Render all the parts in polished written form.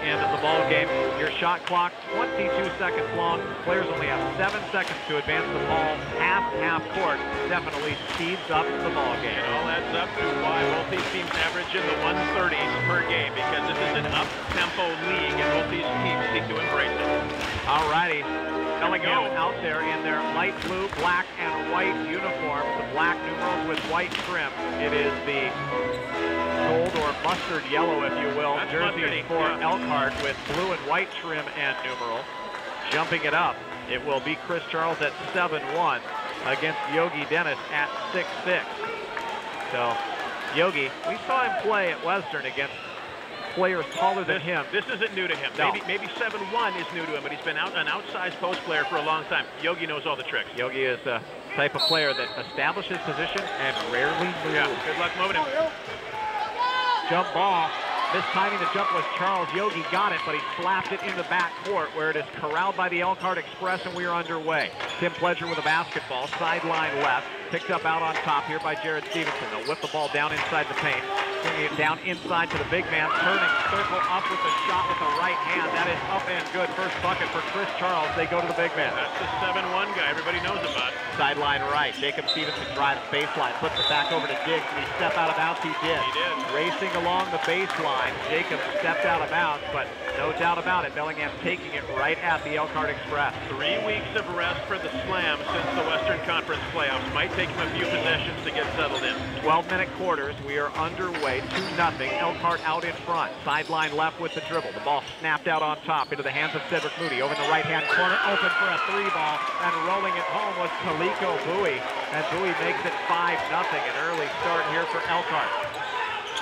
in the ball game. Your shot clock, 22 seconds long. Players only have 7 seconds to advance the ball half court. Definitely speeds up the ball game. It all adds up to why both these teams average in the 130s per game, because this is an up-tempo league, and both these teams seek to embrace it. All righty. Bellingham out there in their light blue, black, and white uniforms. The black numerals with white trim. It is the gold or mustard yellow, if you will, jersey for Elkhart with blue and white trim and numeral. Jumping it up, it will be Chris Charles at 7'1" against Yogi Dennis at 6'6". So Yogi, we saw him play at Western against players taller than him. This isn't new to him. No. Maybe 7'1" is new to him, but he's been an outsized post player for a long time. Yogi knows all the tricks. Yogi is the type of player that establishes position and rarely moves. Yeah, good luck moving him. Jump ball. Mistiming the jump was Charles. Yogi got it, but he slapped it in the back court where it is corralled by the Elkhart Express, and we are underway. Tim Pledger with a basketball, sideline left, picked up out on top here by Jared Stevenson. They'll whip the ball down inside the paint, bringing it down inside to the big man, turning circle up with the shot with the right hand. That is up and good. First bucket for Chris Charles. They go to the big man. That's the 7'1" guy everybody knows about. Sideline right. Jacob Stevenson drives baseline, flips it back over to Diggs. Did he step out of bounds? He did. He did. Racing along the baseline. Jacob stepped out of bounds, but no doubt about it, Bellingham taking it right at the Elkhart Express. 3 weeks of rest for the Slam since the Western Conference playoffs. Might take him a few possessions to get settled in. 12-minute quarters. We are underway. 2-0. Elkhart out in front. Sideline left with the dribble. The ball snapped out on top into the hands of Cedric Moody. Over in the right-hand corner, open for a 3-ball, and rolling it home was Kaliko Bowie. And Bowie makes it 5-0. An early start here for Elkhart.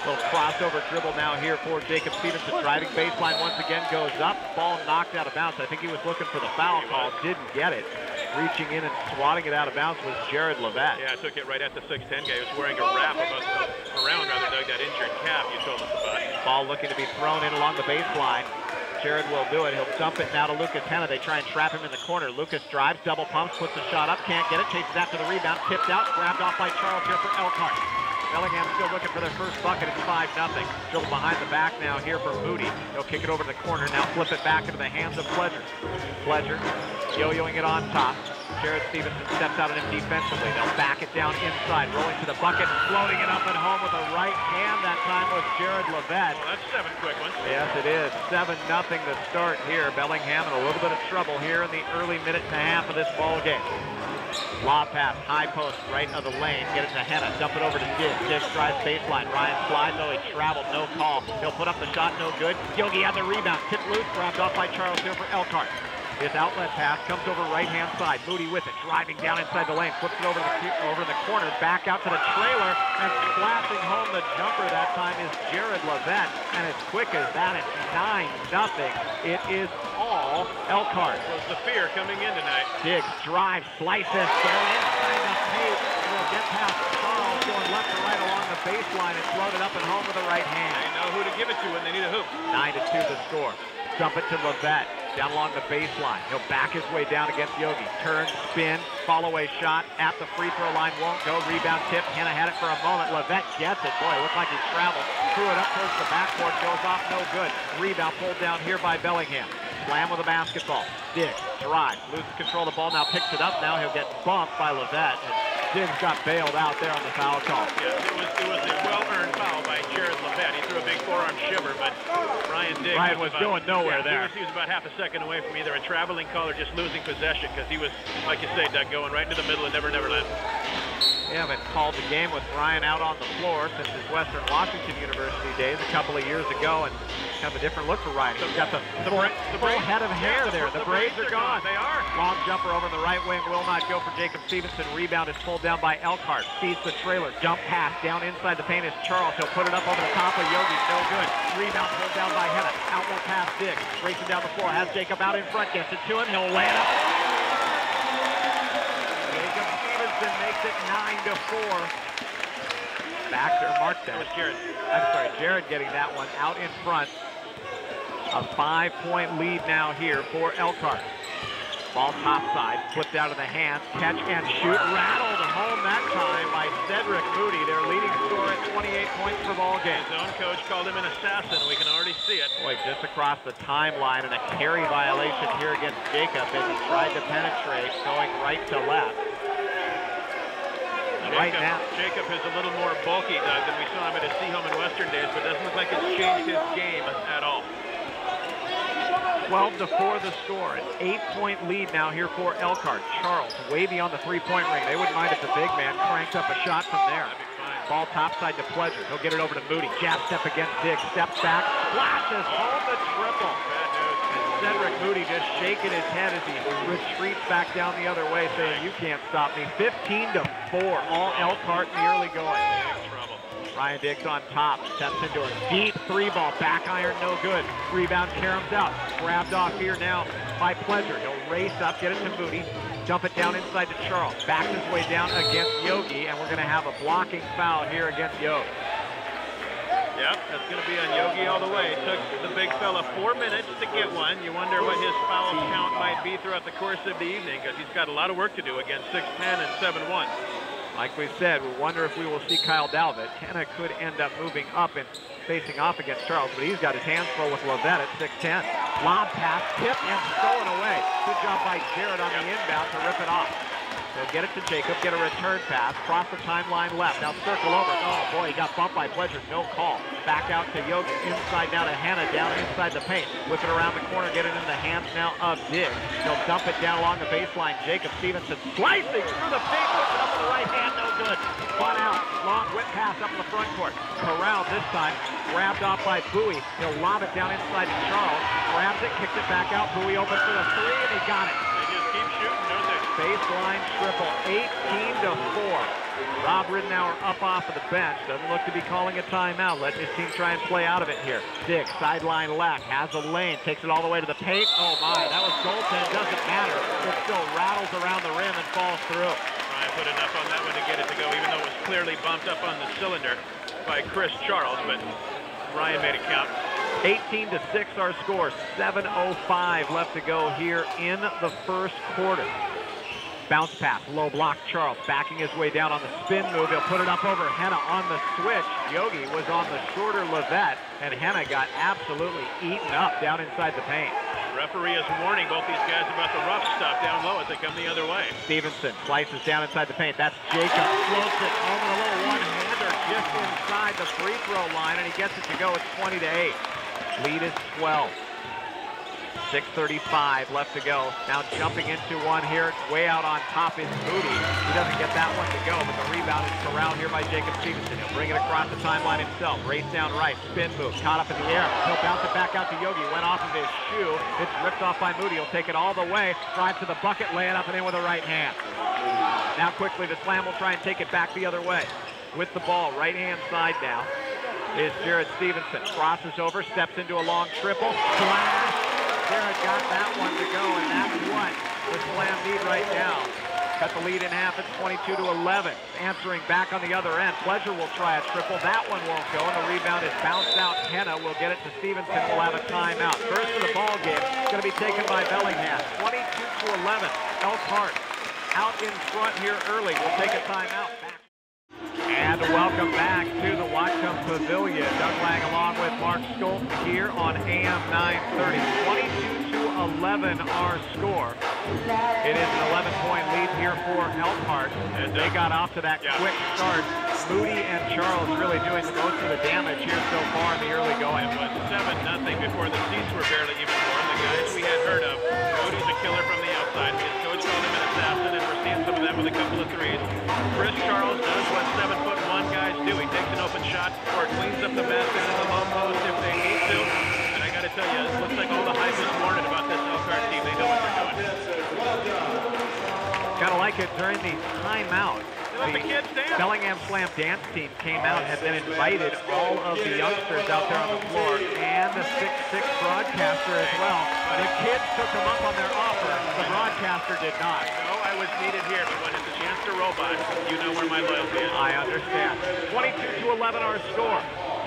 Little crossover dribble now here for Jacob Stevenson. Driving baseline once again, goes up. Ball knocked out of bounds. I think he was looking for the foul call. Didn't get it. Reaching in and swatting it out of bounds was Jared Levette. Yeah, I took it right at the 6'10" guy. He was wearing a wrap around Doug, that injured calf you told us about. Ball looking to be thrown in along the baseline. Jared will do it. He'll dump it now to Lucas Henna. They try and trap him in the corner. Lucas drives, double pumps, puts the shot up, can't get it, chases after the rebound, tipped out, grabbed off by Charles here for Elkhart. Bellingham still looking for their first bucket. It's 5-0. Dribble behind the back now here for Moody. He'll kick it over to the corner. Now flip it back into the hands of Pledger. Pledger yo-yoing it on top. Jared Stevenson steps out at him defensively. They'll back it down inside, rolling to the bucket, floating it up and home with a right hand. That time was Jared Levette. Well, that's 7 quick ones. Yes, it is. 7-0 to start here. Bellingham in a little bit of trouble here in the early minute and a half of this ball game. Lob pass, high post, right of the lane. Get it to Henna, dump it over to Diggs. Diggs drives baseline. Ryan slides, though he traveled, no call. He'll put up the shot, no good. Yogi had the rebound, tipped loose, grabbed off by Charles here for Elkhart. His outlet pass comes over right-hand side. Moody with it, driving down inside the lane, flips it over the corner, back out to the trailer, and splashing home the jumper that time is Jared Levette. And as quick as that, it's 9-0. It is all Elkhart. Was the fear coming in tonight? Diggs drives, slices, going inside the paint. Will get past Charles, going left to right along the baseline and floated up and home with the right hand. They know who to give it to when they need a hoop. 9-2 the score. Dump it to Levette, down along the baseline. He'll back his way down against Yogi. Turn, spin, follow-away shot at the free throw line. Won't go. Rebound tip. Henna had it for a moment. Levette gets it. Boy, it looked like he traveled. Threw it up towards the backcourt. Goes off. No good. Rebound pulled down here by Bellingham. Slam with a basketball. Diggs drives. Loses control of the ball. Now picks it up. Now he'll get bumped by Levette. And Diggs got bailed out there on the foul call. Yes, it was a well-earned foul by Jared Levette. He threw a big forearm shiver, but Ryan Diggs was going nowhere there. He was about half a second away from either a traveling call or just losing possession, because he was, like you say, Doug, going right into the middle and never land. They haven't called the game with Ryan out on the floor since his Western Washington University days a couple of years ago, and kind of a different look for Ryan. He's got the full head of hair there. The braids are gone. They are. Long jumper over the right wing will not go for Jacob Stevenson. Rebound is pulled down by Elkhart. Feeds the trailer. Jump pass down inside the paint is Charles. He'll put it up over the top of Yogi. No good. Rebound pulled down by Henna. Outlet pass Diggs. Racing down the floor. Has Jacob out in front. Gets it to him. He'll lay it up. Jacob Stevenson makes it 9-4. Back there, mark that. That was Jared. I'm sorry, Jared getting that one out in front. A 5-point lead now here for Elkhart. Ball topside, flipped out of the hands, catch and shoot, rattled home that time by Cedric Moody. Their leading scorer at 28 points for the ball game. His own coach called him an assassin. We can already see it. Boy, just across the timeline, and a carry violation here against Jacob as he tried to penetrate, going right to left. Jacob is a little more bulky, Doug, than we saw him at his Seahome in Western days, but doesn't look like it's changed his game at all. 12-4 the score. An 8-point lead now here for Elkhart. Charles way beyond the three-point ring. They wouldn't mind if the big man cranks up a shot from there. Ball topside to Pleasure. He'll get it over to Moody. Jab step against Diggs. Steps back. Flashes home the triple. And Cedric Moody just shaking his head as he retreats back down the other way, saying, you can't stop me. 15-4. All Elkhart in the early going. Ryan Diggs on top, steps into a deep three ball, back iron, no good. Rebound, Karam's out. Grabbed off here now by Pleasure. He'll race up, get it to Moody, dump it down inside to Charles. Backs his way down against Yogi, and we're going to have a blocking foul here against Yogi. Yep, that's going to be on Yogi all the way. It took the big fella 4 minutes to get one. You wonder what his foul count might be throughout the course of the evening, because he's got a lot of work to do against 6'10 and 7'1. Like we said, we wonder if we will see Kyle Dalvitt. Henna could end up moving up and facing off against Charles, but he's got his hands full with Levette at 6'10". Lob pass, tip, and stolen away. Good job by Jared on the inbound to rip it off. He'll get it to Jacob, get a return pass, cross the timeline left. Now circle over. Oh boy, he got bumped by Pleasure. No call. Back out to Yogi. Inside now to Henna, down inside the paint. Whip it around the corner, get it in the hands now of Diggs. He'll dump it down along the baseline. Jacob Stevenson slicing through the paint, puts it up with the right hand, no good. Spun out. Long whip pass up in the front court. Corral this time, grabbed off by Bowie. He'll lob it down inside to Charles. Grabs it, kicks it back out. Bowie open for the three, and he got it. They just keep shooting, don't they? Baseline triple, 18-4. Rob Ridenour up off of the bench. Doesn't look to be calling a timeout. Let his team try and play out of it here. Diggs, sideline left, has a lane, takes it all the way to the paint. Oh my, that was goaltend, doesn't matter. It still rattles around the rim and falls through. Ryan put enough on that one to get it to go, even though it was clearly bumped up on the cylinder by Chris Charles, but Ryan made it count. 18-6 our score, 7:05 left to go here in the first quarter. Bounce pass, low block, Charles backing his way down on the spin move. He'll put it up over Henna on the switch. Yogi was on the shorter Levette, and Henna got absolutely eaten up down inside the paint. Referee is warning both these guys about the rough stuff down low as they come the other way. Stevenson slices down inside the paint. That's Jacob. Floats it home with a little one-hander just inside the free throw line, and he gets it to go. It's 20-8. Lead is 12. 6:35 left to go. Now jumping into one here, way out on top is Moody. He doesn't get that one to go, but the rebound is corralled here by Jacob Stevenson. He'll bring it across the timeline himself. Race down right, spin move, caught up in the air. He'll bounce it back out to Yogi. Went off of his shoe. It's ripped off by Moody. He'll take it all the way, drive to the bucket, lay it up and in with the right hand. Now quickly the Slam will try and take it back the other way. With the ball, right-hand side now is Jared Stevenson. Crosses over, steps into a long triple. Flash. Jared got that one to go, and that's what the Slam need right now. Cut the lead in half. It's 22-11. Answering back on the other end. Pleasure will try a triple. That one won't go, and the rebound is bounced out. Henna will get it to Stevenson. We'll have a timeout. First of the ball game is going to be taken by Bellingham. 22-11. Elkhart out in front here early. We'll take a timeout. And welcome back to the Whatcom Pavilion. Doug Lange along with Mark Scholten here on AM 930. 22-11 our score. It is an 11-point lead here for Elkhart. And they got off to that quick start. Moody and Charles really doing the most of the damage here so far in the early going. It was 7-0 before the seats were barely even warm. The guys we had heard of. Moody's a killer from the outside. His coach called him an assassin, and we're seeing some of that with a couple of threes. Chris Charles does what 7'1" guys do. He takes an open shot or cleans up the basket in the low post if they need to. And I got to tell you, it looks like all the hype is warning about this Elkhart team. They know what they're doing. Kind of like it during the timeout. The kids dance. Bellingham Slam dance team came out and then invited all of the youngsters out there on the floor and the 6'6" broadcaster as well. The kids took them up on their offer. The broadcaster did not. No, I was needed here, but when it's a chance to robot, you know where my loyalty is. I understand. 22-11 our score.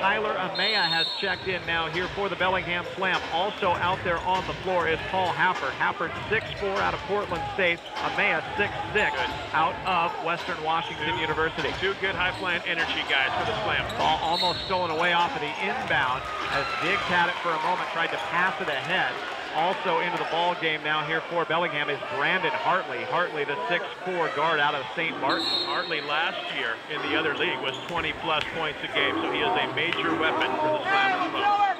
Tyler Amaya has checked in now here for the Bellingham Slam. Also out there on the floor is Paul Hafford. Hafford 6'4" out of Portland State. Amaya 6'6" out of Western Washington University. Two good high-flying energy guys for the Slam. Ball almost stolen away off of the inbound as Diggs had it for a moment, tried to pass it ahead. Also into the ball game now here for Bellingham is Brandon Hartley. Hartley, the 6'4" guard out of St. Martin. Hartley last year in the other league was 20-plus points a game, so he is a major weapon for the Slam as well.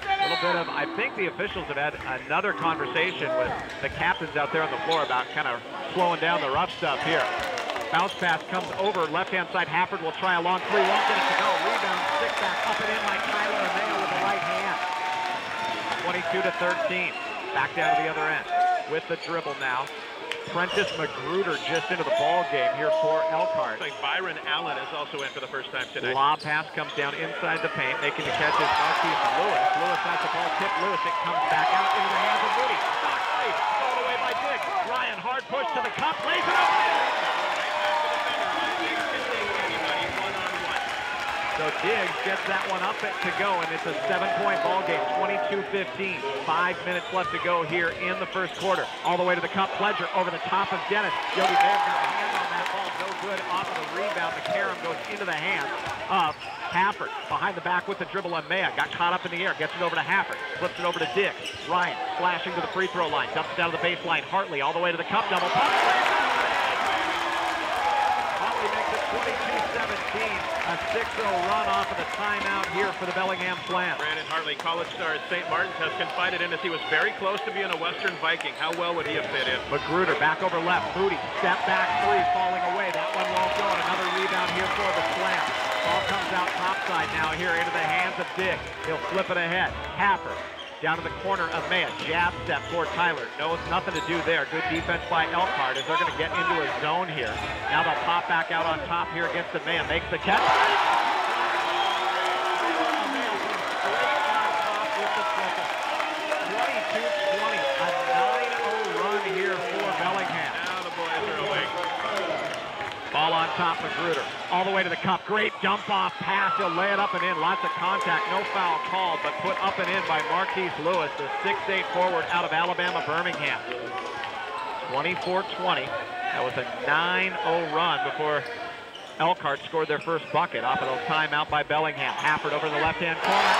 A little bit of, I think the officials have had another conversation with the captains out there on the floor about kind of slowing down the rough stuff here. Bounce pass comes over left-hand side. Hafford will try a long three. Won't get it to go. Rebound, stick back up and in by Tyler Amaya with the right hand. 22-13. Back down to the other end with the dribble now. Prentice Magruder just into the ball game here for Elkhart. I think Byron Allen is also in for the first time today. Lob pass comes down inside the paint, making the catch is Marquise Lewis. Lewis has the ball, tip Lewis. It comes back out into the hands of Moody. Stock free, thrown away by Diggs. Ryan, hard push to the cup, lays it up. So Diggs gets that one up to go, and it's a 7-point ball game, 22-15. 5 minutes left to go here in the first quarter. All the way to the cup, Pledger over the top of Dennis. Yogi Bear got a hand on that ball, no good off of the rebound. The carom goes into the hands of Hafford. Behind the back with the dribble on Maya. Got caught up in the air, gets it over to Hafford. Flips it over to Diggs. Ryan flashing to the free throw line, dumps it down to the baseline. Hartley all the way to the cup, double pump. Hartley makes it 22-17. A 6-0 run off of the timeout here for the Bellingham Slam. Brandon Hartley, college star at St. Martin's, has confided in us he was very close to being a Western Viking. How well would he have fit in? Magruder back over left. Moody, step back three, falling away. That one won't go. And another rebound here for the Slam. Ball comes out topside now here into the hands of Diggs. He'll flip it ahead. Hafford. Down to the corner of Maya. Jab step toward Tyler. No, nothing to do there. Good defense by Elkhart as they're going to get into a zone here. Now they'll pop back out on top here against the Maya. Makes the catch. 22-20. A 9-0 run here for Bellingham. Now the boys are awake. Ball on top, Magruder. All the way to the cup. Great dump-off pass. He'll lay it up and in. Lots of contact. No foul called, but put up and in by Marquise Lewis, the 6'8" forward out of Alabama, Birmingham. 24-20. That was a 9-0 run before Elkhart scored their first bucket off of a timeout by Bellingham. Hafford over in the left-hand corner.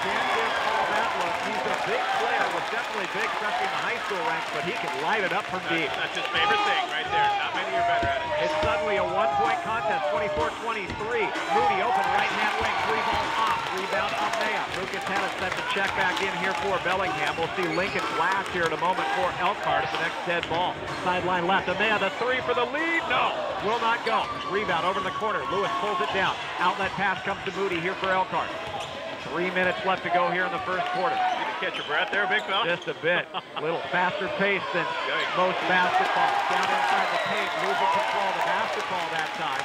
Can't just call that look. He's a big player. Was definitely big, especially in the high school ranks, but he can light it up from deep. That's his favorite thing right there. Not many are better at it. It's suddenly a one-point contest, 24-23. Moody open right-hand wing, three ball off. Rebound on Maya. Lucas Hennis set the check back in here for Bellingham. We'll see Lincoln Glass here in a moment for Elkhart at the next dead ball. Sideline left. Amaya, the three for the lead. No, will not go. Rebound over in the corner. Lewis pulls it down. Outlet pass comes to Moody here for Elkhart. 3 minutes left to go here in the first quarter. You can catch your breath there, big fella? Just a bit. A little faster pace than most basketball. Down inside the paint, losing control of the basketball that time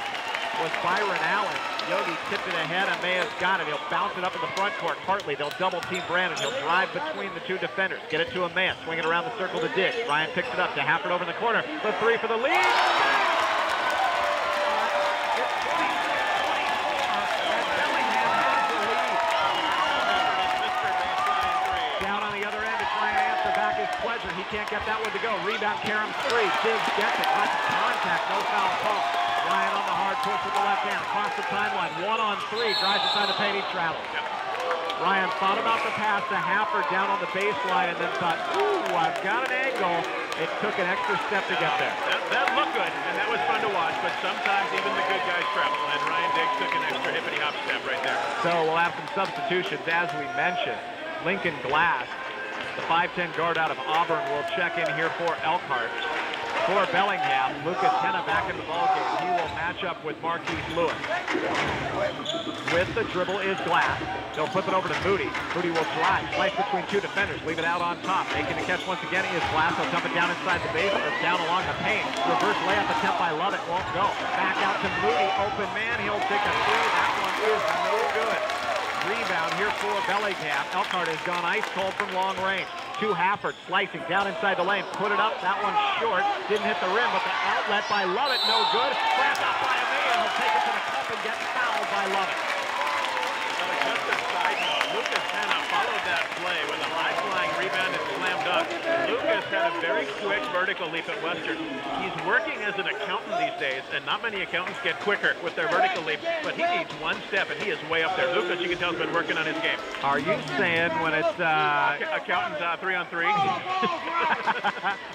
was Byron Allen. Yogi tipped it ahead, and Maya's got it. He'll bounce it up in the front court. Hartley, they'll double team Brandon. He'll drive between the two defenders. Get it to Amaya. Swing it around the circle to Diggs. Ryan picks it up to Hafford over in the corner. The three for the lead. Pledger, he can't get that one to go. Rebound, Karam's free. Diggs gets it. Lots of contact, no foul call. Ryan on the hard push with the left hand. Across the timeline, 1-on-3. Drives inside the paint, he travels. Ryan thought about the pass to Hafford down on the baseline and then thought, ooh, I've got an angle. It took an extra step to get there. That looked good, and that was fun to watch, but sometimes even the good guys travel, and Ryan Diggs took an extra hippity-hop step right there. So we'll have some substitutions, as we mentioned. Lincoln Glass, the 5'10" guard out of Auburn, will check in here for Elkhart. For Bellingham, Lucas Henna back in the ballgame. He will match up with Marquise Lewis. With the dribble is Glass. They'll flip it over to Moody. Moody will drive, slice between two defenders, leave it out on top. Making the catch once again is Glass. He'll dump it down inside the base, or down along the paint. Reverse layup attempt by Lovett, won't go. Back out to Moody, open man. He'll take a three. That one is no good. Rebound here for Bellingham. Elkhart has gone ice cold from long range. To Hafford, slicing down inside the lane. Put it up, that one's short. Didn't hit the rim, but the outlet by Lovett, no good. Grabbed up by Amaya. He'll take it to the cup and get fouled by Lovett. very quick vertical leap at Western. He's working as an accountant these days, and not many accountants get quicker with their vertical leap, but he needs one step, and he is way up there. Lucas, you can tell, has been working on his game. Are you saying when it's... Accountant 3-on-3?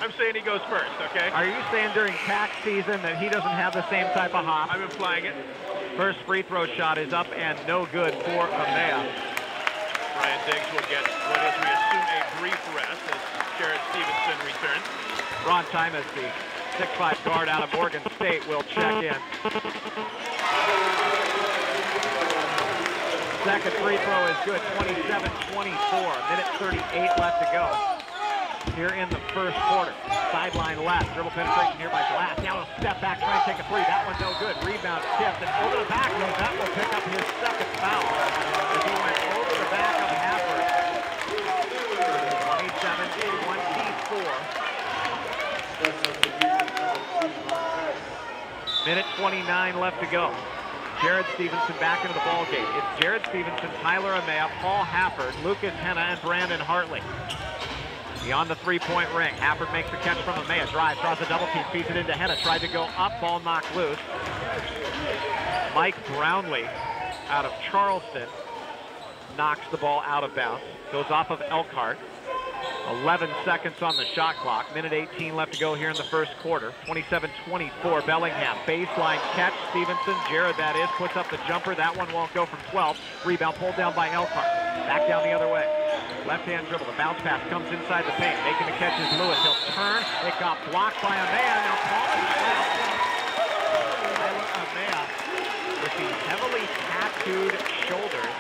I'm saying he goes first, okay? Are you saying during tax season that he doesn't have the same type of hop? I'm implying it. First free throw shot is up and no good for Amaya. Ryan Diggs will get what is, we assume, a brief rest as Jared Stevenson returns. Ron Timas, the 6'5" guard out of Morgan State, will check in. Second free throw is good, 27-24. Minute 38 left to go here in the first quarter. Sideline left, dribble penetration here by Glass. Now he'll step back, try and take a three. That one no good. Rebound tipped, and over the back, that will pick up his second foul as he went over the back of Hafford. 27-24. Minute 29 left to go. Jared Stevenson back into the ball game. It's Jared Stevenson, Tyler Amaya, Paul Hafford, Lucas Henna, and Brandon Hartley. Beyond the three-point ring, Hafford makes the catch from Amaya. Drive, draws a double team, feeds it into Henna. Tried to go up, ball knocked loose. Mike Brownlee out of Charleston knocks the ball out of bounds. Goes off of Elkhart. 11 seconds on the shot clock. Minute 18 left to go here in the first quarter. 27-24, Bellingham. Baseline catch, Stevenson, Jared that is, puts up the jumper. That one won't go from 12. Rebound pulled down by Elkhart. Back down the other way. Left-hand dribble, the bounce pass comes inside the paint. Making the catch is Lewis. He'll turn. It got blocked by Amaya. Now calling foul. Tyler Amaya with the heavily tattooed shoulders.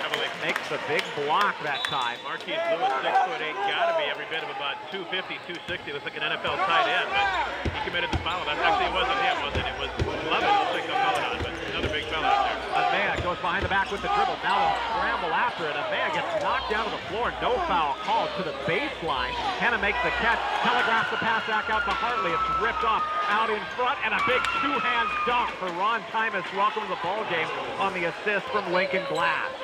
Makes the big block that time. Marquise Lewis, 6'8", gotta be every bit of about 250, 260. Looks like an NFL tight end, but he committed the foul. That actually wasn't him, was it? It was Lovett. Looks like they'll call it on, but another big fella out there. Amaya goes behind the back with the dribble. Now they'll scramble after it. Amaya gets knocked down to the floor. No foul called to the baseline. Henna makes the catch. Telegraphs the pass back out to Hartley. It's ripped off out in front, and a big two-hand dunk for Ron Timas. Welcome to the ball game on the assist from Lincoln Glass.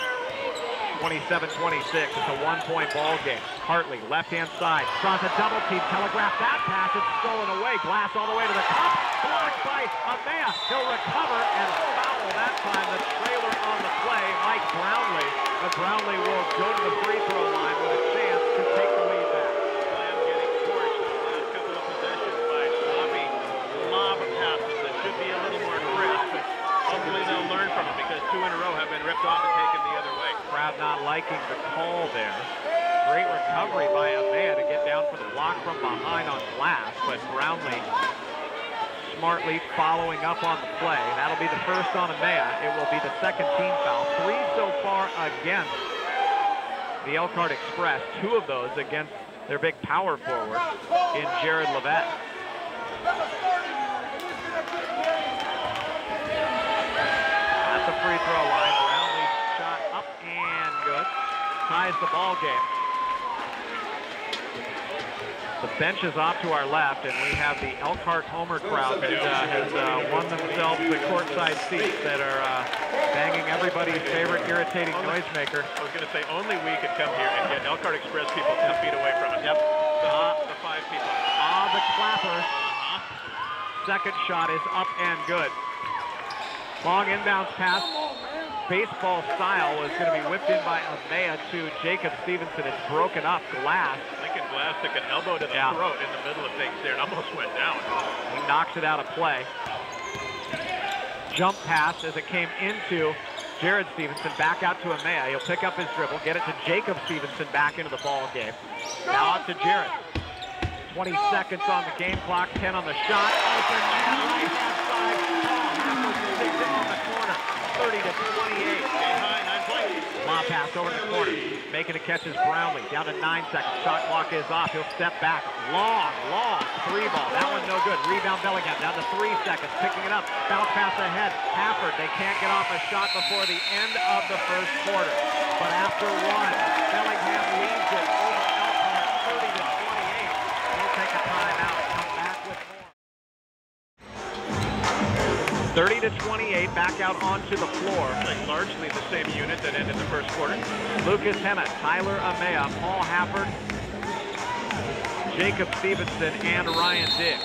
27-26, it's a one-point ball game. Hartley, left-hand side, draws a double team, telegraph that pass, it's stolen away. Glass all the way to the cup, blocked by Amaya. He'll recover and foul that time. The trailer on the play, Mike Brownlee. But Brownlee will go to the free throw line with a chance to take the lead back. Lamb getting torched the last couple of possessions by sloppy lob passes that should be a little more crisp, but hopefully they'll learn from it because two in a row have been ripped off and taken the other way. Crowd not liking the call there. Great recovery by Amaya to get down for the block from behind on Glass, but Brownlee smartly following up on the play. That'll be the first on Amaya. It will be the second team foul. 3 so far against the Elkhart Express. 2 of those against their big power forward in Jared Levette. At the free throw line, Brownlee shot up and good. Ties the ball game. The bench is off to our left, and we have the Elkhart Homer crowd that has won themselves the courtside seats that are banging everybody's favorite irritating noisemaker. I was going to say, only we could come here and get Elkhart Express people 10 feet away from us. Yep. The 5 people. The clappers. Second shot is up and good. Long inbounds pass. Baseball style is going to be whipped in by Amaya to Jacob Stevenson. It's broken up. Glass. Lincoln Glass took an elbow to the throat in the middle of things there and almost went down. He knocks it out of play. Jump pass as it came into Jared Stevenson. Back out to Amaya. He'll pick up his dribble, get it to Jacob Stevenson back into the ball game. Now out to Jared. 20 seconds on the game clock. 10 on the shot. Open right-hand side. Sticks it on the corner. 30-28. Lob pass over the corner. Making a catch is Brownlee. Down to 9 seconds. Shot clock is off. He'll step back. Long 3 ball. That one no good. Rebound Bellingham. Down to 3 seconds. Picking it up. Bounce pass ahead. Hafford. They can't get off a shot before the end of the first quarter. But after one, Bellingham leads it over Elkhart 30-28. We'll take a timeout. Come back with more. 30-28, back out onto the floor. Like largely the same unit that ended the first quarter. Lucas Henna, Tyler Amaya, Paul Hafford, Jacob Stevenson and Ryan Diggs.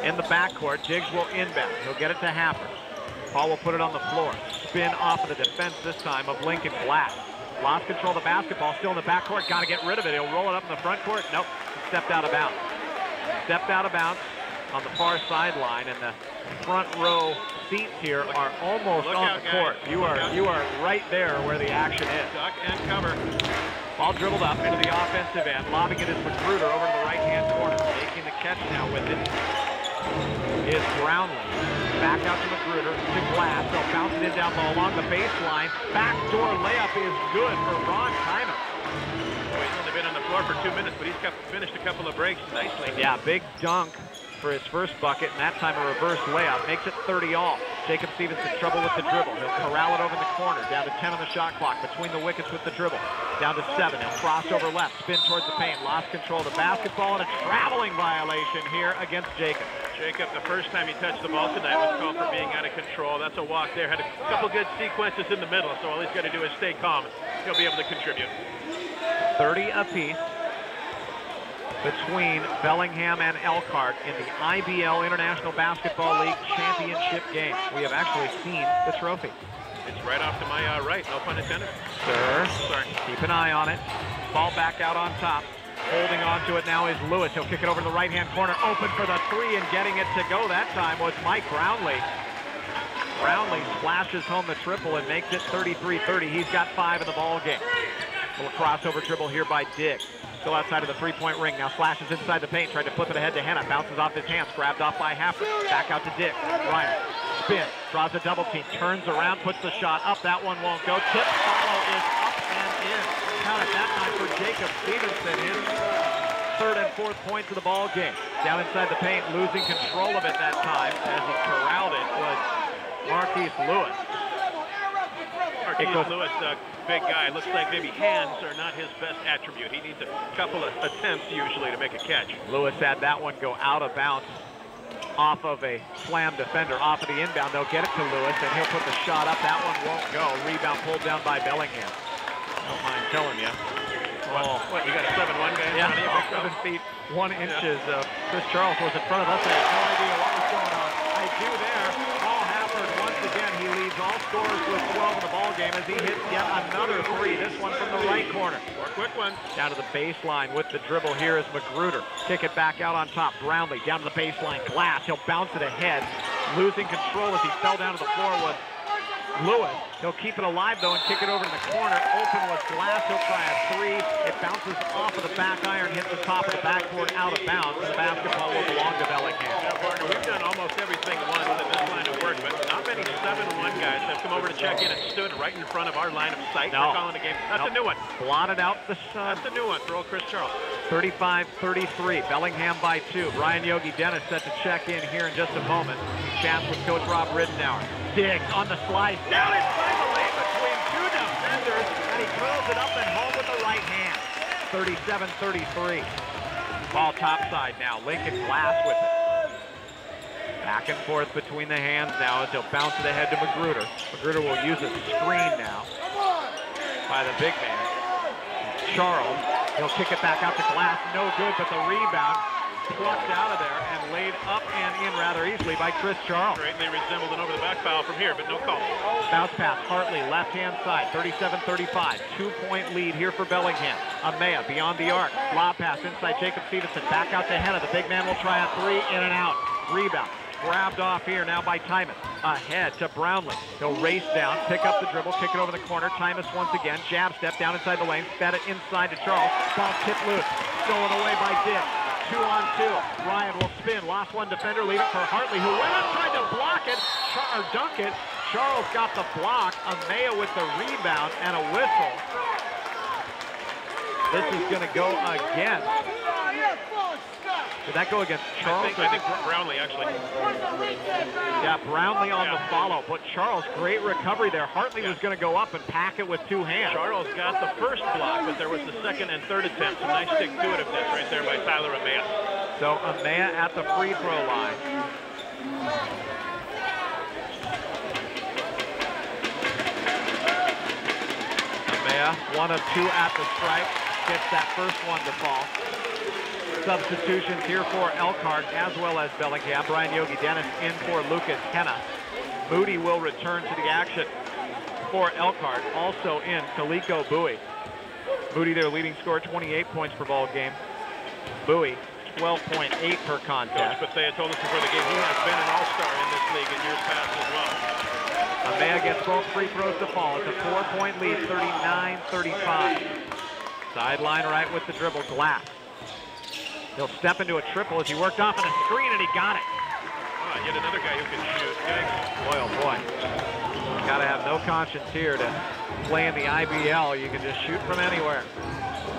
In the backcourt, Diggs will inbound. He'll get it to Happer. Paul will put it on the floor. Spin off of the defense this time of Lincoln Glass. Lost control of the basketball, still in the backcourt. Got to get rid of it. He'll roll it up in the front court. Nope, stepped out of bounds. Stepped out of bounds on the far sideline, and the front row seats here are almost on the court. You are right there where the action is. Duck and cover. Ball dribbled up into the offensive end. Lobbing it is Magruder over to the right-hand corner. Making the catch now with it is Brownlee. Back out to Magruder, to Glass. They'll bounce it in down low along the baseline. Backdoor layup is good for Ron Hyman. Well, he's only been on the floor for 2 minutes, but he's finished a couple of breaks nicely. Yeah, big dunk for his first bucket, and that time a reverse layup. Makes it 30 all. Jacob Stevenson trouble with the dribble. He'll corral it over in the corner. Down to 10 on the shot clock. Between the wickets with the dribble. Down to 7. He'll cross over left. Spin towards the paint. Lost control of the basketball, and a traveling violation here against Jacob. Jacob, the first time he touched the ball tonight, was called for being out of control. That's a walk there. Had a couple good sequences in the middle, so all he's got to do is stay calm. He'll be able to contribute. 30 apiece between Bellingham and Elkhart in the IBL International Basketball League Championship game. We have actually seen the trophy. It's right off to my right, no pun intended. Sir, sorry. Keep an eye on it. Ball back out on top. Holding on to it now is Lewis. He'll kick it over to the right-hand corner. Open for the three, and getting it to go that time was Mike Brownlee. Brownlee splashes home the triple and makes it 33-30. He's got 5 in the ball game. A little crossover dribble here by Diggs. Still outside of the three-point ring. Now flashes inside the paint. Tried to flip it ahead to Henna. Bounces off his hands. Grabbed off by Happer. Back out to Diggs. Ryan. Spin. Draws a double team. Turns around. Puts the shot up. That one won't go. Tip follow is up and in. Count it that time for Jacob Stevenson. His third and fourth points of the ball game. Down inside the paint. Losing control of it that time as he corralled it was Marquise Lewis. Marquise Lewis, big guy. Looks like maybe hands are not his best attribute. He needs a couple of attempts usually to make a catch. Lewis had that one go out of bounds off of a slam defender, off of the inbound. They'll get it to Lewis, and he'll put the shot up. That one won't go. Rebound pulled down by Bellingham. Don't mind telling you. What, you got a 7-1 guy? Yeah, 7 feet, 1 inches. Chris Charles was in front of us. I had no idea what was going on. I do there. Paul Hafford, once again, he leads all scorers with 12 in the ball game as he hits yet another three. This one from the right corner. More quick ones. Down to the baseline with the dribble here is Magruder. Kick it back out on top. Brownlee down to the baseline. Glass. He'll bounce it ahead. Losing control as he fell down to the floor was Lewis. He'll keep it alive, though, and kick it over in the corner. Open was Glass. He'll try a three. It bounces off of the back iron, hits the top of the backboard, out of bounds. The basketball will belong to Bellingham. Now, partner, we've done almost everything once in this line of work, but not many 7-1 guys have come over to check in and stood right in front of our line of sight. No. We're calling the game. That's a new one. Blotted out the sun. That's a new one for old Chris Charles. 35-33. Bellingham by 2. Brian Yogi Dennis set to check in here in just a moment. Chance with Coach Rob Ridenour. Diggs on the slice. Down inside the lane between 2 defenders, and he throws it up and home with the right hand. 37-33. Ball topside now. Lincoln Glass with it. Back and forth between the hands now as he'll bounce it ahead to Magruder. Magruder will use a screen now by the big man. Charles, he'll kick it back out to Glass. No good, but the rebound plucked out of there and laid up and in rather easily by Chris Charles. Greatly resembled an over-the-back foul from here, but no call. Bounce pass, Hartley, left-hand side, 37-35. 2-point lead here for Bellingham. Amaya beyond the arc. Lob pass inside Jacob Stevenson. Back out to Henna. The big man will try a three, in and out. Rebound. Grabbed off here now by Tymus. Ahead to Brownlee. He'll race down, pick up the dribble, kick it over the corner. Tymus once again. Jab step down inside the lane. Fed it inside to Charles. Ball tipped loose. Stolen away by Diggs. 2-on-2. Ryan will spin. Lost one defender. Leave it for Hartley, who went up, tried to block it, or dunk it. Charles got the block. Amaya with the rebound and a whistle. This is going to go against. Did that go against Charles? I think Brownlee, actually. Yeah, Brownlee on the follow. But Charles, great recovery there. Hartley was going to go up and pack it with 2 hands. Charles got the first block, but there was the second and third attempts. Some nice stick-to-itiveness right there by Tyler Amaya. So Amaya at the free throw line. Amaya, 1 of 2 at the stripe. gets that first one to fall. Substitutions here for Elkhart as well as Bellingham. Brian Yogi Dennis in for Lucas Henna. Moody will return to the action for Elkhart. Also in Kaliko Bowie. Moody, their leading scorer, 28 points per ball game. Bowie, 12.8 per contest. Coach Bethea told us before the game he has been an all-star in this league in years past as well. Amaya gets both free throws to fall. It's a 4-point lead, 39-35. Sideline right with the dribble, Glass. He'll step into a triple as he worked off on a screen, and he got it. Oh, yet another guy who can shoot. Boy, oh boy. Got to have no conscience here to play in the IBL. You can just shoot from anywhere.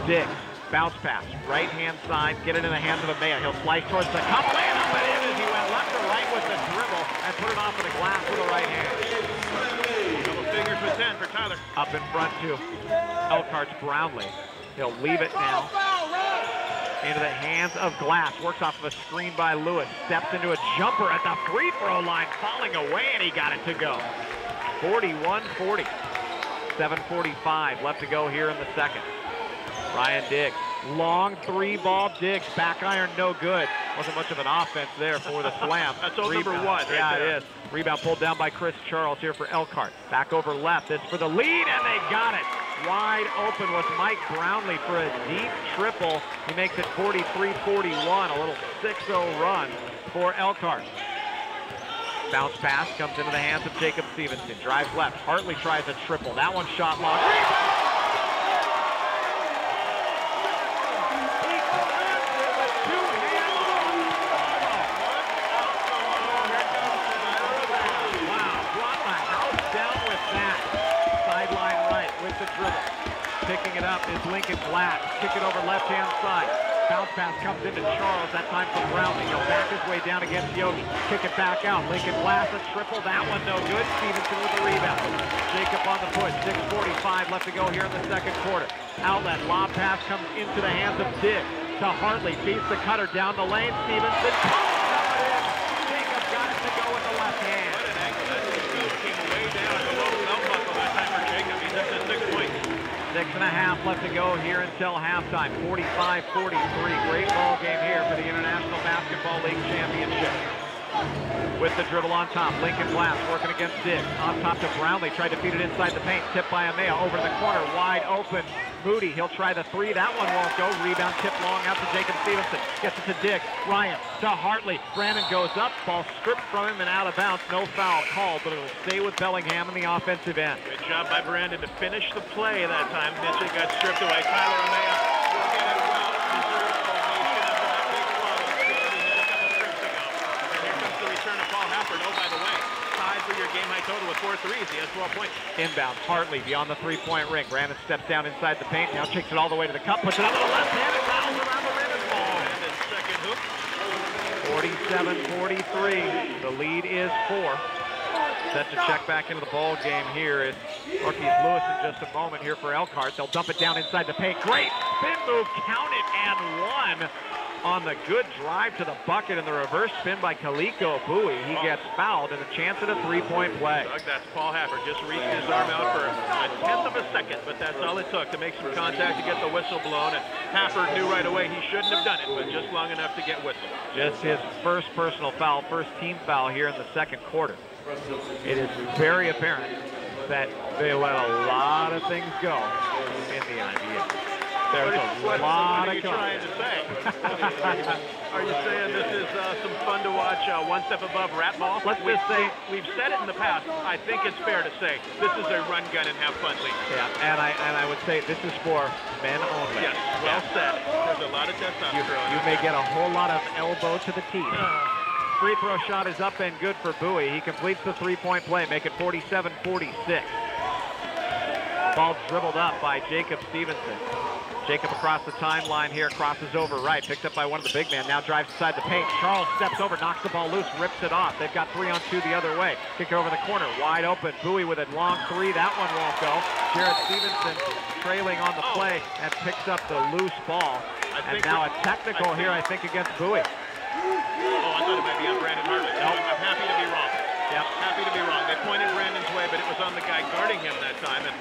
Diggs, bounce pass, right-hand side, get it in the hands of Amaya. He'll slice towards the cup, lay it up and in as he went left to right with the dribble and put it off of the glass with the right hand. Double figures with 10 for Tyler. Up in front to Elkhart's Brownlee. He'll leave it now into the hands of Glass. Works off of a screen by Lewis. Steps into a jumper at the free throw line, falling away, and he got it to go. 41-40. 7:45 left to go here in the second. Ryan Diggs, long three-ball. Diggs, back iron, no good. Wasn't much of an offense there for the slam. That's old number one right yeah, there. it is. Rebound pulled down by Chris Charles here for Elkhart. Back over left. This for the lead, and they got it. Wide open was Mike Brownlee for a deep triple. He makes it 43-41, a little 6-0 run for Elkhart. Bounce pass comes into the hands of Jacob Stevenson. Drives left. Hartley tries a triple. That one shot long. Picking it up is Lincoln Glass. Kick it over left-hand side. Bounce pass comes into Charles. That time for Brownlee. He'll back his way down against Yogi. Kick it back out. Lincoln Glass, a triple. That one no good. Stevenson with the rebound. Jacob on the push. 6:45 left to go here in the second quarter. Outlet. Lob pass comes into the hands of Diggs. To Hartley. Beats the cutter down the lane. Stevenson. Jacob got it to go with the left hand. What an angle. That came way down at the low belt buckle that time for Jacob. He's up to 6 points. 6.5 left to go here until halftime. 45-43. Great ball game here for the International Basketball League Championship. With the dribble on top, Lincoln Glass working against Diggs. On top to Brownlee, tried to feed it inside the paint. Tipped by Amaya, over to the corner, wide open. Moody, he'll try the three. That one won't go. Rebound tip long out to Jacob Stevenson. Gets it to Diggs. Ryan to Hartley. Brandon goes up. Ball stripped from him and out of bounds. No foul called, but it'll stay with Bellingham in the offensive end. Good job by Brandon to finish the play that time. Mitchell got stripped away. Tyler Amaya will get it well. Deserves ovation after that big follow. He hit a couple trips ago. And here comes the return of Paul Hafford. Oh, by the way, tied for your game-high total with 4 threes. He has 12 points. Inbound, Hartley beyond the three-point ring. Brandon steps down inside the paint. Now kicks it all the way to the cup. Puts it up with the left hand and rattles around the rim and falls. Brandon's second hoop. 47-43. The lead is 4. Set to check back into the ball game here is Marquise Lewis in just a moment here for Elkhart. They'll dump it down inside the paint. Great spin move, count it, and one on the good drive to the bucket and the reverse spin by Kaliko Bowie. He gets fouled and a chance at a three-point play. Doug, that's Paul Hafford just reaching his arm out for a tenth of a second, but that's all it took to make some contact to get the whistle blown. And Hafford knew right away he shouldn't have done it, but just long enough to get whistled. Just his first personal foul, first team foul here in the second quarter. It is very apparent that they let a lot of things go in the IBL. There's a lot of What are you trying to say? Are you saying this is some fun to watch, one step above rat ball? Let's just say, we've said it in the past. I think it's fair to say this is a run, gun, and have fun league. Yeah, and I would say this is for men only. Yes, well said. There's a lot of testosterone. You may get a whole lot of elbow to the teeth. Free throw shot is up and good for Bowie. He completes the three-point play, make it 47-46. Ball dribbled up by Jacob Stevenson. Jacob across the timeline here, crosses over right, picked up by one of the big men, now drives inside the paint. Charles steps over, knocks the ball loose, rips it off. They've got 3-on-2 the other way. Kick it over the corner, wide open. Bowie with a long three, that one won't go. Jared Stevenson trailing on the play and picks up the loose ball. And now a technical here, I think, against Bowie. Oh, I thought it might be on Brandon Hartley. No, I'm happy to be wrong. Yep. Happy to be wrong. They pointed Brandon's way, but it was on on the guy guarding him that time, and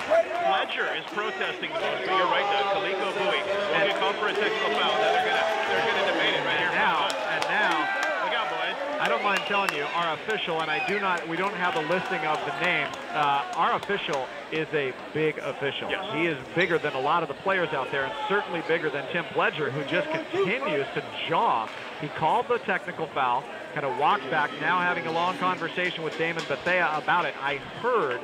Fletcher is protesting the most. But you're right, Doug. Kaliko Bowie will get called for a technical foul. Then they're gonna debate it right here. Now, look out, boys. I don't mind telling you, our official, and we don't have the listing of the names. Our official is a big official. Yes. He is bigger than a lot of the players out there, and certainly bigger than Tim Pledger, who just continues to jaw. He called the technical foul, kind of walks back, now having a long conversation with Damon Bethea about it. I heard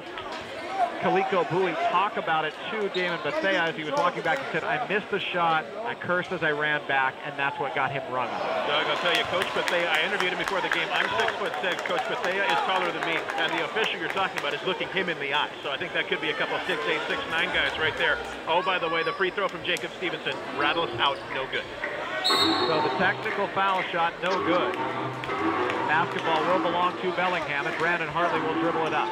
Kaliko Bowie talk about it to Damon Bethea as he was walking back. He said, I missed the shot, I cursed as I ran back, and that's what got him run. Doug, I'll tell you, Coach Bethea, I interviewed him before the game. I'm 6'6". Coach Bethea is taller than me, and the official you're talking about is looking him in the eye. So I think that could be a couple of 6'8", 6'9" guys right there. Oh, by the way, the free throw from Jacob Stevenson rattles out, no good. So the technical foul shot, no good. Basketball will belong to Bellingham, and Brandon Hartley will dribble it up.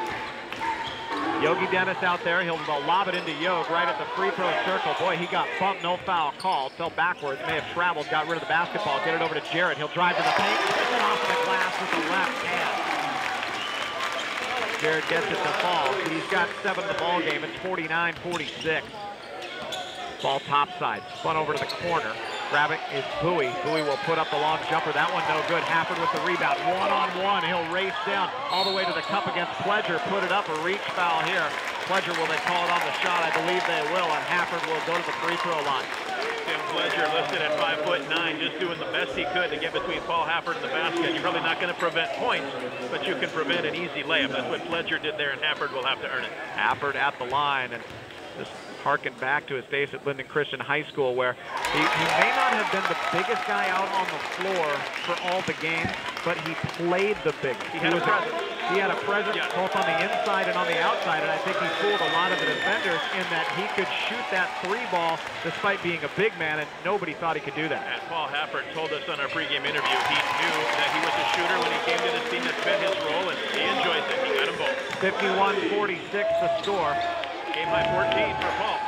Yogi Dennis out there. He'll lob it into Yog right at the free throw circle. Boy, he got bumped, no foul called. Fell backwards, may have traveled, got rid of the basketball. Get it over to Jarrett. He'll drive to the paint, gets it off the glass with the left hand. Jarrett gets it to fall. He's got 7 in the ball game. It's 49-46. Ball topside, spun over to the corner. Grabbing is Bowie. Bowie will put up the long jumper. That one no good. Hafford with the rebound. One-on-one. He'll race down all the way to the cup against Pledger. Put it up. A reach foul here. Pledger, will they call it on the shot? I believe they will, and Hafford will go to the free throw line. Tim Pledger listed at 5'9", just doing the best he could to get between Paul Hafford and the basket. You're probably not going to prevent points, but you can prevent an easy layup. That's what Pledger did there, and Hafford will have to earn it. Hafford at the line, and just harken back to his days at Linden Christian High School, where he may not have been the biggest guy out on the floor for all the games, but he played the biggest. He had a presence. He had a presence both on the inside and on the outside, and I think he fooled a lot of the defenders in that he could shoot that 3 ball despite being a big man, and nobody thought he could do that. And Paul Hafford told us on our pregame interview he knew that he was a shooter when he came to this team that fit his role, and he enjoys it. He got them both. 51-46 the score. Game by 14 for Paul.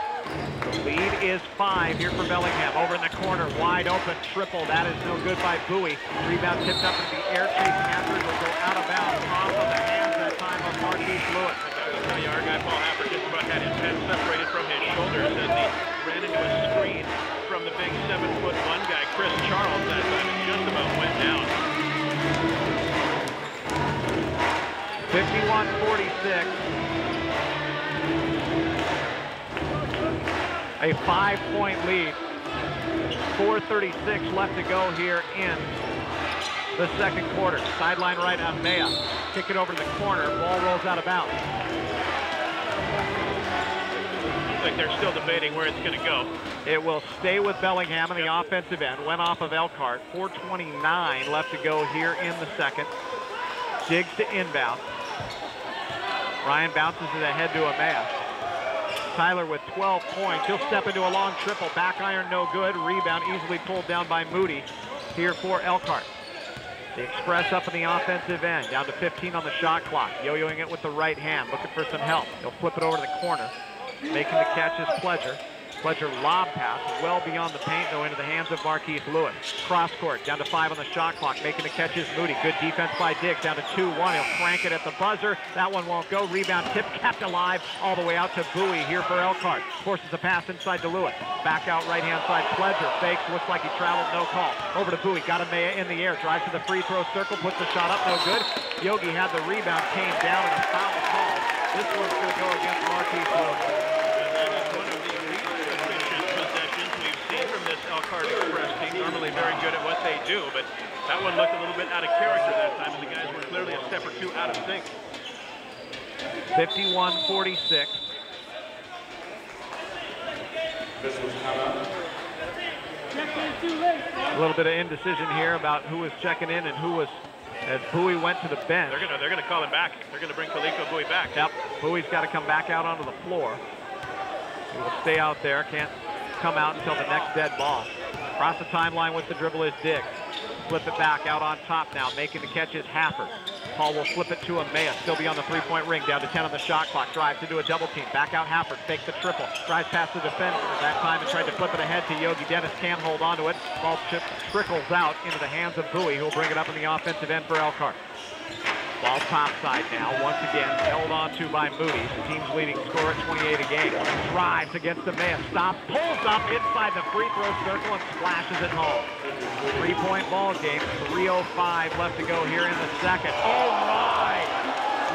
Lead is 5 here for Bellingham. Over in the corner, wide open triple. That is no good by Bowie. Rebound tipped up in the air. Chasing Hafford will go out of bounds. Off of the hands that time of Marquise Lewis. I'll tell you, our guy Paul Hafford just about had his head separated from his shoulders as he ran into a screen from the big 7'1" guy, Chris Charles, that time, and just about went down. 51-46. A 5-point lead. 4:36 left to go here in the second quarter. Sideline right on Maya. Kick it over to the corner. Ball rolls out of bounds. Looks like they're still debating where it's going to go. It will stay with Bellingham in the offensive end. Went off of Elkhart. 4:29 left to go here in the second. Diggs to inbound. Ryan bounces it ahead to Amaya. Tyler with 12 points. He'll step into a long triple. Back iron, no good. Rebound easily pulled down by Moody here for Elkhart. The Express up in the offensive end. Down to 15 on the shot clock. Yo-yoing it with the right hand. Looking for some help. He'll flip it over to the corner. Making the catch is Pledger. Pledger lob pass well beyond the paint, though, into the hands of Marquise Lewis. Cross court, down to 5 on the shot clock. Making the catch is Moody. Good defense by Diggs, down to 2-1. He'll crank it at the buzzer. That one won't go. Rebound tip, kept alive all the way out to Bowie here for Elkhart. Forces a pass inside to Lewis. Back out right-hand side, Pledger. Fakes, looks like he traveled, no call. Over to Bowie, got Amaya in the air. Drives to the free throw circle, puts the shot up, no good. Yogi had the rebound, came down, and a foul call. This one's going to go against Marquise Lewis. Elkhart Express team, normally very good at what they do, but that one looked a little bit out of character that time, and the guys were clearly a step or two out of sync. 51-46. A little bit of indecision here about who was checking in and who was, as Bowie went to the bench. They're gonna call him back. They're gonna bring Kaliko Bowie back. Yep, Bowie's got to come back out onto the floor. He will stay out there, can't come out until the next dead ball. Across the timeline with the dribble is Diggs. Flip it back out on top now. Making the catch is Hafford. Paul will flip it to Amaya. Still beyond the three-point ring. Down to 10 on the shot clock. Drives into a double team. Back out Hafford. Fakes the triple. Drives past the defender. That time and tried to flip it ahead to Yogi Dennis. Can't hold on to it. Ball trickles out into the hands of Bowie, who will bring it up in the offensive end for Elkhart. Ball topside now, once again held on to by Moody. The team's leading score at 28 a game. Drives against the man, stops, pulls up inside the free throw circle and splashes it home. 3-point ball game, 3:05 left to go here in the second. Oh my!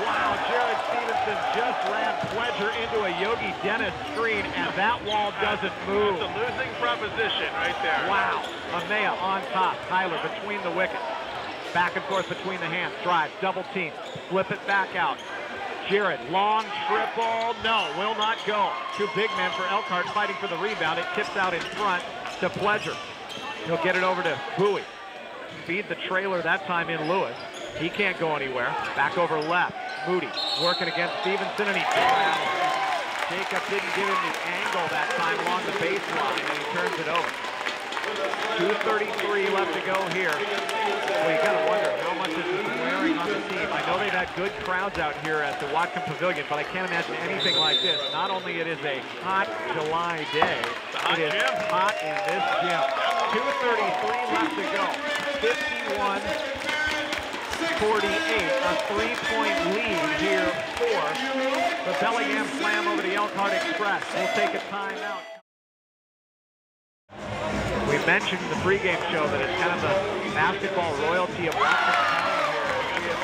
Wow, Jared Stevenson just ran Pledger into a Yogi Dennis screen, and that wall doesn't move. That's a losing proposition right there. Wow. Amaya on top. Tyler between the wickets. Back and forth between the hands. Drive, double team. Flip it back out. Jared, long triple. No, will not go. Two big men for Elkhart fighting for the rebound. It tips out in front to Pledger. He'll get it over to Bowie. Feed the trailer that time in Lewis. He can't go anywhere. Back over left. Moody working against Stevenson, and he travels. Jacob didn't give him the angle that time along the baseline, and he turns it over. 2:33 left to go here. Well, you got to wonder how much this is wearing on the team. I know they've had good crowds out here at the Whatcom Pavilion, but I can't imagine anything like this. Not only it is a hot July day, it is hot in this gym. 2:33 left to go. 51-48, a 3-point lead here for the Bellingham Slam over the Elkhart Express. We'll take a timeout. We mentioned in the pregame show that it's kind of the basketball royalty of Whatcom County here.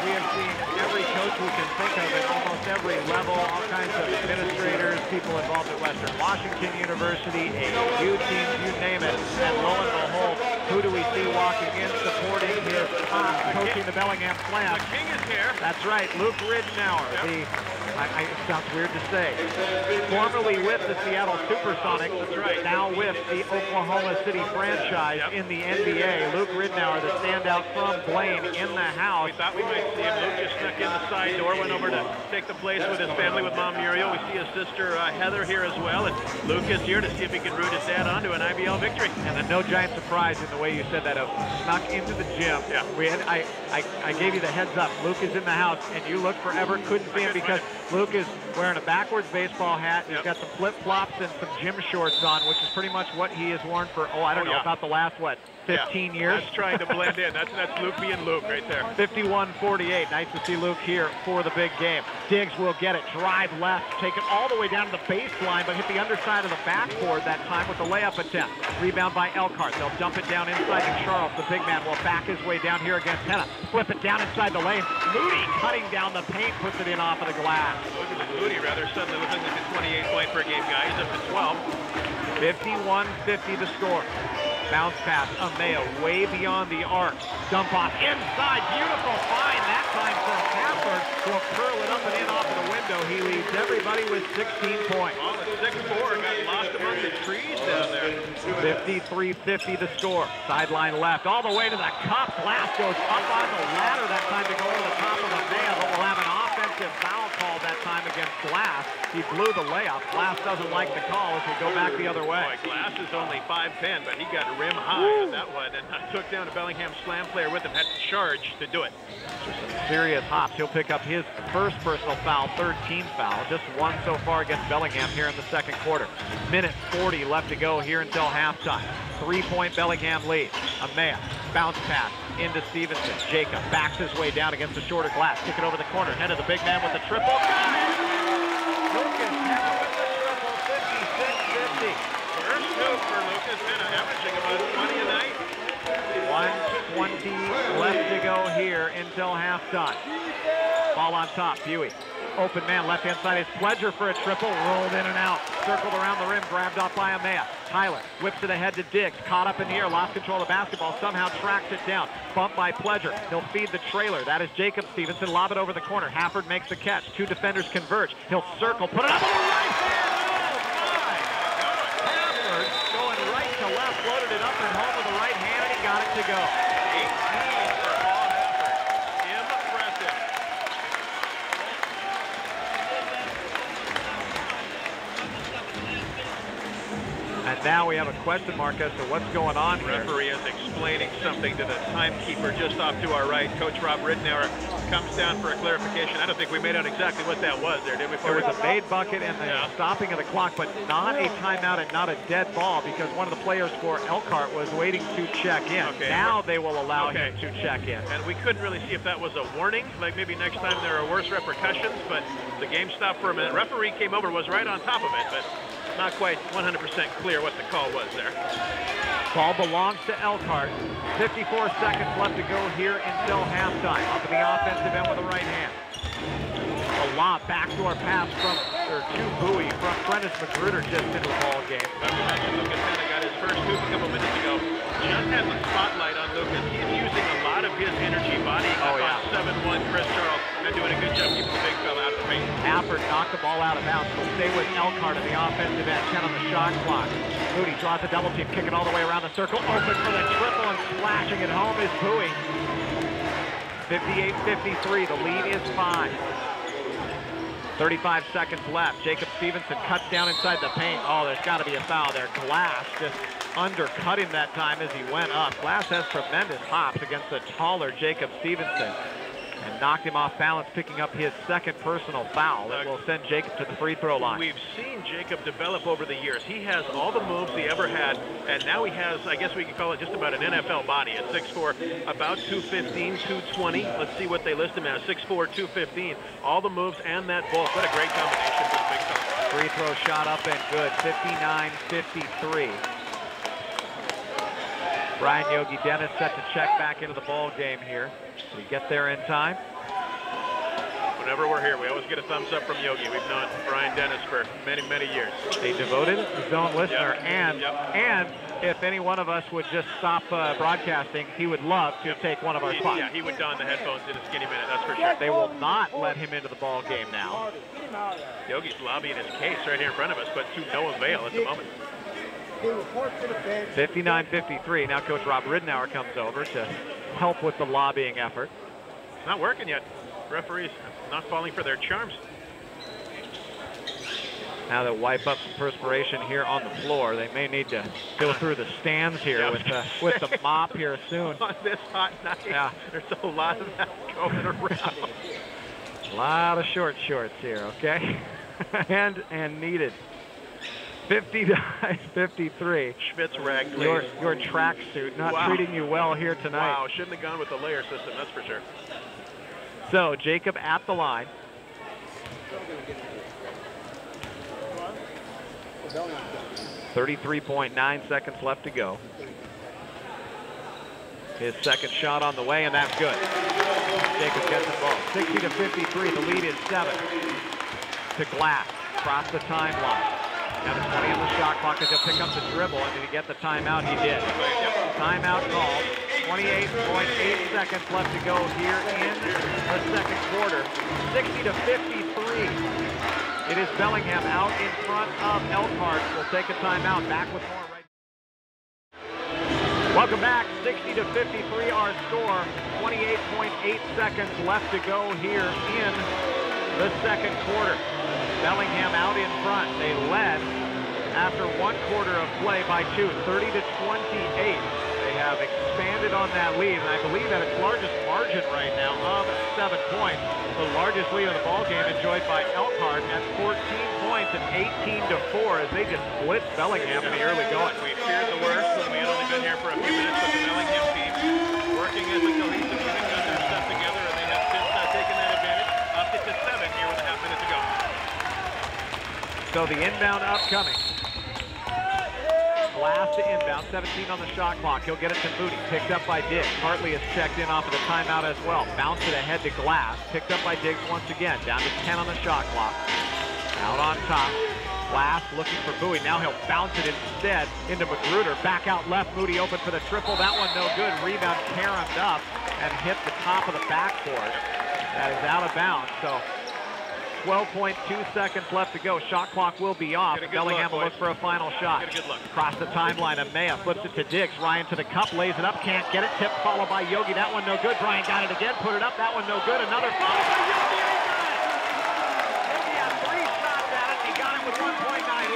We have seen every coach we can think of at almost every level, all kinds of administrators, people involved at Western Washington University, AAU teams, you name it. And lo and behold, who do we see walking in, supporting his coaching the Bellingham Slam? The king is here. That's right, Luke Ridenour, it sounds weird to say, formerly with the Seattle Supersonics, that's right, now with the Oklahoma City franchise in the NBA. Luke Ridenour, the standout from Blaine, in the house. We thought we might see him. Luke just snuck in the side door, went over to take the place with his family, with Mom Muriel. We see his sister Heather here as well, and Luke is here to see if he can root his dad on to an IBL victory. And no giant surprise in the way you said that, of snuck into the gym. Yeah. I gave you the heads up. Luke is in the house, and you looked forever, couldn't see him because Luke is wearing a backwards baseball hat. He's got some flip-flops and some gym shorts on, which is pretty much what he has worn for, I don't know, about the last, 15 years? That's trying to blend in. That's Luke being Luke right there. 51-48. Nice to see Luke here for the big game. Diggs will get it. Drive left. Take it all the way down to the baseline, but hit the underside of the backboard that time with the layup attempt. Rebound by Elkhart. They'll dump it down inside to Charles. The big man will back his way down here against Henna. Flip it down inside the lane. Moody cutting down the paint, puts it in off of the glass. Look at Moody rather suddenly looking like a 28-point per game guy. He's up to 12. 51-50 the score. Bounce pass, Amaya way beyond the arc. Dump off inside, beautiful find that time for Hafford. Will curl it up and in off of the window. He leads everybody with 16 points. Well, the 6-4 got lost among the trees down there. 53-50 the score. Sideline left, all the way to the cup. Glass goes up on the ladder that time to go over the top of Amaya, but we'll have an offensive foul call that time against Glass. He blew the layup. Glass doesn't like the call as we go back the other way. Boy, Glass is only 5'10", but he got rim high on that one, and took down a Bellingham Slam player with him. Had to charge to do it. Just some serious hops. He'll pick up his first personal foul, third team foul. Just one so far against Bellingham here in the second quarter. Minute 40 left to go here until halftime. 3-point Bellingham lead. Amaya, bounce pass into Stevenson. Jacob backs his way down against the shorter Glass. Kick it over the corner. Head of the big man with the triple. Lucas Henna with the triple. 56-50. First move for Lucas Henna, averaging about 20 a night. 1:20 left to go here until halftime. Ball on top, Buey. Open man, left-hand side is Pledger for a triple. Rolled in and out. Circled around the rim, grabbed off by Amaya. Tyler whips it ahead to Diggs. Caught up in the air, lost control of the basketball. Somehow tracks it down. Bumped by Pledger. He'll feed the trailer. That is Jacob Stevenson. Lob it over the corner. Hafford makes the catch. Two defenders converge. He'll circle. Put it up on the right hand. To left, floated it up and home with the right hand, and he got it to go. 18 for Paul Hafford. Impressive. And And now we have a question mark as to what's going on here. Referee is explaining something to the timekeeper just off to our right. Coach Rob Rittenauer comes down for a clarification. I don't think we made out exactly what that was there, did we? There was a made bucket and the stopping of the clock, but not a timeout and not a dead ball because one of the players for Elkhart was waiting to check in. Okay. Now they will allow him to check in. And we couldn't really see if that was a warning, like maybe next time there are worse repercussions, but the game stopped for a minute. Referee came over, was right on top of it, but not quite 100% clear what the call was there. Ball belongs to Elkhart. 54 seconds left to go here until halftime. Up in the offensive end with the right hand. A lob, backdoor pass to Bowie from Prentice Magruder just into the ball game. Like we mentioned, Lucas Hanna got his first hoop a couple minutes ago. Just has a spotlight on Lucas. He's using a lot of his energy, bodying up on 7-1 Chris Charles, and doing a good job keeping the big fella out of the paint. Hafford knocked the ball out of bounds. We'll stay with Elkhart in the offensive end. 10 on the shot clock. Moody draws a double team, kicking all the way around the circle. Open for the triple and slashing it home is Bowie. 58-53. The lead is 5. 35 seconds left. Jacob Stevenson cuts down inside the paint. Oh, there's got to be a foul there. Glass just undercut him that time as he went up. Glass has tremendous hops against the taller Jacob Stevenson and knocked him off balance, picking up his second personal foul. That will send Jacob to the free throw line. We've seen Jacob develop over the years. He has all the moves he ever had, and now he has, I guess we could call it just about an NFL body at 6'4", about 215, 220. Let's see what they list him as, 6'4", 215. All the moves and that bulk. What a great combination for the big fella. Free throw shot up and good, 59-53. Brian Yogi Dennis set to check back into the ball game here. Did he get there in time? Whenever we're here, we always get a thumbs up from Yogi. We've known Brian Dennis for many, many years. A devoted zone listener, and if any one of us would just stop broadcasting, he would love to take one of our spots. Yeah, he would don the headphones in a skinny minute, that's for sure. They will not let him into the ball game now. Yogi's lobbying his case right here in front of us, but to no avail at the moment. 59-53. Now Coach Rob Rittenauer comes over to help with the lobbying effort. It's not working yet. Referees not falling for their charms. Now they'll wipe up some perspiration here on the floor. They may need to go through the stands here with the mop here soon. On this hot night, there's a lot of that going around. A lot of short shorts here, okay? and needed. 59-53. Schmidt's rag, please. Your track suit not treating you well here tonight. Wow, shouldn't have gone with the layer system, that's for sure. So Jacob at the line. 33.9 seconds left to go. His second shot on the way, and that's good. Jacob gets the ball. 60-53. The lead is 7 to Glass. Across the timeline. Now the 20 on the shot clock as he'll pick up the dribble. And did he get the timeout? He did. Timeout called. 28.8 seconds left to go here in the second quarter. 60-53. It is Bellingham out in front of Elkhart. We'll take a timeout. Back with more right. Welcome back. 60-53 our score. 28.8 seconds left to go here in the second quarter. Bellingham out in front. They led after 1 quarter of play by 2, 30-28. They have expanded on that lead, and I believe at its largest margin right now of 7 points. The largest lead of the ball game enjoyed by Elkhart at 14 points and 18-4 as they just blitzed Bellingham in the early going. We feared the worst when we had only been here for a few minutes with the Bellingham team, working as a cohesive unit, got their stuff together, and they have since taken that advantage, upped it to 7 here with a half minute to go. So the inbound upcoming. Glass to inbound, 17 on the shot clock. He'll get it to Moody, picked up by Diggs. Hartley is checked in off of the timeout as well. Bounce it ahead to Glass, picked up by Diggs once again. Down to 10 on the shot clock. Out on top. Glass looking for Bowie. Now he'll bounce it instead into Magruder. Back out left, Moody open for the triple. That one no good. Rebound caromed up and hit the top of the backboard. That is out of bounds. So 12.2 seconds left to go. Shot clock will be off. Bellingham will look for a final shot. Get a good look. Across the timeline, Amaya flips it to Diggs. Ryan to the cup, lays it up, can't get it. Tip followed by Yogi. That one no good. Brian got it again, put it up. That one no good. Another foul by Yogi. Yogi had 3 shots at it. He got it with 1.9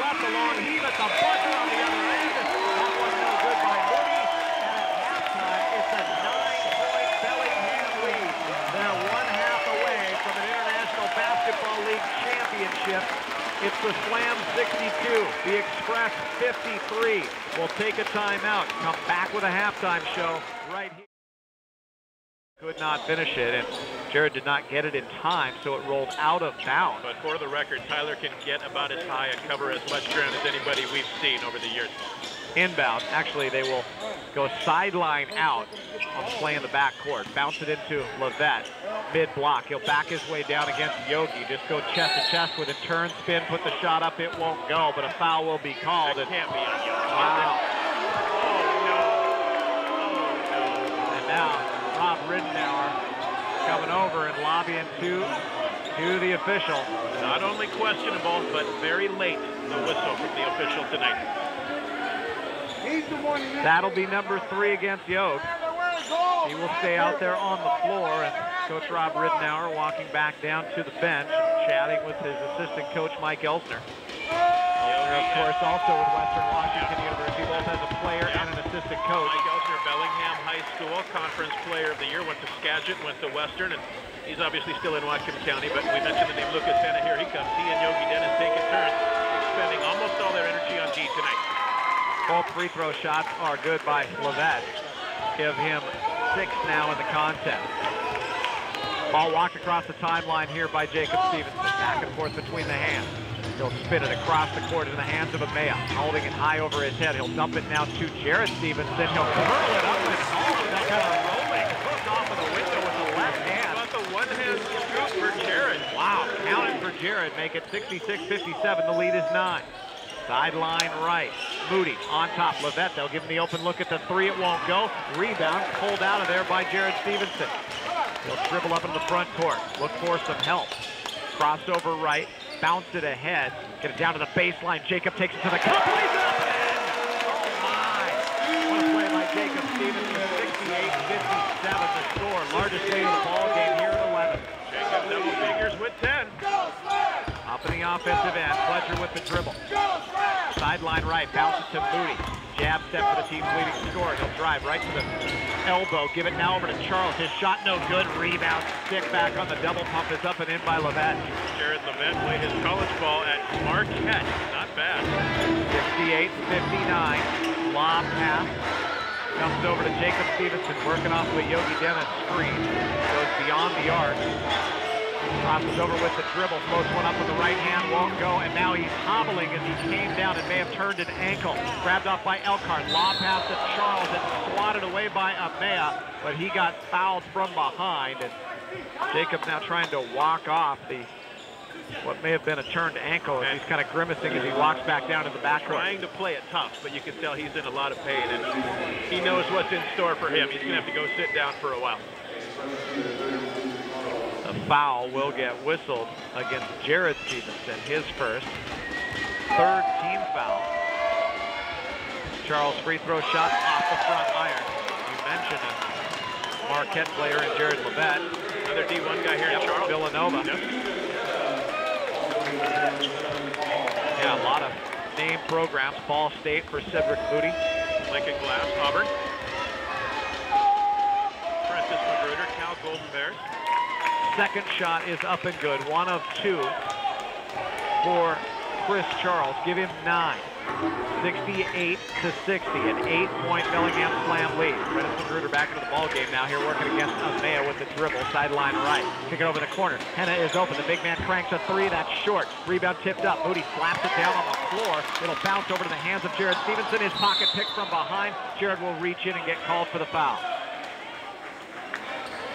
left. The long heave at the buzzer on the other end. League Championship. It's the Slam 62, the Express 53. We'll take a timeout, come back with a halftime show right here. Could not finish it, and Jared did not get it in time, so it rolled out of bounds. But for the record, Tyler can get about as high and cover as much ground as anybody we've seen over the years. Inbound, actually they will go sideline out on play in the backcourt. Bounce it into Levette, mid-block. He'll back his way down against Yogi. Just go chest to chest with a turn, spin, put the shot up. It won't go, but a foul will be called. It can't be on Yogi. Wow. Oh, no. And now Rob Ridenour coming over and lobbying to the official. Not only questionable, but very late, the whistle from the official tonight. That'll be number 3 against Yogi. He will stay out there on the floor, and Coach Rob Ridenour walking back down to the bench, chatting with his assistant coach, Mike Elsner. Elsner, of course, also with Western Washington University, both as a player and an assistant coach. Mike Elsner, Bellingham High School Conference Player of the Year, went to Skagit, went to Western, and he's obviously still in Whatcom County, but we mentioned the name Lucas Hanna. Here he comes. He and Yogi Dennis taking turns, expending almost all their energy on G tonight. Both free throw shots are good by Levette. Give him 6 now in the contest. Ball walked across the timeline here by Jacob Stevenson. Back and forth between the hands. He'll spin it across the court in the hands of Amaya. Holding it high over his head. He'll dump it now to Jared Stevenson. He'll curl it up and all of that kind of rolling hook off of the window with the left hand. How about the one-hand scoop for Jared? Wow, counted for Jared. Make it 66-57. The lead is 9. Sideline right. Moody on top. Levette, they'll give him the open look at the 3. It won't go. Rebound pulled out of there by Jared Stevenson. He'll dribble up into the front court. Look for some help. Crossover right. Bounce it ahead. Get it down to the baseline. Jacob takes it to the cup. He's up and oh my. What a play by Jacob Stevenson. 68-57 the score. Largest lead of the ball game here at 11. Jacob double figures with 10. Up in the offensive end. Fletcher with the dribble. Sideline right. Bounce it to Moody. Jab step for the team's leading scorer. He'll drive right to the elbow. Give it now over to Charles. His shot no good. Rebound. Stick back on the double pump is up and in by Levette. Jared Levette played his college ball at Marquette. Not bad. 68-59. Lob pass. Comes over to Jacob Stevenson. Working off of a Yogi Dennis screen. Goes beyond the arc. Crosses over with the dribble, floats one up with the right hand, won't go, and now he's hobbling as he came down and may have turned an ankle. Grabbed off by Elkhart, lob pass to Charles, and swatted away by Amaya, but he got fouled from behind, and Jacob now trying to walk off what may have been a turned ankle, and he's kind of grimacing as he walks back down to the back court. Trying to play it tough, but you can tell he's in a lot of pain, and he knows what's in store for him. He's going to have to go sit down for a while. The foul will get whistled against Jared Stevenson, his first. 3rd team foul. Charles free throw shot off the front iron. You mentioned a Marquette player in Jared Levette. Another D1 guy here, Charles. Villanova. Yep. Yeah, a lot of name programs. Ball State for Cedric Moody. Lincoln Glass, Auburn. Prentice Magruder, Cal Golden Bears. Second shot is up and good. 1 of 2 for Chris Charles. Give him 9. 68-60. An 8-point Bellingham Slam lead. Prentice Magruder back into the ball game now. Here working against Amaya with the dribble. Sideline right. Kick it over the corner. Henna is open. The big man cranks a 3. That's short. Rebound tipped up. Moody slaps it down on the floor. It'll bounce over to the hands of Jared Stevenson. His pocket picked from behind. Jared will reach in and get called for the foul.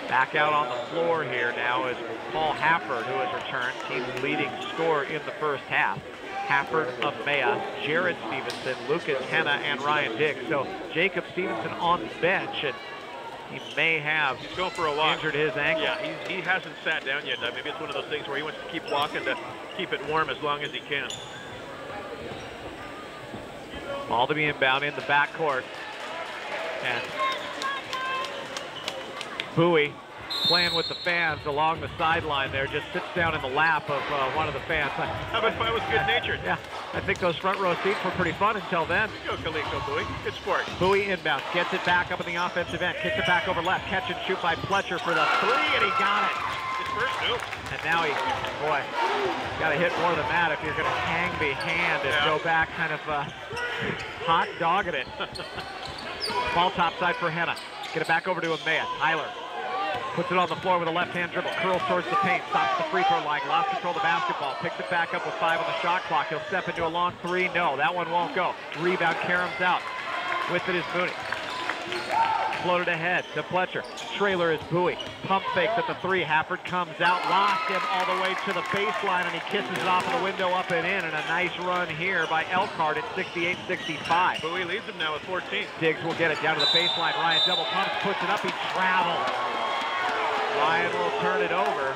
Back out on the floor here now is Paul Hafford, who has returned, team's leading scorer in the first half. Hafford, Amaya, Jared Stevenson, Lucas Henna, and Ryan Dix. So Jacob Stevenson on the bench, and he may have He's going for a walk. Injured his ankle. Yeah, he hasn't sat down yet. Maybe it's one of those things where he wants to keep walking to keep it warm as long as he can. Ball to be inbound in the backcourt. And Bowie playing with the fans along the sideline there, just sits down in the lap of one of the fans. How about if I was good-natured? Yeah, I think those front row seats were pretty fun until then. Go, Kaliko Bowie. Good sport. Bowie inbounds, gets it back up in the offensive end, kicks it back over left, catch and shoot by Fletcher for the 3, and he got it. It's first? Nope. And now he, boy, got to hit more than that if you're going to hang the hand and go back kind of hot dogging it. Ball topside for Henna. Get it back over to Amaya. Tyler puts it on the floor with a left-hand dribble. Curls towards the paint. Stops the free throw line. Lost control of the basketball. Picks it back up with 5 on the shot clock. He'll step into a long three. No, that one won't go. Rebound, Karam's out. With it is Mooney. Floated ahead to Fletcher. Trailer is Bowie. Pump fakes at the 3. Hafford comes out. Lost him all the way to the baseline, and he kisses it off of the window up and in. And a nice run here by Elkhart at 68-65. Bowie leads him now with 14. Diggs will get it down to the baseline. Ryan double pumps, puts it up. He travels. Ryan will turn it over.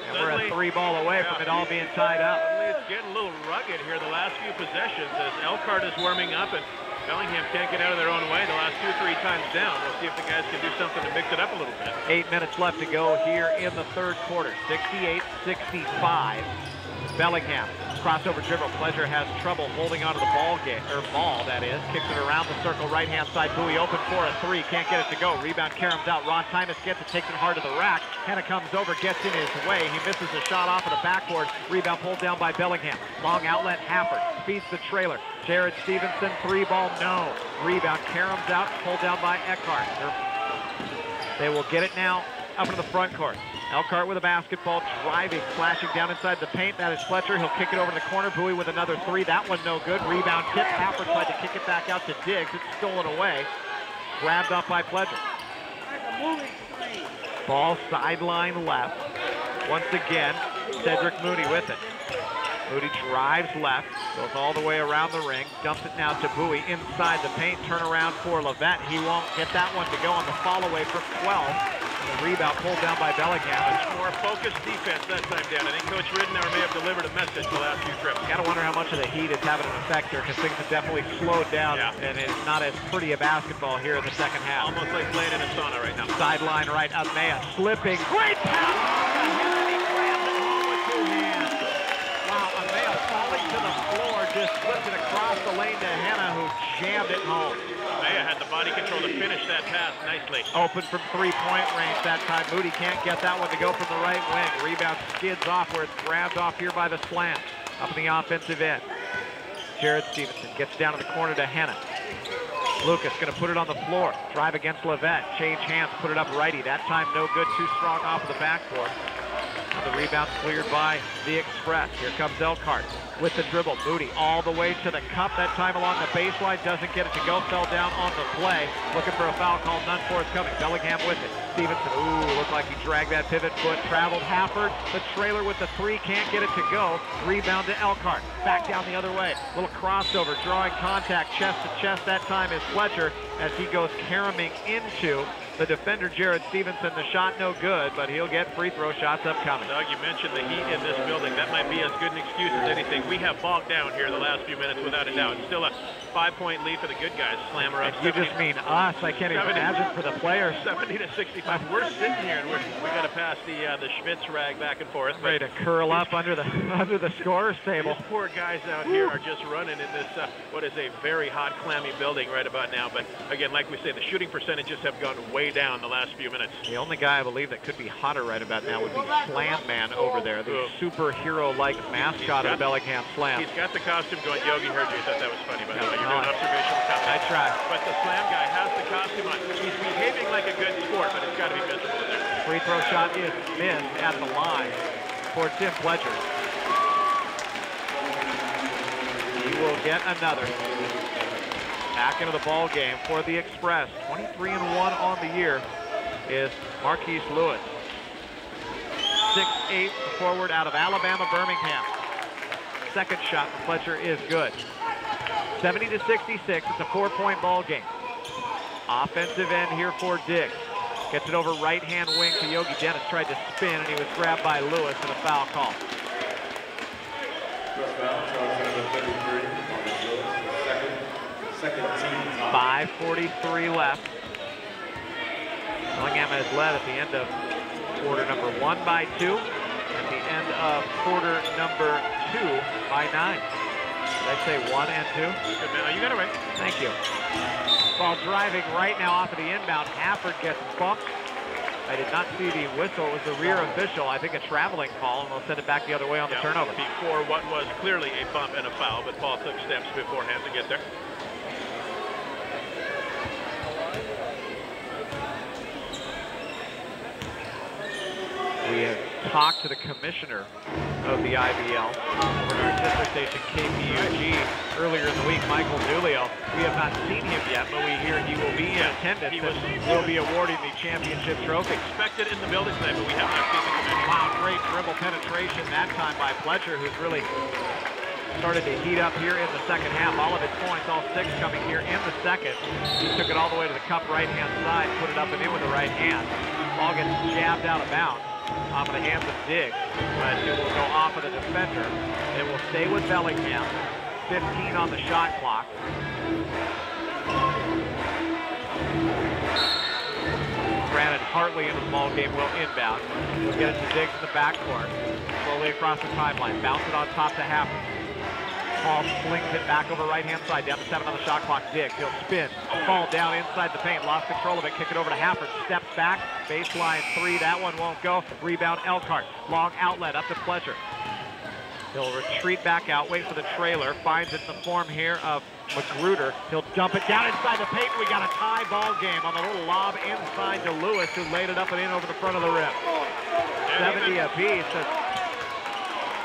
And we're a 3 ball away from it all being tied up. Suddenly it's getting a little rugged here the last few possessions as Elkhart is warming up and Bellingham can't get out of their own way the last 2-3 times down. We'll see if the guys can do something to mix it up a little bit. 8 minutes left to go here in the third quarter. 68-65. Bellingham. Crossover dribble. Pleasure has trouble holding onto the ball, that is. Kicks it around the circle, right-hand side. Bowie open for a 3. Can't get it to go. Rebound, Karam's out. Ron Tymus gets it, takes it hard to the rack. Henna comes over, gets in his way. He misses a shot off of the backboard. Rebound pulled down by Bellingham. Long outlet, Hafford. Feeds the trailer. Jared Stevenson, 3 ball, no. Rebound, Karam's out, pulled down by Elkhart. They will get it now up into the front court. Elkhart with a basketball, driving, flashing down inside the paint. That is Fletcher. He'll kick it over in the corner. Bowie with another 3. That one no good. Rebound tip. Hafford tried to kick it back out to Diggs. It's stolen away. Grabbed up by Pleasure. Ball sideline left. Once again, Cedric Mooney with it. Mooney drives left, goes all the way around the ring, dumps it now to Bowie inside the paint. Turnaround for Levette. He won't get that one to go on the fall away from 12. The rebound pulled down by Bellingham. Much more focused defense that time down. I think Coach Ridenour may have delivered a message the last few trips. Got to wonder how much of the heat is having an effect here, because things have definitely slowed down, and it's not as pretty a basketball here in the second half. Almost like playing in a sauna right now. Sideline right, Amaya slipping. Great pass! And he grabs it home with 2 hands. Wow, Amaya falling to the floor, just slipped it across the lane to Henna, who jammed it home. Amaya had the body control to finish that pass nicely. Open from 3-point range that time. Moody can't get that one to go from the right wing. Rebound skids off where it's grabbed off here by the slam. Up in the offensive end. Jared Stevenson gets down to the corner to Henna. Lucas going to put it on the floor. Drive against Levette. Change hands, put it up righty. That time no good, too strong off of the backboard. And the rebound cleared by the Express. Here comes Elkhart with the dribble. Moody all the way to the cup. That time along the baseline. Doesn't get it to go. Fell down on the play. Looking for a foul call. None forthcoming. Bellingham with it. Stevenson, looked like he dragged that pivot foot. Traveled Hafford. The trailer with the 3. Can't get it to go. Rebound to Elkhart. Back down the other way. Little crossover. Drawing contact. Chest to chest. That time is Fletcher as he goes caromming into the defender, Jared Stevenson. The shot no good, but he'll get free throw shots upcoming. Doug, you mentioned the heat in this building. That might be as good an excuse as anything. We have bogged down here the last few minutes without a doubt. Still a 5-point lead for the good guys. Slammer up. You just mean us. I can't even imagine for the players. 70-65. We're sitting here and we got to pass the Schmitz rag back and forth. Ready to curl up under the scorer's table. These poor guys out here are just running in this what is a very hot, clammy building right about now. But again, like we say, the shooting percentages have gone way down the last few minutes. The only guy I believe that could be hotter right about now would be Slam Man over there, the superhero-like mascot of Bellingham Slam. He's got the costume going. Yogi heard you. He thought that was funny, by the way. You're doing observational comment. I try. But the Slam guy has the costume on. He's behaving like a good sport, but it's got to be visible in there. Free throw shot is missed at the line for Tim Fletcher. He will get another. Back into the ball game for the Express. 23-1 on the year is Marquise Lewis. 6'8" forward out of Alabama, Birmingham. Second shot for Fletcher is good. 70-66. It's a 4-point ball game. Offensive end here for Diggs. Gets it over right-hand wing to Yogi Dennis. Tried to spin, and he was grabbed by Lewis and a foul call. 5:43 left. Bellingham has led at the end of quarter number 1 by 2. At the end of quarter number 2 by 9. Did I say 1 and 2? Good man. Oh, you got it right. Thank you. Ball driving right now off of the inbound. Hafford gets bumped. I did not see the whistle. It was the rear official. I think a traveling call, and they'll send it back the other way on the turnover. Before what was clearly a bump and a foul, but Paul took steps beforehand to get there. We have talked to the commissioner of the IBL over at our sister station KPUG earlier in the week, Michael Julio. We have not seen him yet, but we hear he will be in attendance and will be awarding the championship trophy. Expected in the building tonight, but we have not seen the commissioner. Wow, great dribble penetration that time by Fletcher, who's really started to heat up here in the second half. All of his points, all 6 coming here in the second. He took it all the way to the cup right-hand side, put it up and in with the right hand. Ball gets jabbed out of bounds off of the hands of Diggs, but it will go off of the defender. It will stay with Bellingham. 15 on the shot clock. Granted, Hartley into the ball game will inbound. We'll get it to Diggs in the backcourt. Slowly across the timeline. Bounce it on top to Hafford. Paul slings it back over right-hand side, down to 7 on the shot clock. Diggs, he'll spin, fall down inside the paint, lost control of it, kick it over to Hafford, steps back, baseline 3, that one won't go. Rebound Elkhart, long outlet up to Fletcher. He'll retreat back out, wait for the trailer, finds it in the form here of Magruder. He'll dump it down inside the paint. We got a tie ball game on the little lob inside to Lewis, who laid it up and in over the front of the rim. 70 apiece.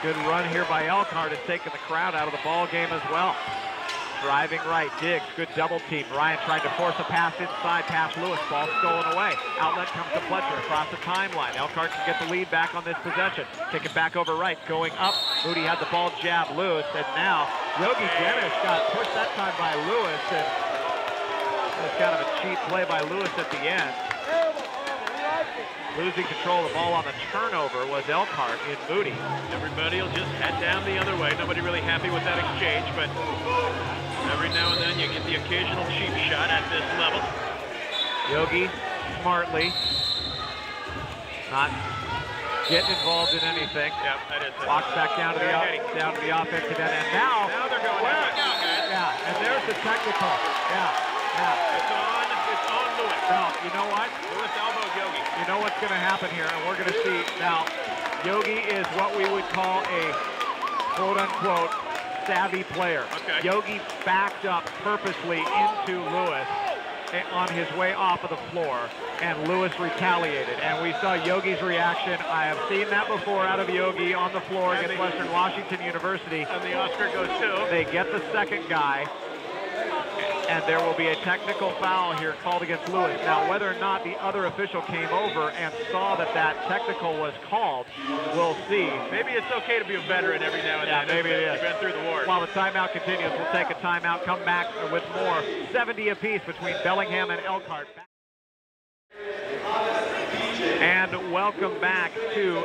Good run here by Elkhart has taken the crowd out of the ball game as well. Driving right, Diggs, good double team. Ryan trying to force a pass inside, past Lewis, ball stolen away. Outlet comes to Fletcher across the timeline. Elkhart can get the lead back on this possession. Take it back over right, going up. Moody had the ball jabbed loose, and now Yogi Dennis got pushed that time by Lewis, and it was kind of a cheap play by Lewis at the end. Losing control of the ball on the turnover was Elkhart in Moody. Everybody will just head down the other way. Nobody really happy with that exchange, but every now and then you get the occasional cheap shot at this level. Yogi smartly not getting involved in anything. Yep, that is it. Walks back down to the offensive end, and now they're going. Yeah, and there's the technical. Yeah. It's on Lewis. Now, you know what? Lewis elbowed Yogi. You know what's going to happen here, and we're going to see now. Yogi is what we would call a quote-unquote savvy player. Okay. Yogi backed up purposely into Lewis on his way off of the floor, and Lewis retaliated. And we saw Yogi's reaction. I have seen that before out of Yogi on the floor against Western Washington University. And the Oscar goes too. They get the second guy, and there will be a technical foul here called against Lewis. Now, whether or not the other official came over and saw that that technical was called, we'll see. Maybe it's okay to be a veteran every now and then. Yeah, maybe it is. You've been through the war. While the timeout continues, we'll take a timeout, come back with more. 70 apiece between Bellingham and Elkhart. And welcome back to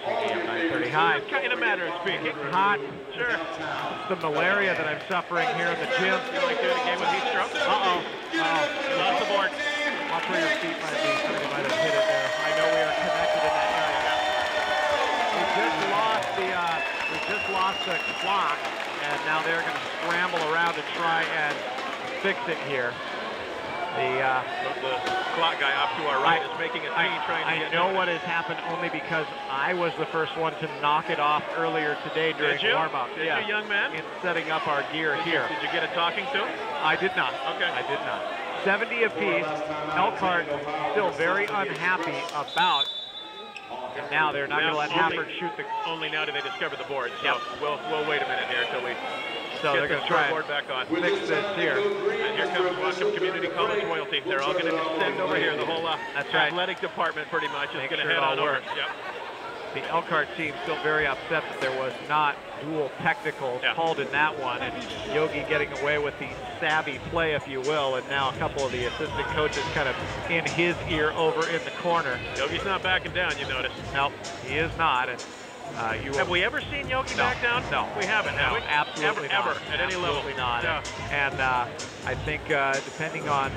9:30 high. In a matter of speaking. Hot. Sure. It's the malaria that I'm suffering here in the gym. You like doing a game with heat stroke? Uh-oh. Lots of board. Watch where your feet might be. Somebody might have hit it there. I know we are connected in that area. We just lost the clock, and now they're going to scramble around to try and fix it here. The clock guy off to our right is making a scene trying to get... I know what has happened only because I was the first one to knock it off earlier today during warm-up. Did you, young man? In setting up our gear here. Did you get a talking to? I did not. Okay. I did not. 70 apiece. Elkhart still very unhappy about. And now they're not going to let Hafford shoot the... Only now do they discover the board. So yep. We'll wait a minute here until we... So they're going to try board back on. Fix this here. And here comes Whatcom Community College royalty. They're all going to descend over here. The whole athletic department pretty much is going to head on over. Yep. The Elkhart team still very upset that there was not dual technicals called in that one, and Yogi getting away with the savvy play, if you will, and now a couple of the assistant coaches kind of in his ear over in the corner. Yogi's not backing down, you notice. Nope, he is not. And have we ever seen Yogi back down? No. We haven't, have we? Absolutely not. Ever, at any level. Absolutely not. Yeah. And I think depending on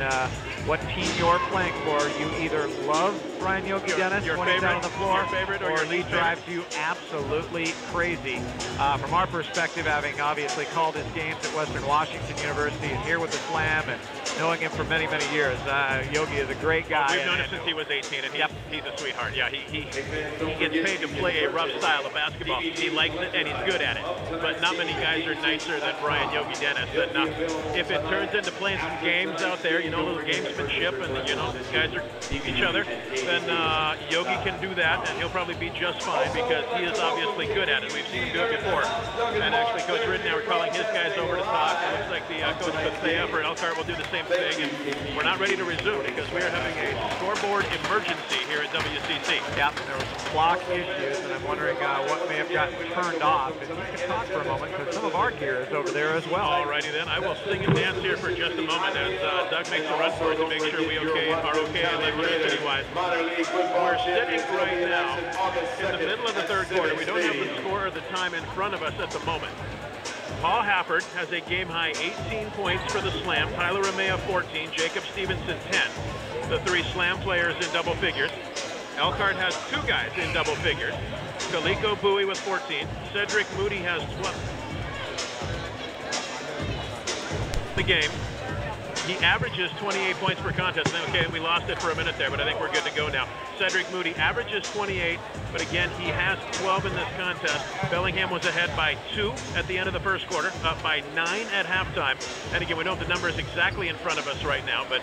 what team you're playing for, you either love Brian Yogi Dennis when he's out on the floor, or he drives you absolutely crazy. From our perspective, having obviously called his games at Western Washington University and here with the Slam and knowing him for many, many years. Yogi is a great guy. We've known him since he was 18, and he's a sweetheart. Yeah, he gets paid to play a rough style of basketball. He likes it, and he's good at it. But not many guys are nicer than Brian Yogi Dennis. And if it turns into playing some games out there, you know, a little gamesmanship, and, you know, these guys are each other, then Yogi can do that, and he'll probably be just fine because he is obviously good at it. We've seen him do it before. And actually, Coach Ridnour, we're calling his guys over to talk. It looks like the Coach Bethea for Elkhart will do the same thing, and we're not ready to resume because we are having a scoreboard emergency here at WCC. Yep, there were some clock issues, and I'm wondering what may have gotten turned off. And you can talk for a moment because some of our gear is over there as well. Alrighty then, I will sing and dance here for just a moment as Doug makes a run for it to make sure we are okay electricity-wise. We're sitting right now in the middle of the third quarter. We don't have the score or the time in front of us at the moment. Paul Hafford has a game-high 18 points for the Slam. Tyler Ramea 14, Jacob Stevenson 10. The three Slam players in double figures. Elkhart has two guys in double figures. Kaliko Bowie with 14. Cedric Moody has 12. The game. He averages 28 points per contest. Okay, we lost it for a minute there, but I think we're good to go now. Cedric Moody averages 28, but again, he has 12 in this contest. Bellingham was ahead by 2 at the end of the first quarter, up by 9 at halftime. And again, we don't have the numbers exactly in front of us right now, but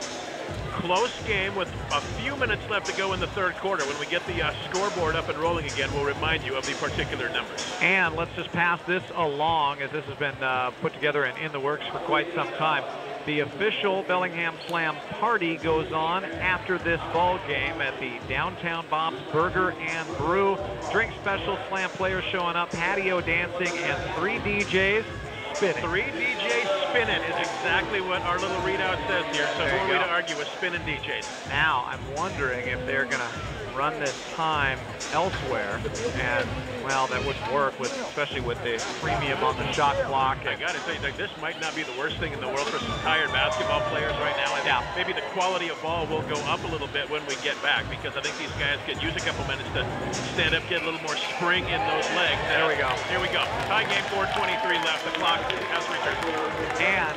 close game with a few minutes left to go in the third quarter. When we get the scoreboard up and rolling again, we'll remind you of the particular numbers. And let's just pass this along, as this has been put together and in the works for quite some time. The official Bellingham Slam party goes on after this ball game at the Downtown Bob's Burger and Brew. Drink special, Slam players showing up, patio dancing, and 3 DJs spinning. 3 DJs spinning is exactly what our little readout says here. So who are we to argue with spinning DJs? Now I'm wondering if they're going to run this time elsewhere, and well, that wouldn't work with, especially with the premium on the shot clock. I got to say, like, this might not be the worst thing in the world for some tired basketball players right now. I think maybe the quality of ball will go up a little bit when we get back, because I think these guys could use a couple minutes to stand up, get a little more spring in those legs. There we go. Here we go. Tie game, 4:23 left. The clock has returned. And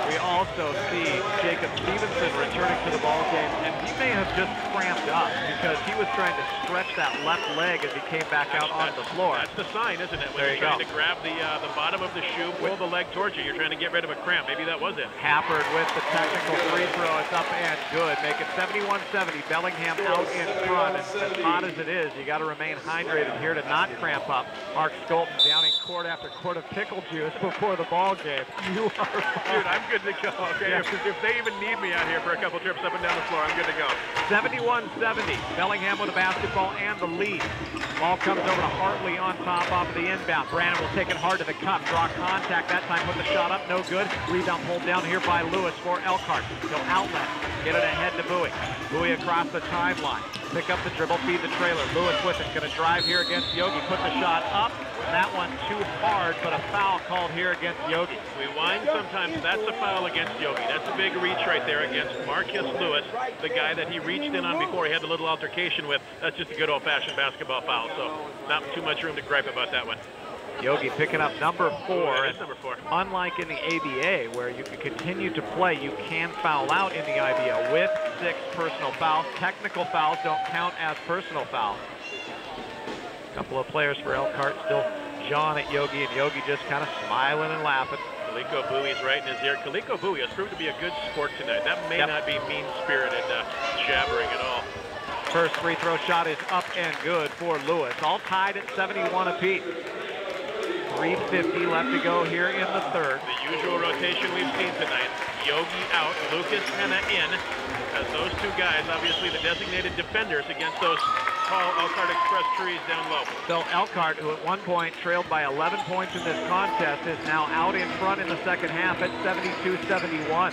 we also see Jacob Stevenson returning to the ball game, and he may have just cramped up because he was trying to stretch that left leg as he came back out onto the floor. That's the sign, isn't it? When there you're trying to grab the bottom of the shoe, pull the leg towards you. You're trying to get rid of a cramp. Maybe that was it. Hafford with the technical free throw. It's up and good. Make it 71-70. Bellingham out in front. And as hot as it is, you got to remain hydrated here to not cramp up. Mark Scholten downing quart after quart of pickle juice before the ball game. You are fine. Dude, I'm good to go. Okay, yeah. If they even need me out here for a couple trips up and down the floor, I'm good to go. 71-70. Bellingham with a basketball and the lead. Ball comes over to Hartley on top off of the inbound. Brandon will take it hard to the cup. Draw contact. That time put the shot up. No good. Rebound pulled down here by Lewis for Elkhart. He'll outlet. Get it ahead to Bowie. Bowie across the timeline. Pick up the dribble. Feed the trailer. Lewis with it. Going to drive here against Yogi. Put the shot up. That one too hard, but a foul called here against Yogi. We whine sometimes. That's a foul against Yogi. That's a big reach right there against Marcus Lewis, the guy that he reached in on before he had the little altercation with. That's just a good old-fashioned basketball foul, so not too much room to gripe about that one. Yogi picking up number 4. That's number 4. Unlike in the ABA, where you can continue to play, you can foul out in the IBL with 6 personal fouls. Technical fouls don't count as personal fouls. Couple of players for Elkhart still jawing at Yogi, and Yogi just kind of smiling and laughing. Kaliko Bowie's right in his ear. Kaliko Bowie has proved to be a good sport tonight. That may not be mean-spirited jabbering at all. First free throw shot is up and good for Lewis. All tied at 71 apiece. 3:50 left to go here in the third. The usual rotation we've seen tonight. Yogi out, Lucas Henna in, as those two guys, obviously the designated defenders against those tall Elkhart Express trees down low. So Elkhart, who at one point trailed by 11 points in this contest, is now out in front in the second half at 72-71.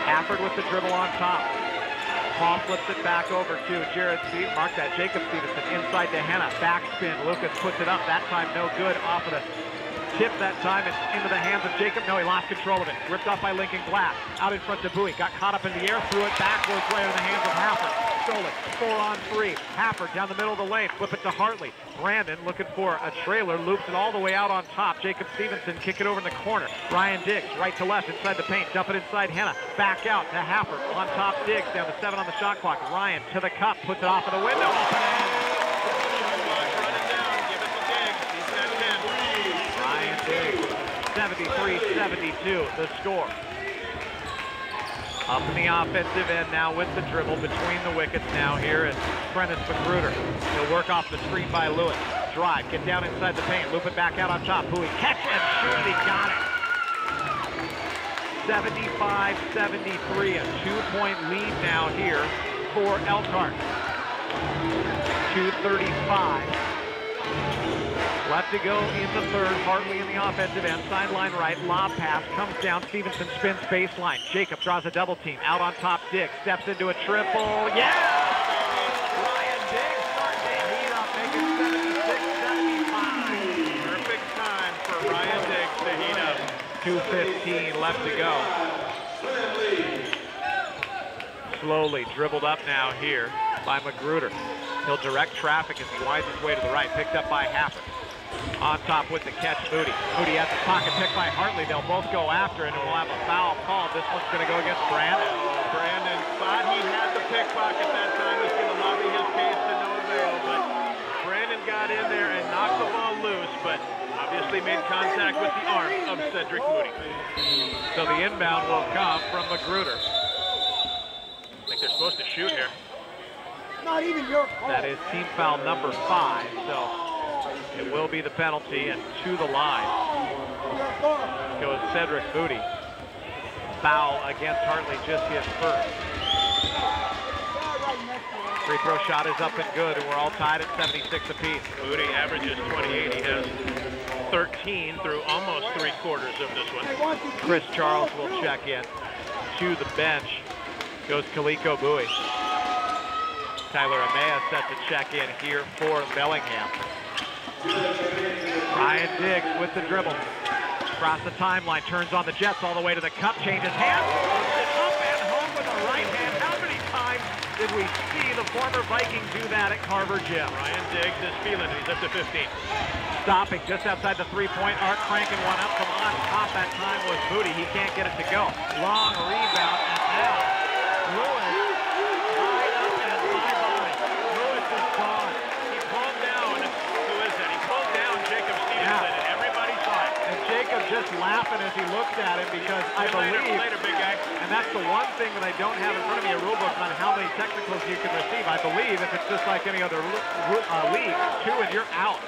Hafford with the dribble on top. Paul flips it back over to Jared Stevens. Mark that, Jacob Stevenson inside to Henna. Backspin, Lucas puts it up. That time no good off of the tip that time. It's into the hands of Jacob. No, he lost control of it. Ripped off by Lincoln Glass. Out in front to Bowie. Got caught up in the air, threw it backwards right in the hands of Hafford. stolen. 4-on-3. Happer down the middle of the lane. Flip it to Hartley. Brandon looking for a trailer. Loops it all the way out on top. Jacob Stevenson kick it over in the corner. Ryan Diggs right to left inside the paint. Dump it inside Henna. Back out to Happer. On top Diggs down to 7 on the shot clock. Ryan to the cup. Puts it off of the window. Up and in. Ryan Diggs, 73-72, the score. Up in the offensive end now with the dribble between the wickets now here is Prentice Magruder. He'll work off the screen by Lewis. Drive, get down inside the paint, loop it back out on top. Bowie, catch and shoot, he got it. 75-73, a 2-point lead now here for Elkhart. 2:35 left to go in the third. Hartley in the offensive end, sideline right, lob pass, comes down, Stevenson spins baseline. Jacob draws a double team, out on top, Diggs, steps into a triple, yeah! Ryan Diggs starting to heat up, making 76-75. Perfect time for Ryan Diggs to heat up. 2:15 left to go. Slowly dribbled up now here by Magruder. He'll direct traffic as he winds his way to the right, picked up by Happer. On top with the catch, Moody. Moody has the pocket picked by Hartley. They'll both go after it, and we'll have a foul call. This one's going to go against Brandon. Brandon thought he had the pickpocket that time. He's going to lobby his case to no avail, but Brandon got in there and knocked the ball loose, but obviously made contact with the arm of Cedric Moody. So the inbound will come from Magruder. I think they're supposed to shoot here. Not even your fault. That is team foul number 5, so it will be the penalty, and to the line goes Cedric Moody. Foul against Hartley, just his first. Free throw shot is up and good, and we're all tied at 76 apiece. Moody averages 28. He has 13 through almost 3/4 of this one. Chris Charles will check in. To the bench goes Kaliko Bowie. Tyler Amaya set to check in here for Bellingham. Ryan Diggs with the dribble. Across the timeline, turns on the Jets all the way to the cup, changes hands, up and home with the right hand. How many times did we see the former Viking do that at Carver Gym? Ryan Diggs is feeling it. He's up to 15. Stopping just outside the three-point arc, cranking one up from on top. That time was Moody. He can't get it to go. Long rebound, and now Lewis tied up and bye-bye. Lewis is gone. He pulled down. Who is that? He pulled down Jacob Stevenson, and everybody saw it. And Jacob just laughing as he looked at him, because I believe, later, big guy. and that's the one thing that I don't have in front of me, a rule book on how many technicals you can receive. I believe if it's just like any other league, 2 and you're out.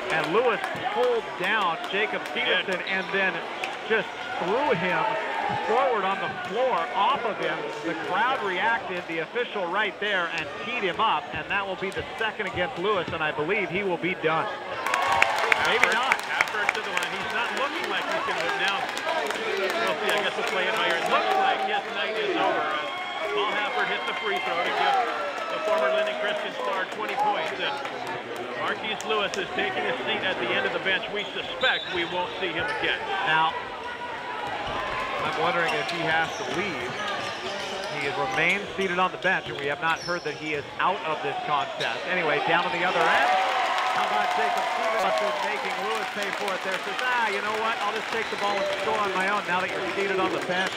And Lewis pulled down Jacob Stevenson and then just threw him forward on the floor off of him. The crowd reacted, the official right there, and teed him up, and that will be the second against Lewis, and I believe he will be done. Maybe not. Happer to the line. He's not looking like he's going to win now. We'll see. I guess we'll play it by ear. It looks like his night is over. Paul Happer hit the free throw to give the former Linden Christian star 20 points. And Marquise Lewis is taking a seat at the end of the bench. We suspect we won't see him again. Now, I'm wondering if he has to leave. He has remained seated on the bench, and we have not heard that he is out of this contest. Anyway, down on the other end. How about Jacob Stevenson making Lewis pay for it there? Says, you know what? I'll just take the ball and score on my own now that you're seated on the bench.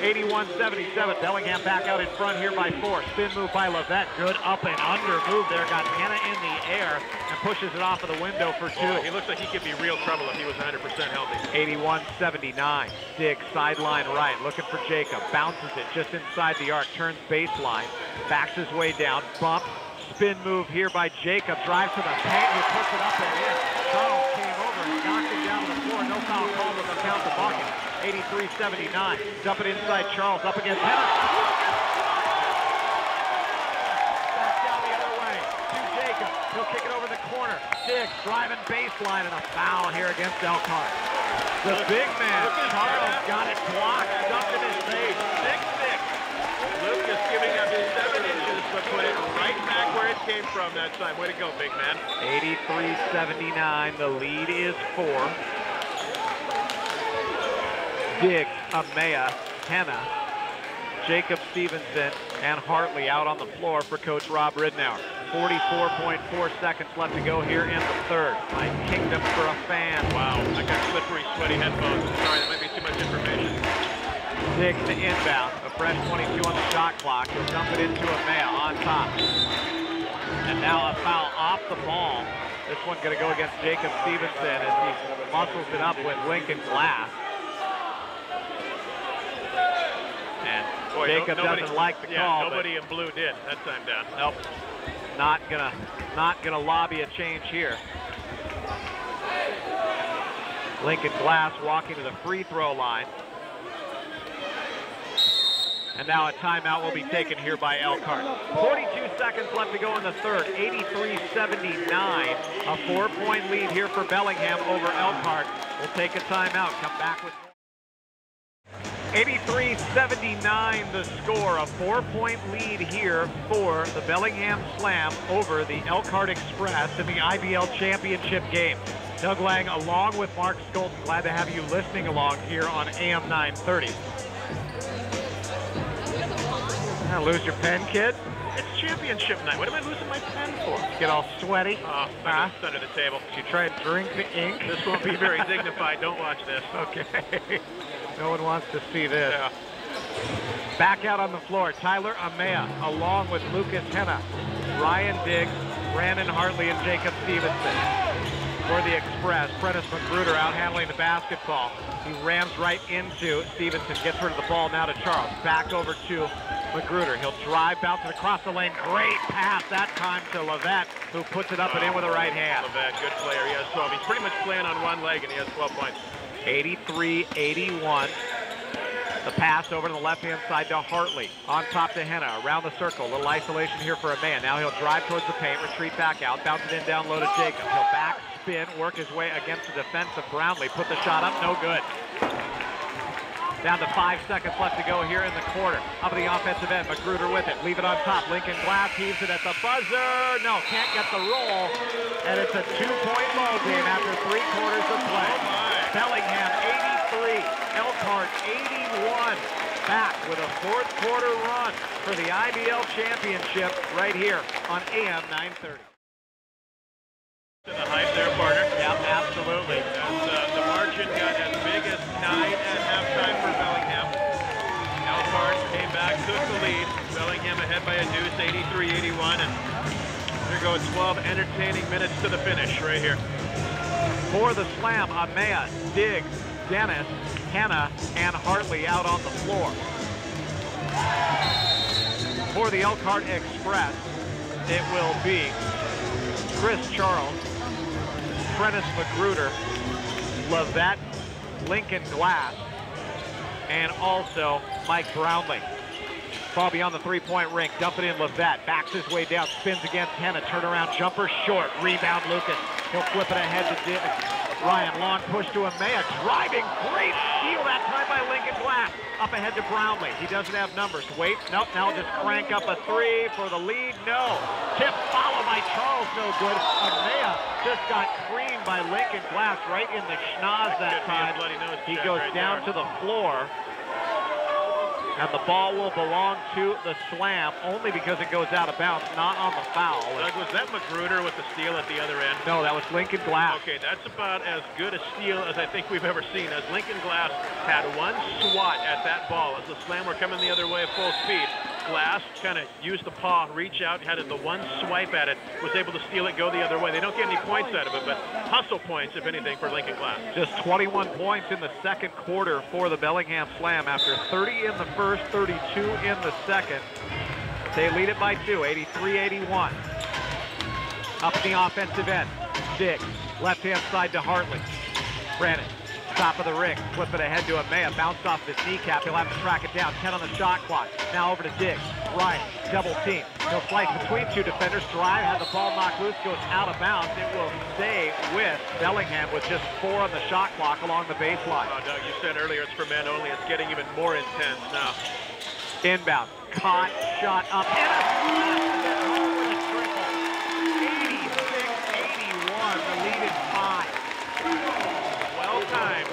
81-77. Bellingham back out in front here by 4. Spin move by Levette. Good up and under move there. Got Henna in the air and pushes it off of the window for 2. Oh, he looks like he could be real trouble if he was 100% healthy. 81-79. Diggs sideline right, looking for Jacob. Bounces it just inside the arc. Turns baseline. Backs his way down. Bump. Spin move here by Jacob. Drives to the paint. He puts it up and in. Charles came over and knocked him down to the floor. No foul call, but they'll count the bucket. 83-79. Dump it inside Charles. Up against Henna. Back down the other way to Jacob. He'll kick it over the corner. Diggs driving baseline, and a foul here against Elkhart. The big man, Charles, got it blocked. Stuffed in his face. 6'6". Luke is giving up 7 inches, but put it right back where it came from that time. Way to go, big man. 83-79. The lead is 4. Diggs, Amaya, Henna, Jacob Stevenson, and Hartley out on the floor for Coach Rob Ridnour. 44.4 seconds left to go here in the third. My kingdom for a fan. Wow, I got slippery, sweaty headphones. Sorry, that might be too much information. Diggs to inbound. A fresh 22 on the shot clock. He'll dump it into Amaya on top. And now a foul off the ball. This one's going to go against Jacob Stevenson as he muscles it up with Lincoln Glass. And boy, Jacob doesn't like the call. Nobody in blue did that time down. Nope. Not gonna lobby a change here. Lincoln Glass walking to the free throw line. And now a timeout will be taken here by Elkhart. 42 seconds left to go in the third. 83-79. A 4-point lead here for Bellingham over Elkhart. We'll take a timeout. Come back with 83-79 the score. A 4-point lead here for the Bellingham Slam over the Elkhart Express in the IBL championship game. Doug Lange along with Mark Scholten. Glad to have you listening along here on AM 930. Lose your pen, kid? It's championship night. What am I losing my pen for? Get all sweaty? Oh, it's under the table. Did you try to drink the ink? This won't be very dignified. Don't watch this. Okay. No one wants to see this. Yeah. Back out on the floor, Tyler Amaya, along with Lucas Henna, Ryan Diggs, Brandon Hartley, and Jacob Stevenson. For the Express, Prentice Magruder out handling the basketball. He rams right into Stevenson, gets rid of the ball now to Charles. Back over to Magruder. He'll drive, bounce it across the lane. Great pass that time to Levette, who puts it up and in with a right hand. Levette, good player. He has 12. He's pretty much playing on one leg, and he has 12 points. 83-81. The pass over to the left-hand side to Hartley. On top to Henna, around the circle. A little isolation here for a man. Now he'll drive towards the paint, retreat back out, bounce it in down low to Jacob. He'll back spin, work his way against the defense of Brownlee. Put the shot up, no good. Down to 5 seconds left to go here in the quarter. Up at the offensive end, Magruder with it. Leave it on top. Lincoln Glass heaves it at the buzzer. No, can't get the roll. And it's a 2-point ball game after 3 quarters of play. Bellingham 83, Elkhart 81. Back with a 4th quarter run for the IBL championship right here on AM 930. The hype there, partner. Yeah, absolutely. As the margin got as big as 9 at halftime for Bellingham. Elkhart came back, took the lead. Bellingham ahead by a deuce, 83-81, and here go 12 entertaining minutes to the finish right here. For the Slam, Amaya, Diggs, Dennis, Henna, and Hartley out on the floor. For the Elkhart Express, it will be Chris Charles, Prentice Magruder, Levette, Lincoln Glass, and also Mike Brownlee. Ball beyond the 3-point ring, dump it in Levette, backs his way down, spins against Henna, turnaround jumper short, rebound Lucas. He'll flip it ahead to Ryan, long push to Amaya, driving, great steal that time by Lincoln Glass. Up ahead to Brownlee, he doesn't have numbers, wait, nope, now just crank up a 3 for the lead, no. Tip followed by Charles, no good. Amaya just got creamed by Lincoln Glass right in the schnoz that time. He goes down to the floor. And the ball will belong to the Slam only because it goes out of bounds, not on the foul. Doug, was that Magruder with the steal at the other end? No, that was Lincoln Glass. Okay, that's about as good a steal as I think we've ever seen. As Lincoln Glass had one swat at that ball as the Slam were coming the other way at full speed. Glass kind of used the paw, reach out, had the one swipe at it, was able to steal it, go the other way. They don't get any points out of it, but hustle points, if anything, for Lincoln Glass. Just 21 points in the second quarter for the Bellingham Slam after 30 in the first, 32 in the second. They lead it by 2, 83-81. Up the offensive end, Diggs, left-hand side to Hartley. Brandon. Top of the ring, flip it ahead to Amaya, bounced off his kneecap, he'll have to track it down, 10 on the shot clock, now over to Diggs, Ryan, double team, he'll slice between 2 defenders, drive, had the ball knocked loose, goes out of bounds, it will stay with Bellingham with just 4 on the shot clock along the baseline. Oh, Doug, you said earlier it's for men only, it's getting even more intense now. Inbound, caught, shot up, and a triple, 86-81, the lead is 5. Timed.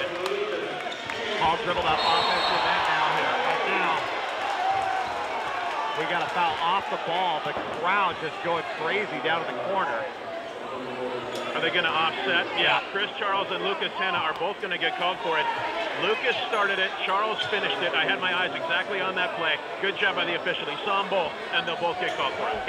All dribbled up offensive end now here. And now we got a the ball. The crowd just going crazy down in the corner. Are they going to offset? Yeah, Chris Charles and Lucas Hanna are both going to get called for it. Lucas started it, Charles finished it. I had my eyes exactly on that play. Good job by the official. He saw them both, and they'll both get called for it.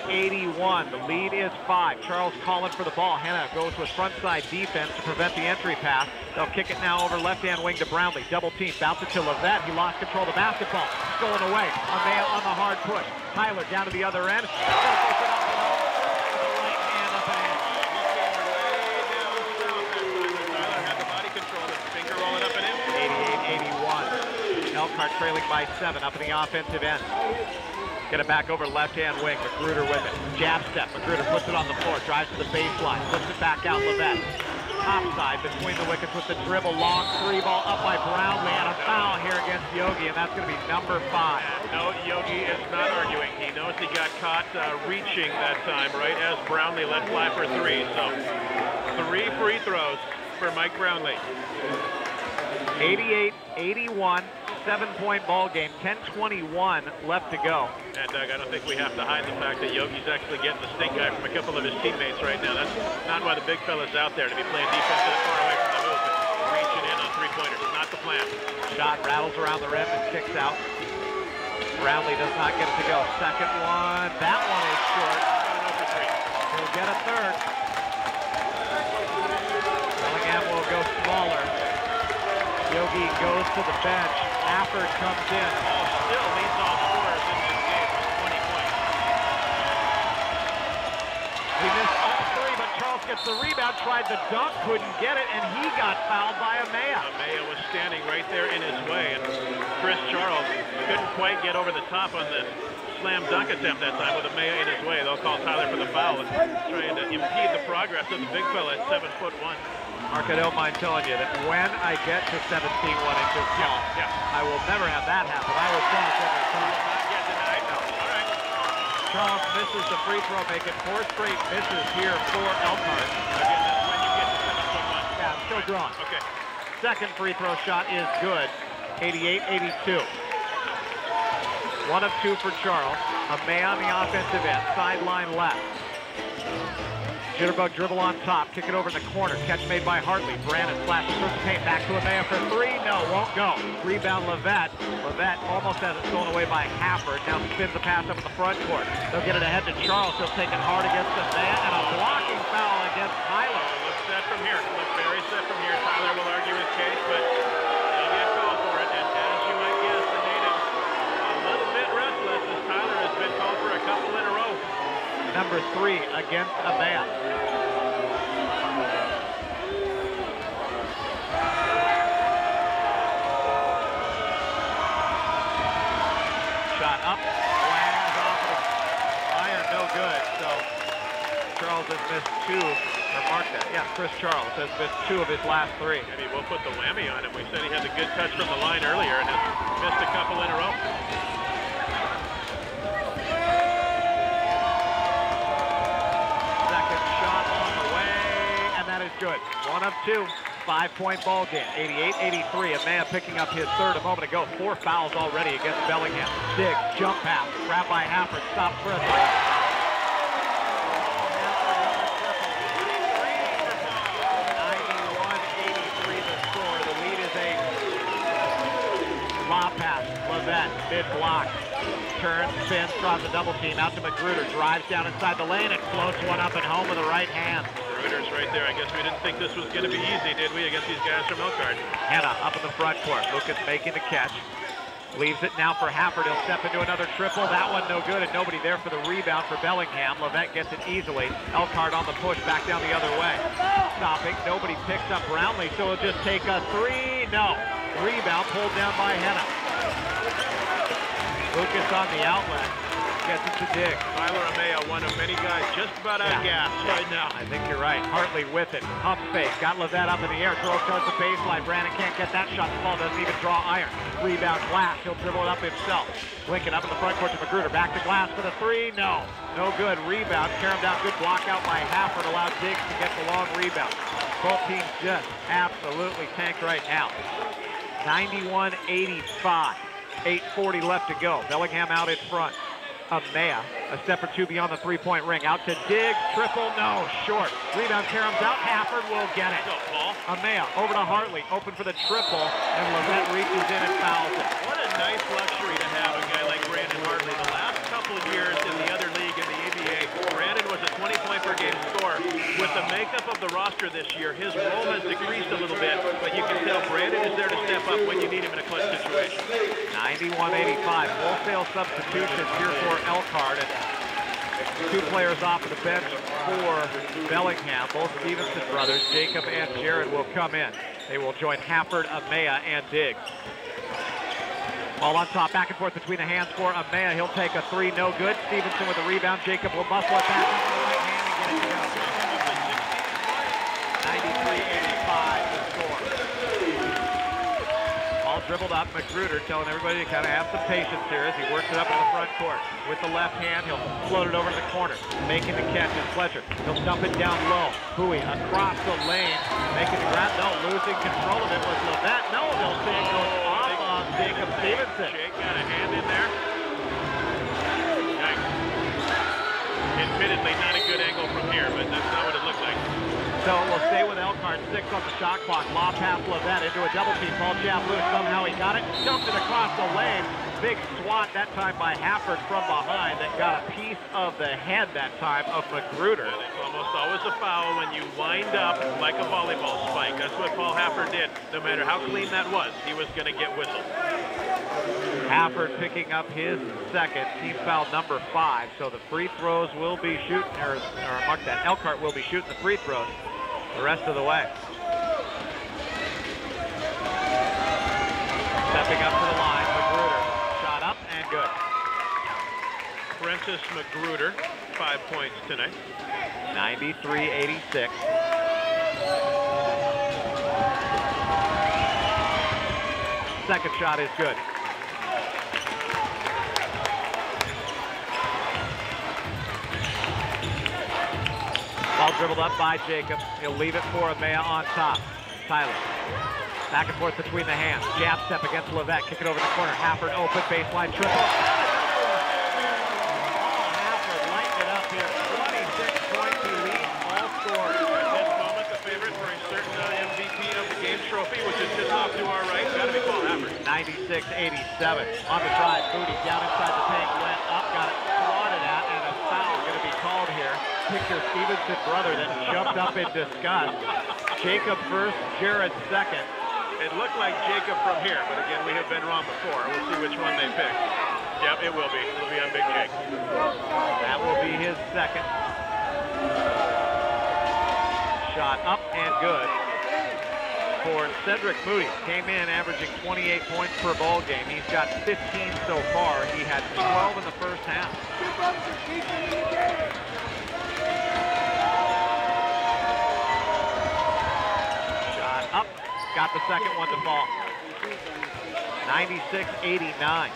86-81. The lead is 5. Charles calling for the ball. Hanna goes with front side defense to prevent the entry pass. They'll kick it now over left-hand wing to Brownlee. Double team, bounce it to Levette. He lost control of the basketball. Stolen away. Amaya on the hard push. Tyler down to the other end. Elkhart trailing by 7 up in the offensive end. Get it back over left-hand wing. Magruder with it. Jab step. Magruder puts it on the floor. Drives to the baseline. Puts it back out. Levette. Top side between the wickets with the dribble. Long 3 ball up by Brownlee. And a foul here against Yogi. And that's going to be number 5. No, Yogi is not arguing. He knows he got caught reaching that time, right as Brownlee let fly for 3. So 3 free throws for Mike Brownlee. 88-81. 7-point ball game, 10:21 left to go. And Doug, I don't think we have to hide the fact that Yogi's actually getting the stink eye from a couple of his teammates right now. That's not why the big fella's out there, to be playing defense that far away from the hoop and reaching in on three-pointers. Not the plan. Shot rattles around the rim and kicks out. Brownlee does not get it to go. Second one, that one is short. He'll get a third. Bellingham will go smaller. Yogi goes to the bench. Afford comes in. Still leads all scorers in this game with 20 points. He missed all 3, but Charles gets the rebound, tried the dunk, couldn't get it, and he got fouled by Amaya. Amaya was standing right there in his way, and Chris Charles couldn't quite get over the top on the slam dunk attempt that time with Amaya in his way. They'll call Tyler for the foul and trying to impede the progress of the big fella at 7'1". Mark, I don't mind telling you that when I get to 17-1 inches tall, I will never have that happen. I will finish every time. Not yet tonight. No. All right. Charles misses the free throw, making 4 straight misses here for Elkhart. Again, that's when you get to 7'1". Yeah, still drawn. Okay. Second free throw shot is good. 88-82. 1 of 2 for Charles. Amaya on the offensive end, sideline left. Jitterbug dribble on top, kick it over in the corner. Catch made by Hartley. Brandon flashes through the paint. Back to Amaya for 3. No, won't go. Rebound Levette. Levette almost has it stolen away by Hafford. Now spins the pass up in the front court. They'll get it ahead to Charles. He'll take it hard against Amaya. And a blocking foul against Tyler. Looks set from here. Looks very set from here. Tyler will argue his case, but he'll get called for it. And as you might guess, the natives a little bit restless as Tyler has been called for a couple in a row. Number 3 against Amaya. Shot up, lands off of the iron, no good. So Charles has missed 2, or mark that. Yeah, Chris Charles has missed 2 of his last 3. Maybe we'll put the whammy on him. We said he had a good touch from the line earlier and has missed a couple in a row. Good. 1 of 2. 5-point ball game. 88-83. Amaya picking up his 3rd a moment ago. 4 fouls already against Bellingham. Diggs, jump pass. Grabbed by Hafford. Stops for a 3. 91-83 the score. The lead is 8. Lob pass. Levette. Mid block. Turns, spins, draws a double team. Out to Magruder. Drives down inside the lane and floats one up and home with the right hand. Right there. I guess we didn't think this was going to be easy, did we, against these guys from Elkhart? Hanna up in the front court. Lucas making the catch. Leaves it now for Hafford. He'll step into another triple. That one no good, and nobody there for the rebound for Bellingham. Levette gets it easily. Elkhart on the push, back down the other way. Stopping. Nobody picks up Brownlee, so it'll just take a 3. No. Rebound pulled down by Hanna. Lucas on the outlet. Gets it to Diggs. Tyler Amaya, one of many guys just about out of gas right now. I think you're right. Hartley with it. Pump fake. Got Levette up in the air. Throws towards the baseline. Brandon can't get that shot. The ball doesn't even draw iron. Rebound Glass. He'll dribble it up himself. Lincoln up in the front court to Magruder. Back to Glass for the 3. No. No good. Rebound. Carom down. Good block out by Hafford. Allowed Diggs to get the long rebound. Both teams just absolutely tanked right now. 91-85. 8:40 left to go. Bellingham out in front. Amaya. A step or two beyond the three-point ring. Out to Diggs. Triple. No. Short. Rebound. Karem's out. Hafford will get it. Amaya over to Hartley. Open for the triple. And Levette reaches in and fouls it. What a nice luxury to have a guy like Brandon Hartley. The last couple years in the other league in the ABA, Brandon was a 20-point-per-game scorer. With the makeup of the roster this year, his role has decreased a little bit, but you can tell Brandon is there to step up when you need him in a clutch situation. 91-85. Wholesale substitutions here for Elkhart. And two players off of the bench for Bellingham. Both Stevenson brothers, Jacob and Jared, will come in. They will join Hafford, Amaya, and Diggs. Ball on top, back and forth between the hands for Amaya. He'll take a three, no good. Stevenson with a rebound. Jacob will muscle it back up to the right hand and get it to go. 93-85 the score. Ball dribbled up. Magruder telling everybody to kind of have some patience here as he works it up in the front court. With the left hand, he'll float it over to the corner. Making the catch is Fletcher. He'll dump it down low. Hui across the lane. Making the grab. No, losing control of it was Levette. No, they'll say it goes off on Jacob Stevenson. Jake got a hand in there. Nice. Admittedly, not a good angle from here, but that's not what it looked like. So we'll stay with Elkhart. 6 on the shot clock. Lob pass Levette into a double team. Ball jab loose. Somehow he got it. Dumped it across the lane. Big swat that time by Hafford from behind that got a piece of the head that time of Magruder. It's almost always a foul when you wind up like a volleyball spike. That's what Paul Hafford did. No matter how clean that was, he was going to get whistled. Hafford picking up his second, team foul number 5. So the free throws will be shooting, or mark that, Elkhart will be shooting the free throws the rest of the way. Stepping up to the line, Magruder. Shot up and good. Prentice Magruder, 5 points tonight. 93-86. Second shot is good. Ball dribbled up by Jacob. He'll leave it for Amaya on top. Tyler. Back and forth between the hands. Jab step against Levette. Kick it over the corner. Hafford open. Baseline triple. Hafford lighting it up here. 26 points. He leads all scores. At this moment, the favorite for a certain MVP of the game trophy, which is just off to our right. Got to be Paul Hafford. 96-87. On the drive. Booty down inside the paint. Went up. Got it swatted at. And a foul going to be called here. Picture Stevenson brother that jumped up in disgust. Jacob first, Jared second. It looked like Jacob from here, but again, we have been wrong before. We'll see which one they pick. Yep, it will be. It'll be on Big Jake. That will be his second. Shot up and good for Cedric Moody. Came in averaging 28 points per ball game. He's got 15 so far. He had 12 in the first half. Up, got the second one to fall. 96-89.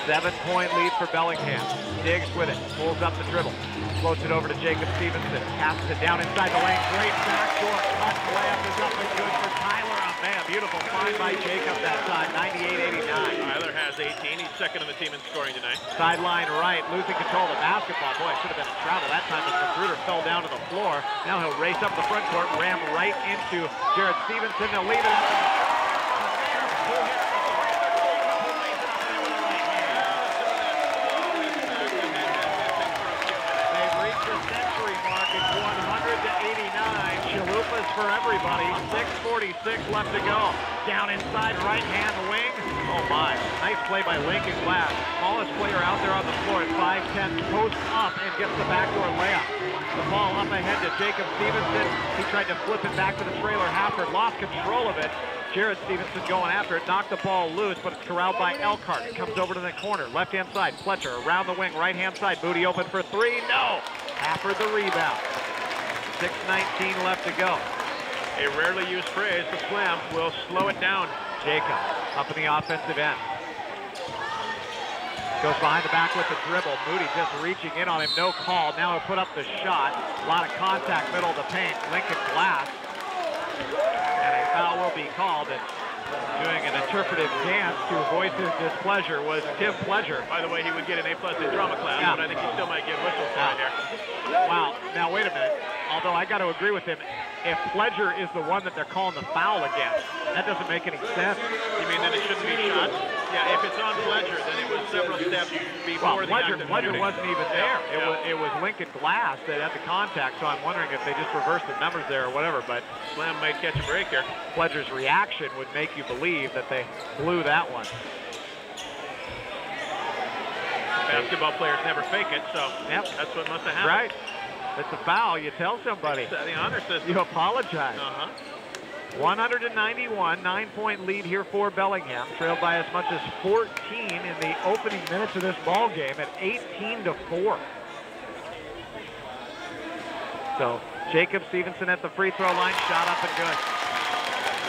7-point lead for Bellingham. Diggs with it, pulls up the dribble, floats it over to Jacob Stevenson, passes it down inside the lane. Great backdoor cut, layup is up and good for Tyler. Oh man, beautiful find by Jacob that time. 98-89. Tyler has 18. He's second on the team in scoring tonight. Sideline right, losing control of the basketball. Boy, it should have been a travel that time as Magruder fell down to the floor. Now he'll race up the front court, ram right into Jared Stevenson. They'll leave it up. They've reached the century mark at 100-89. Chalupas for everybody. 6:46 left to go. Down inside right hand wing. Oh my. Nice play by Lincoln Glass. Smallest player out there on the floor at 5'10". Posts up and gets the backdoor layup. The ball up ahead to Jacob Stevenson. He tried to flip it back to the trailer. Hafford lost control of it. Jared Stevenson going after it. Knocked the ball loose, but it's corralled by Elkhart. It comes over to the corner. Left-hand side. Fletcher around the wing. Right-hand side. Booty open for three. No! Hafford the rebound. 6:19 left to go. A rarely used phrase, the slam will slow it down. Jacob up in the offensive end. Goes behind the back with the dribble. Moody just reaching in on him. No call. Now he'll put up the shot. A lot of contact middle of the paint. Lincoln Glass. And a foul will be called. And doing an interpretive dance to voice his displeasure was Tim Pledger. By the way, he would get an A+ in drama class, but I think he still might get whistles right here. Wow. Now, wait a minute. Although I got to agree with him, if Pledger is the one that they're calling the foul against, that doesn't make any sense. You mean that it shouldn't be shots? Yeah, if it's on Pledger, then it was several steps before the act of Pledger shooting. wasn't even there. It was Lincoln Glass that had the contact, so I'm wondering if they just reversed the numbers there or whatever, but Slam might catch a break here. Pledger's reaction would make you believe that they blew that one. Basketball players never fake it, so that's what must have happened. Right. It's a foul. You tell somebody. It's the honor system. You apologize. 191, 9-point lead here for Bellingham, trailed by as much as 14 in the opening minutes of this ball game at 18-4. So Jacob Stevenson at the free throw line, shot up and good.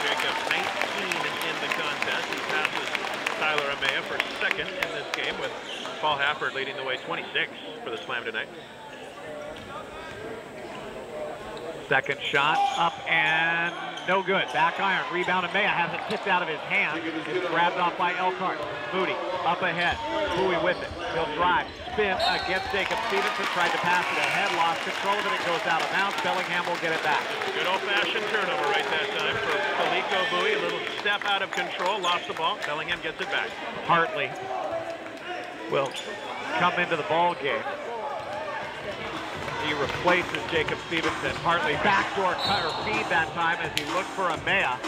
Jacob 19 in the contest. He passes Tyler Amaya for second in this game, with Paul Hafford leading the way 26 for the Slam tonight. Second shot up and no good. Back iron, rebound, and Maya has it tipped out of his hand. It's grabbed off by Elkhart. Moody up ahead. Bowie with it. He'll drive, spin against Jacob Stevenson. Tried to pass it ahead, lost control of it. It goes out of bounds. Bellingham will get it back. Good old-fashioned turnover right that time for Felico Bowie. A little step out of control, lost the ball. Bellingham gets it back. Hartley will come into the ball game. He replaces Jacob Stevenson. Hartley backdoor cut or feed that time as he looked for Amaya.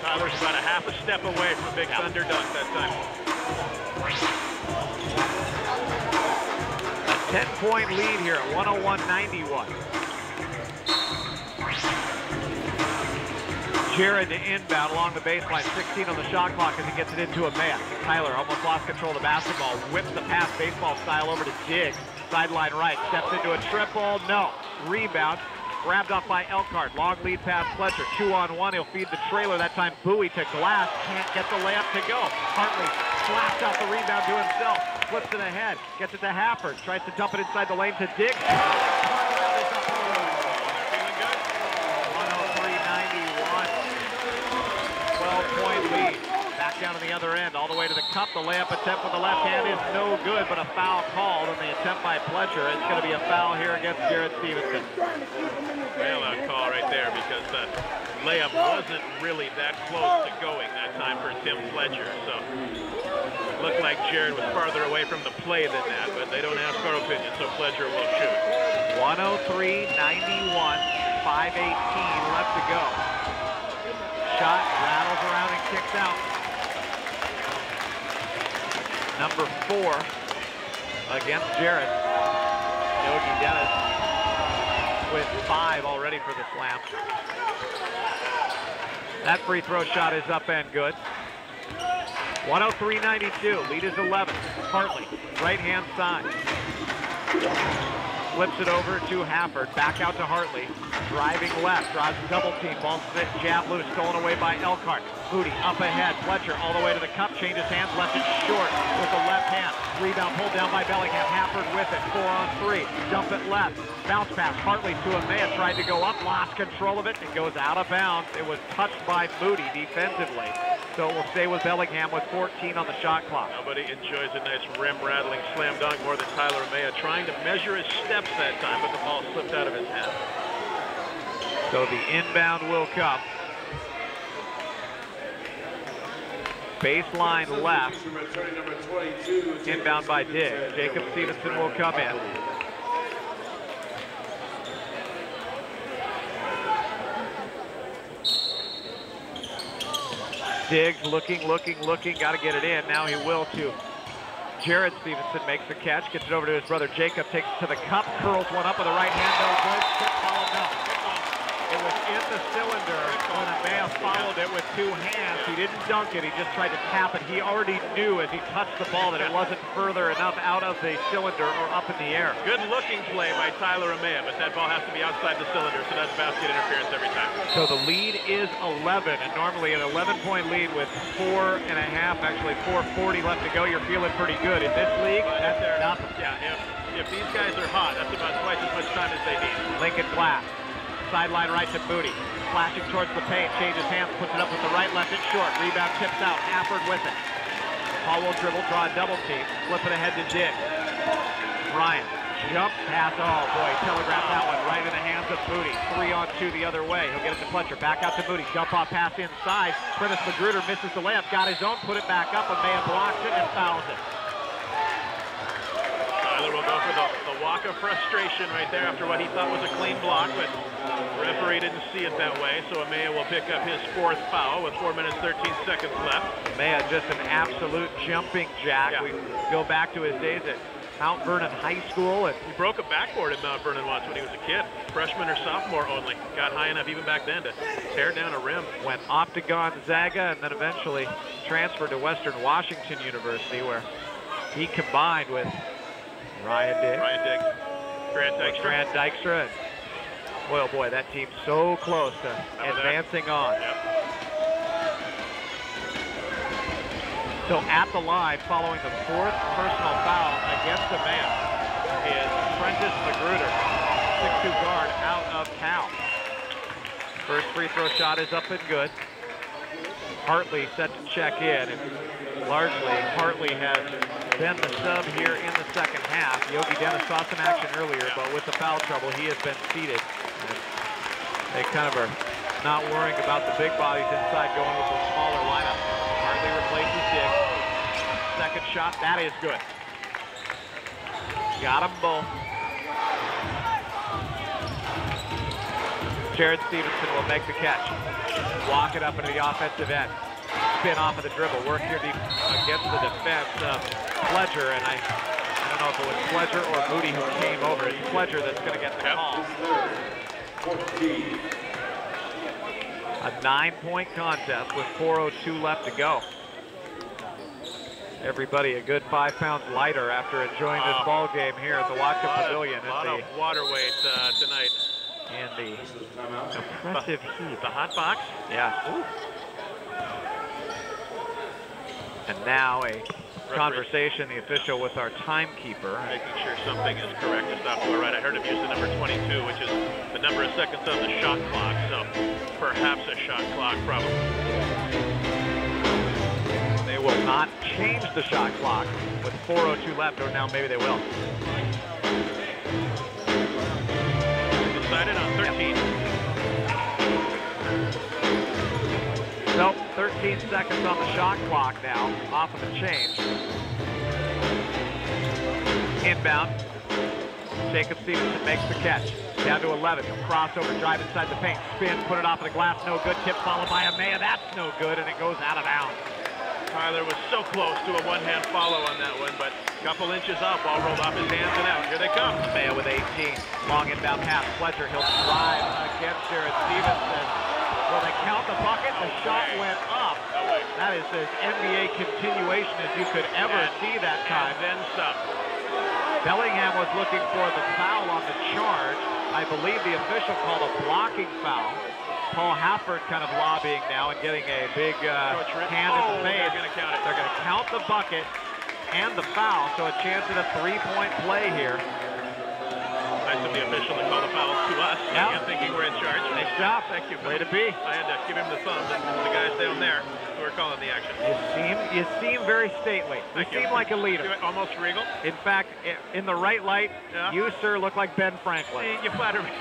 Tyler's about a half a step away from a big thunder dunk that time. A 10-point lead here at 101-91. Jared to inbound along the baseline, 16 on the shot clock as he gets it into Amaya. Tyler almost lost control of the basketball, whips the pass baseball style over to Diggs. Sideline right, steps into a triple, no. Rebound, grabbed off by Elkhart. Long lead pass Pledger, 2-on-1, he'll feed the trailer. That time Bowie to Glass, can't get the layup to go. Hartley slaps out the rebound to himself, flips it ahead, gets it to Hafford, tries to dump it inside the lane to Diggs. 12-point lead. Back down to the other end, all the way to the cup. The layup attempt with the left hand is no good, but a foul called, and the attempt by Pledger is going to be a foul here against Jared Stevenson. Bailout call right there, because the layup wasn't really that close to going that time for Tim Pledger. So it looked like Jared was farther away from the play than that, but they don't ask our opinion, so Pledger will shoot. 103-91, 5:18 left to go. Shot rattles around and kicks out. Number 4 against Jared. Yogi Dennis with 5 already for the Slam. That free throw shot is up and good. 103-92, lead is 11. Hartley, right-hand side. Flips it over to Hafford, back out to Hartley. Driving left, draws a double team, ball split, jab loose, stolen away by Elkhart. Moody up ahead, Fletcher all the way to the cup, changes hands, left it short with the left hand. Rebound pulled down by Bellingham, Hafford with it, 4-on-3, dump it left. Bounce pass, Hartley to Amaya, tried to go up, lost control of it, it goes out of bounds. It was touched by Moody defensively. So it will stay with Bellingham with 14 on the shot clock. Nobody enjoys a nice rim-rattling slam dunk more than Tyler Amaya, trying to measure his steps that time, but the ball slipped out of his hand. So the inbound will come. Baseline left. Inbound by Diggs. Jacob Stevenson will come in. Diggs looking, got to get it in. Now he will to Jared Stevenson, makes the catch, gets it over to his brother Jacob, takes it to the cup, curls one up with the right hand, no good. Tip ball, no. It was in the cylinder when Amaya followed it with 2 hands. He didn't dunk it, he just tried to tap it. He already knew as he touched the ball that it wasn't further enough out of the cylinder or up in the air. Good looking play by Tyler Amaya, but that ball has to be outside the cylinder, so that's basket interference every time. So the lead is 11, and normally an 11-point lead with 4.5, actually 4:40 left to go, you're feeling pretty good. In this league, that's nothing. Yeah, if these guys are hot, that's about twice as much time as they need. Lincoln Glass sideline right to Moody. Flashing towards the paint, changes hands, puts it up with the right, left it short. Rebound tips out, Hafford with it. Paul will dribble, draw a double team, flip it ahead to Diggs. Ryan, jump pass, oh boy, telegraphed that one right in the hands of Moody. 3-on-2 the other way, he'll get it to Fletcher, back out to Moody, jump off pass inside. Prentice Magruder misses the layup, got his own, put it back up, and Maya blocks it and fouls it. Tyler will go for the walk of frustration right there after what he thought was a clean block, but the referee didn't see it that way, so Amaya will pick up his 4th foul with 4 minutes, 13 seconds left. Amaya just an absolute jumping jack. Yeah. We go back to his days at Mount Vernon High School. And he broke a backboard at Mount Vernon once when he was a kid, freshman or sophomore only. Got high enough even back then to tear down a rim. Went off to Gonzaga and then eventually transferred to Western Washington University, where he combined with Ryan Diggs, Grant Dykstra. Boy, oh boy, that team's so close to advancing on. Yep. So at the line, following the 4th personal foul against the man, is Prentice Magruder, 6'2" guard, out of town. First free throw shot is up and good. Hartley set to check in, and largely Hartley has been the sub here in the second half. Yogi Dennis saw some action earlier, but with the foul trouble, he has been seated. And they kind of are not worrying about the big bodies inside, going with the smaller lineup. Hartley replaces Diggs. Second shot, that is good. Got them both. Jared Stevenson will make the catch. Walk it up into the offensive end. Spin off of the dribble. Work here against the defense of Fletcher, and I don't know if it was Fletcher or Moody who came over. It's Fletcher that's going to get the call. A 9-point contest with 4:02 left to go. Everybody a good 5 pounds lighter after enjoying this ball game here at the Whatcom Pavilion. A lot of water weight tonight. And the oppressive heat. The hot box? Yes. Ooh. And now a conversation, the official with our timekeeper. Making sure something is correct. It's not all right. I heard him use the number 22, which is the number of seconds on the shot clock. So perhaps a shot clock problem. They will not change the shot clock with 4:02 left, or now maybe they will. Decided on 13. Nope, 13 seconds on the shot clock now, off of the change. Inbound. Jacob Stevenson makes the catch. Down to 11. Crossover, drive inside the paint. Spin, put it off of the glass, no good. Tip followed by Amaya. That's no good, and it goes out of bounds. Tyler was so close to a one-hand follow on that one, but a couple inches out, ball rolled off his hands and out. Here they come. Amaya with 18. Long inbound pass. Fletcher, he'll drive against Jared Stevenson. Will they count the bucket? The shot went up. That is as NBA continuation as you could ever see that time. And then some. Bellingham was looking for the foul on the charge. I believe the official called a blocking foul. Paul Hafford kind of lobbying now and getting a big hand in the face. They're going to count the bucket and the foul, so a chance at a 3-point play here. Nice of the official to call the foul to us. Yep. I'm thinking we're in charge. Nice job. Thank you. Way to be. I had to give him the thumbs and the guys down there who are calling the action. You seem very stately. You seem like a leader. Almost regal. In fact, in the right light, you, sir, look like Ben Franklin. You flatter me.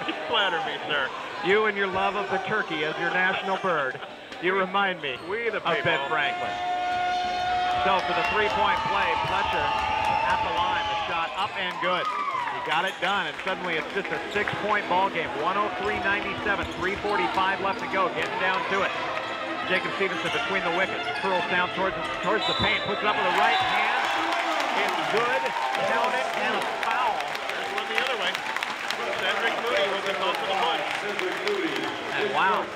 You flatter me, sir. You and your love of the turkey as your national bird. You remind me of Ben Franklin. So for the 3-point play, Fletcher at the line. The shot up and good. He got it done, and suddenly it's just a 6-point ball game. 103-97, 3:45 left to go. Getting down to it. Jacob Stevenson between the wickets. Curls down towards the paint. Puts it up with the right hand. It's good. Count it, and a foul. There's one the other way. Cedric Moody will be called for the punch. And wow.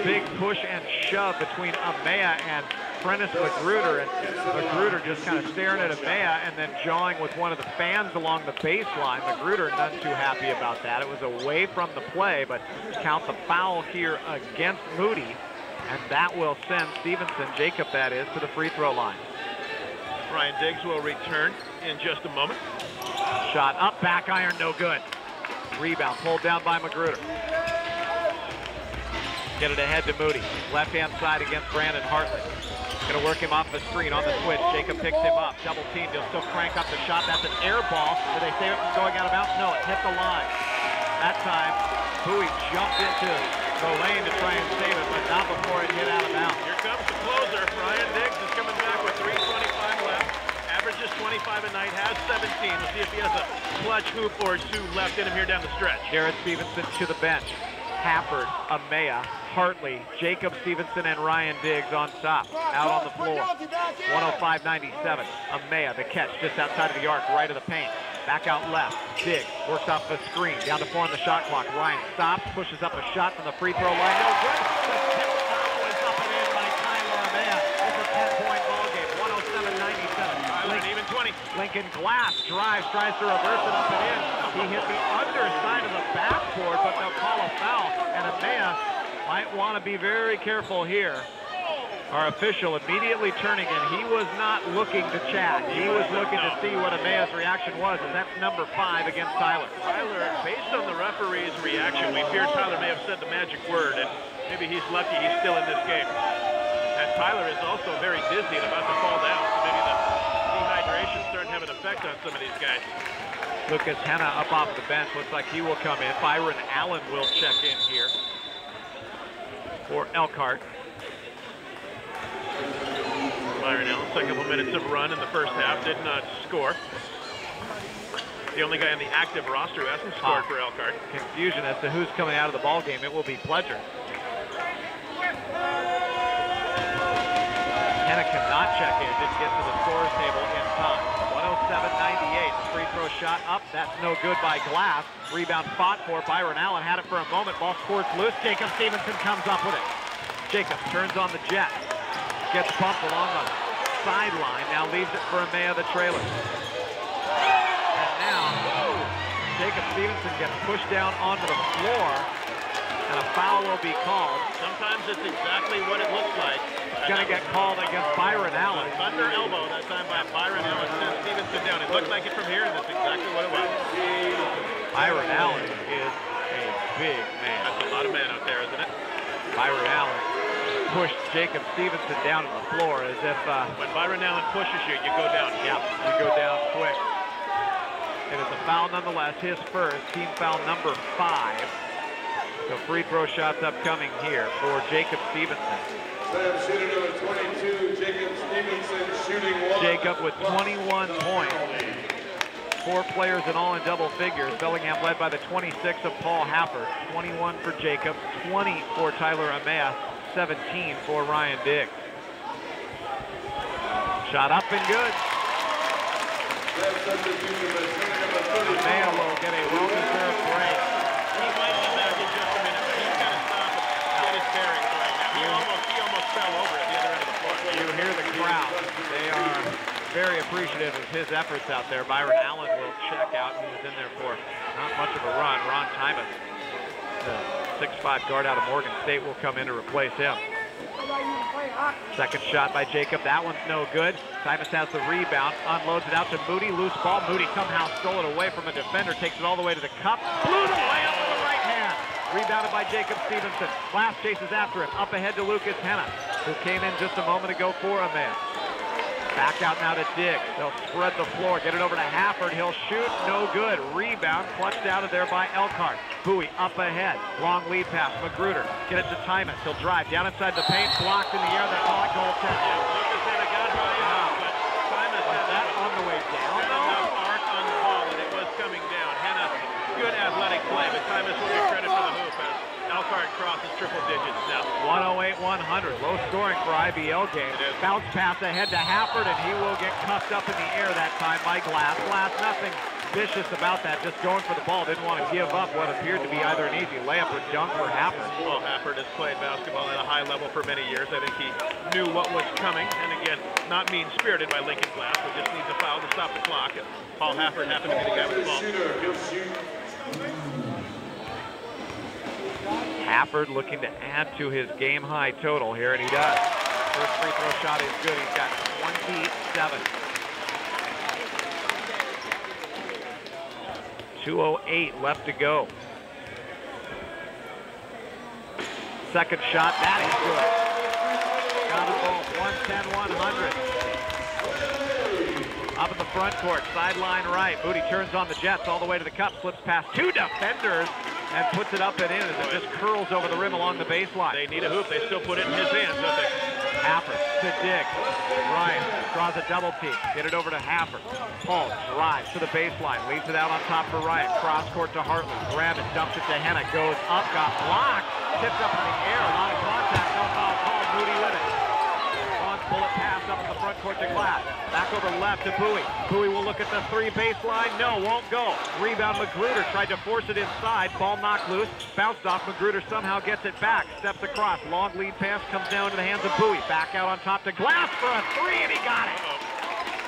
Big push and shove between Amaya and Prentice Magruder, and Magruder just kind of staring at Amaya and then jawing with one of the fans along the baseline. Magruder none too happy about that. It was away from the play, but count the foul here against Moody, and that will send Stevenson, Jacob that is, to the free throw line. Ryan Diggs will return in just a moment. Shot up, back iron, no good. Rebound pulled down by Magruder. Get it ahead to Moody. Left-hand side against Brandon Hartley. Gonna work him off the screen on the switch. Jacob picks him up. Double team. He'll still crank up the shot. That's an air ball. Do they save it from going out of bounds? No, it hit the line. That time, Bowie jumped into the lane to try and save it, but not before it hit out of bounds. Here comes the closer. Ryan Diggs is coming back with 3:25 left. Averages 25 a night, has 17. We'll see if he has a clutch hoop or two left in him here down the stretch. Garrett Stevenson to the bench. Hafford, Amaya, Hartley, Jacob Stevenson, and Ryan Diggs on top. Out on the floor. 105-97. Amaya, the catch just outside of the arc, right of the paint. Back out left. Diggs works off the screen. Down to 4 on the shot clock. Ryan stops, pushes up a shot from the free throw line. No good. The tip foul is up and in by Tyler Amaya. It's a 10-point ball game. 107-97. Tyler, even 20. Lincoln Glass drives, tries to reverse it up and in. He hit the underside of the backboard, but they'll call a foul. And Amaya might want to be very careful here. Our official immediately turning, and he was not looking to chat. He was looking to see what Amaya's reaction was, and that's number 5 against Tyler. Tyler, based on the referee's reaction, we feared Tyler may have said the magic word, and maybe he's lucky he's still in this game. And Tyler is also very dizzy and about to fall down, so maybe the dehydration starting to have an effect on some of these guys. Lucas Henna up off the bench. Looks like he will come in. Byron Allen will check in here for Elkhart. Byron Allen, a couple minutes of run in the first half, did not score. The only guy on the active roster who hasn't scored for Elkhart. Confusion as to who's coming out of the ball game. It will be Pledger. Henna cannot check in. Didn't get to the scores table in time. 107-98. The free throw shot up. That's no good by Glass. Rebound fought for. Byron Allen had it for a moment. Ball squirts loose. Jacob Stevenson comes up with it. Jacob turns on the jet. Gets bumped along the sideline. Now leaves it for Amaya, the trailer. And now Jacob Stevenson gets pushed down onto the floor, and a foul will be called. Sometimes it's exactly what it looks like. It's going to get called against Byron Allen. Under elbow that time by Byron Allen sends Stevenson down. It looked like it from here, and that's exactly what it was. Byron Allen is a big man. That's a lot of man out there, isn't it? Byron Allen pushed Jacob Stevenson down to the floor as if... when Byron Allen pushes you, you go down. Yeah, you go down quick. It is a foul nonetheless, his first, team foul number 5. So free throw shots upcoming here for Jacob Stevenson. Shooter number 22, Jacob Stevenson, shooting 1. Jacob with 21 points. 4 players in all in double figures. Bellingham led by the 26 of Paul Hafford. 21 for Jacob, 20 for Tyler Amaya, 17 for Ryan Diggs. Shot up and good. Amaya will get a well-deserved break. He might be back in just a minute, but he's got to stop and get his bearings right now. He almost fell over at the other end of the floor. You hear the crowd. They are very appreciative of his efforts out there. Byron Allen will check out. He was in there for not much of a run. Ron Tymas, the 6'5" guard out of Morgan State, will come in to replace him. Second shot by Jacob. That one's no good. Tymas has the rebound, unloads it out to Moody. Loose ball. Moody somehow stole it away from a defender, takes it all the way to the cup. Blew the layup with the right hand. Rebounded by Jacob Stevenson. Glass chases after him. Up ahead to Lucas Henna, who came in just a moment ago for a man. Back out now to Diggs. They'll spread the floor. Get it over to Hafford. He'll shoot. No good. Rebound clutched out of there by Elkhart. Bowie up ahead. Long lead pass. Magruder. Get it to Tymas. He'll drive down inside the paint. Blocked in the air. They call it goal test. Lucas Henna got high enough, but Tymas had that on the way down. enough arc on the ball, and it was coming down. Henna, good athletic play, but Tymas will get credit for the hoop as Elkhart crosses triple digits now. 108-100. Low scoring for IBL game. Bounce pass ahead to Hafford, and he will get cuffed up in the air that time by Glass. Glass, nothing vicious about that, just going for the ball. Didn't want to give up what appeared to be either an easy layup or dunk for Hafford. Well, Hafford has played basketball at a high level for many years. I think he knew what was coming, and again, not mean-spirited by Lincoln Glass, but just needs a foul to stop the clock. And Paul Hafford happened to be the guy with the ball. Hafford looking to add to his game-high total here, and he does. First free throw shot is good. He's got 27. 2:08 left to go. Second shot, that is good. Got a ball, 110-100. Up in the front court, sideline right. Moody turns on the Jets all the way to the cup, slips past two defenders, and puts it up and in as it just curls over the rim along the baseline. They need a hoop. They still put it in his hands, don't they? Haffer to Diggs. Ryan draws a double team. Get it over to Haffer. Paul drives to the baseline. Leaves it out on top for Ryan. Cross court to Hartley. Grab it. Dumps it to Henna. Goes up. Got blocked. Tipped up in the air. A lot of contact. No foul called. Moody with it. Bullet pass up in the front court to Glass. Back over left to Bowie. Bowie will look at the three baseline. No, won't go. Rebound Magruder. Tried to force it inside. Ball knocked loose. Bounced off. Magruder somehow gets it back. Steps across. Long lead pass comes down to the hands of Bowie. Back out on top to Glass for a three, and he got it.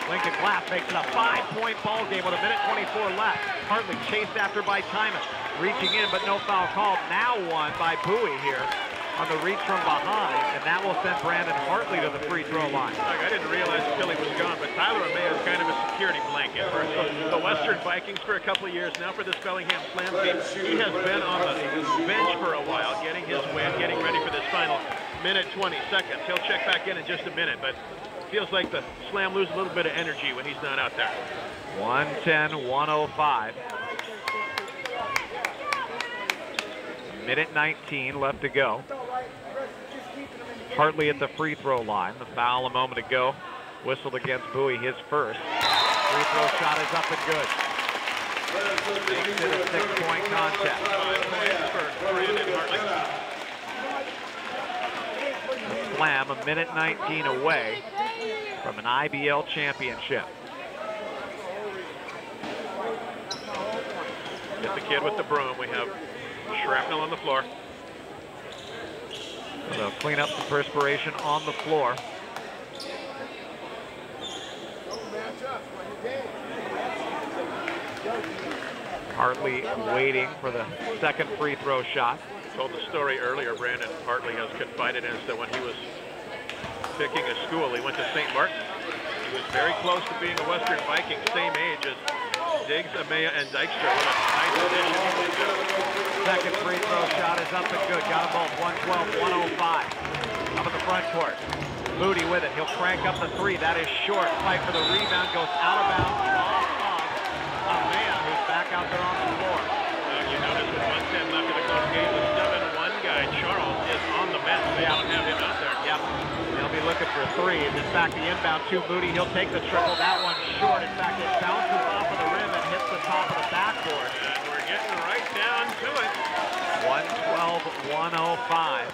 Lincoln Glass makes it a 5-point ball game with 1:24 left. Hartley chased after by Tyman. Reaching in, but no foul called. Now won by Bowie here on the reach from behind, and that will send Brandon Hartley to the free throw line. Look, I didn't realize Philly was gone, but Tyler Amaya is kind of a security blanket for the Western Vikings for a couple of years now. For this Bellingham Slam team, he has been on the bench for a while, getting his win, getting ready for this final minute 20 seconds. He'll check back in just a minute, but feels like the Slam lose a little bit of energy when he's not out there. 110-105. 1:19 left to go. Hartley at the free throw line. The foul a moment ago. Whistled against Bowie, his first. Free throw shot is up and good. Makes it a 6-point contest. 5 points for Brandon Hartley. The Slam 1:19 away from an IBL championship. Get the kid with the broom. We have shrapnel on the floor. So they'll clean up some perspiration on the floor. Hartley waiting for the second free throw shot. Told the story earlier, Brandon Hartley has confided in us that when he was picking a school, he went to St. Martin. He was very close to being a Western Viking, same age as Diggs, Amaya, and Dykstra. What a nice addition. Second free throw shot is up and good. Got them both. 112-105. Up in the front court. Moody with it. He'll crank up the three. That is short. Fight for the rebound. Goes out of bounds off of Amaya, who's back out there on the floor. You notice with 1:10 left in the close game, the 7-1 guy, Charles, is on the bench. They don't have him out there. Yep. They'll be looking for threes. In fact, the inbound to Moody. He'll take the triple. That one's short. In fact, it bounces off of the rim and hits the top of the backboard. And we're getting right down to it. 112-105.